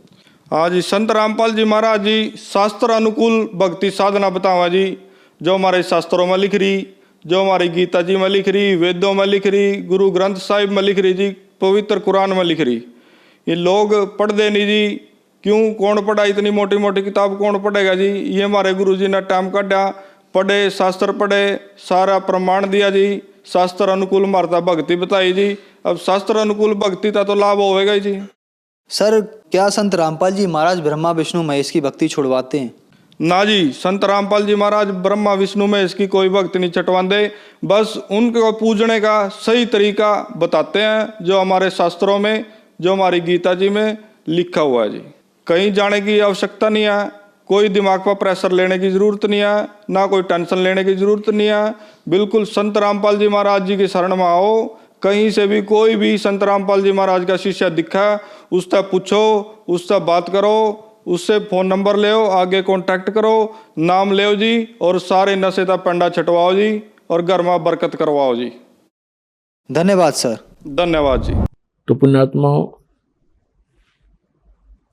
हाँ जी, संत रामपाल जी महाराज जी शास्त्र अनुकूल भक्ति साधना बतावा जी, जो हमारे शास्त्रों में लिख रही, जो हमारी गीता जी में लिख रही, वेदों में लिख रही, गुरु ग्रंथ साहिब में लिख रही जी, पवित्र कुरान में लिख रही। ये लोग पढ़ दे नहीं जी, क्यों, कौन पढ़ा, इतनी मोटी मोटी किताब कौन पढ़ेगा जी। ये हमारे गुरु जी ने टाइम काटा, पढ़े, शास्त्र पढ़े, सारा प्रमाण दिया जी, शास्त्र अनुकूल मारता भक्ति बताई जी। अब शास्त्र अनुकूल भक्ति था तो लाभ होगा ही जी। सर, क्या संत रामपाल जी महाराज ब्रह्मा विष्णु महेश की भक्ति छुड़वाते हैं? ना जी, संत रामपाल जी महाराज ब्रह्मा विष्णु में इसकी कोई भक्ति नहीं छटवाते, बस उनको पूजने का सही तरीका बताते हैं, जो हमारे शास्त्रों में, जो हमारी गीता जी में लिखा हुआ है जी। कहीं जाने की आवश्यकता नहीं है, कोई दिमाग पर प्रेशर लेने की जरूरत नहीं है, ना कोई टेंशन लेने की जरूरत नहीं है। बिल्कुल संत रामपाल जी महाराज जी की शरण में आओ। कहीं से भी कोई भी संत रामपाल जी महाराज का शिष्य दिखा, उससे पूछो, उससे बात करो, उससे फोन नंबर ले, आगे कांटेक्ट करो, नाम ले जी, और सारे नशे का पंडा छटवाओ जी, और घर में बरकत करवाओ जी। धन्यवाद सर। धन्यवाद जी। तो पुण्यात्माओं,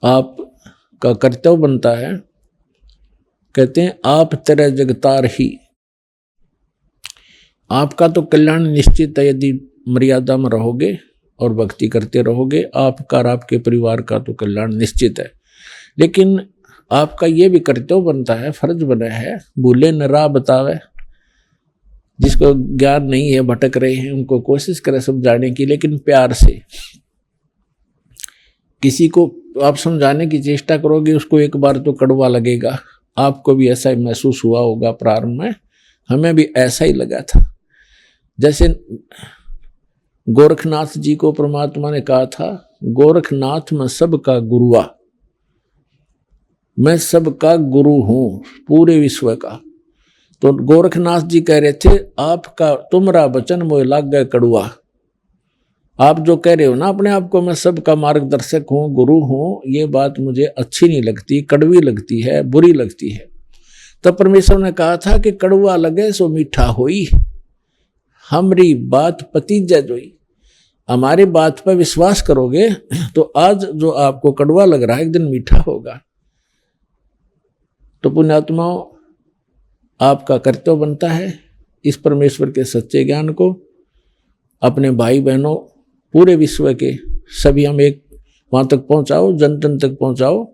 आपका कर्तव्य बनता है, कहते हैं आप तेरे जगतार ही। आपका तो कल्याण निश्चित है यदि मर्यादा में रहोगे और भक्ति करते रहोगे। आपका और आपके परिवार का तो कल्याण निश्चित है, लेकिन आपका ये भी कर्तव्य बनता है, फर्ज बना है, भूले न राह बतावे। जिसको ज्ञान नहीं है, भटक रहे हैं, उनको कोशिश करें समझाने की, लेकिन प्यार से। किसी को आप समझाने की चेष्टा करोगे, उसको एक बार तो कड़वा लगेगा। आपको भी ऐसा ही महसूस हुआ होगा प्रारंभ में, हमें भी ऐसा ही लगा था। जैसे गोरखनाथ जी को परमात्मा ने कहा था, गोरखनाथ मैं सबका गुरुआ, मैं सबका गुरु हूं पूरे विश्व का। तो गोरखनाथ जी कह रहे थे, आपका तुमरा वचन मोय लागे कड़ुआ। आप जो कह रहे हो ना अपने आप को, मैं सबका मार्गदर्शक हूँ, गुरु हूँ, ये बात मुझे अच्छी नहीं लगती, कड़वी लगती है, बुरी लगती है। तब परमेश्वर ने कहा था कि कड़वा लगे सो मीठा होई, हमरी बात पतीजा जोई। हमारी बात पर विश्वास करोगे तो आज जो आपको कड़वा लग रहा है एक दिन मीठा होगा। तो पुण्यात्माओं, आपका कर्तव्य बनता है इस परमेश्वर के सच्चे ज्ञान को अपने भाई बहनों पूरे विश्व के सभी हम एक वहाँ तक पहुँचाओ, जन जन तक पहुँचाओ।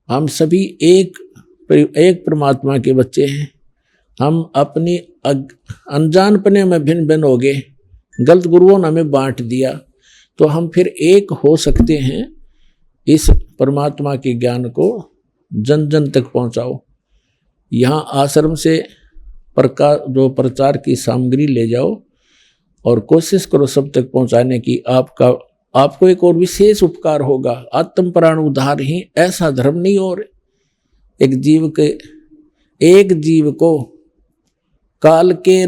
हम सभी एक परमात्मा के बच्चे हैं। हम अपनी अनजानपने में भिन्न भिन्न हो गए, गलत गुरुओं ने हमें बांट दिया, तो हम फिर एक हो सकते हैं। इस परमात्मा के ज्ञान को जन जन तक पहुँचाओ। यहाँ आश्रम से प्रचार की सामग्री ले जाओ और कोशिश करो सब तक पहुंचाने की। आपको एक और विशेष उपकार होगा, आत्म प्राण उद्धार ही, ऐसा धर्म नहीं। और एक जीव को काल के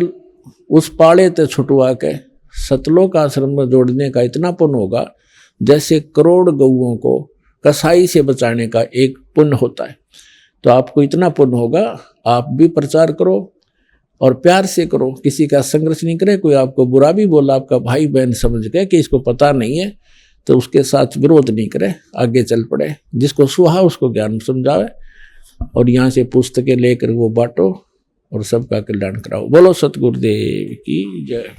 उस पाड़े ते छुटवा के सतलोक आश्रम में जोड़ने का इतना पुण्य होगा जैसे करोड़ गऊओं को कसाई से बचाने का एक पुण्य होता है। तो आपको इतना पुण्य होगा, आप भी प्रचार करो और प्यार से करो, किसी का संघर्ष नहीं करे। कोई आपको बुरा भी बोला, आपका भाई बहन समझ के कि इसको पता नहीं है, तो उसके साथ विरोध नहीं करे, आगे चल पड़े। जिसको सुहा उसको ज्ञान समझावे और यहाँ से पुस्तकें लेकर वो बांटो और सबका कल्याण कराओ। बोलो सतगुरुदेव की जय।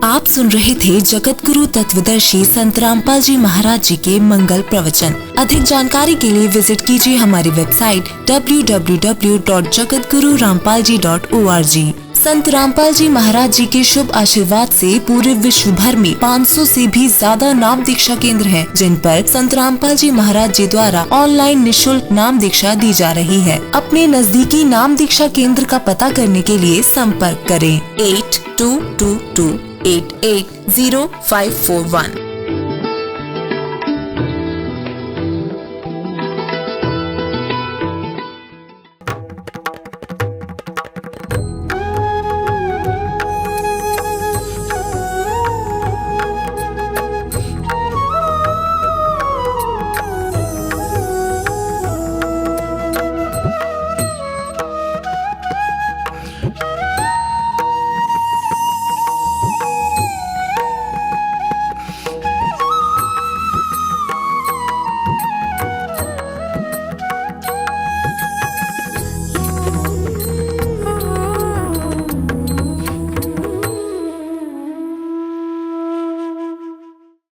आप सुन रहे थे जगत गुरु तत्वदर्शी संत रामपाल जी महाराज जी के मंगल प्रवचन। अधिक जानकारी के लिए विजिट कीजिए हमारी वेबसाइट www.jagatgururampalji.org। संत रामपाल जी महाराज जी के शुभ आशीर्वाद से पूरे विश्व भर में 500 से भी ज्यादा नाम दीक्षा केंद्र हैं, जिन पर संत रामपाल जी महाराज जी द्वारा ऑनलाइन निःशुल्क नाम दीक्षा दी जा रही है। अपने नजदीकी नाम दीक्षा केंद्र का पता करने के लिए संपर्क करें 8222880541।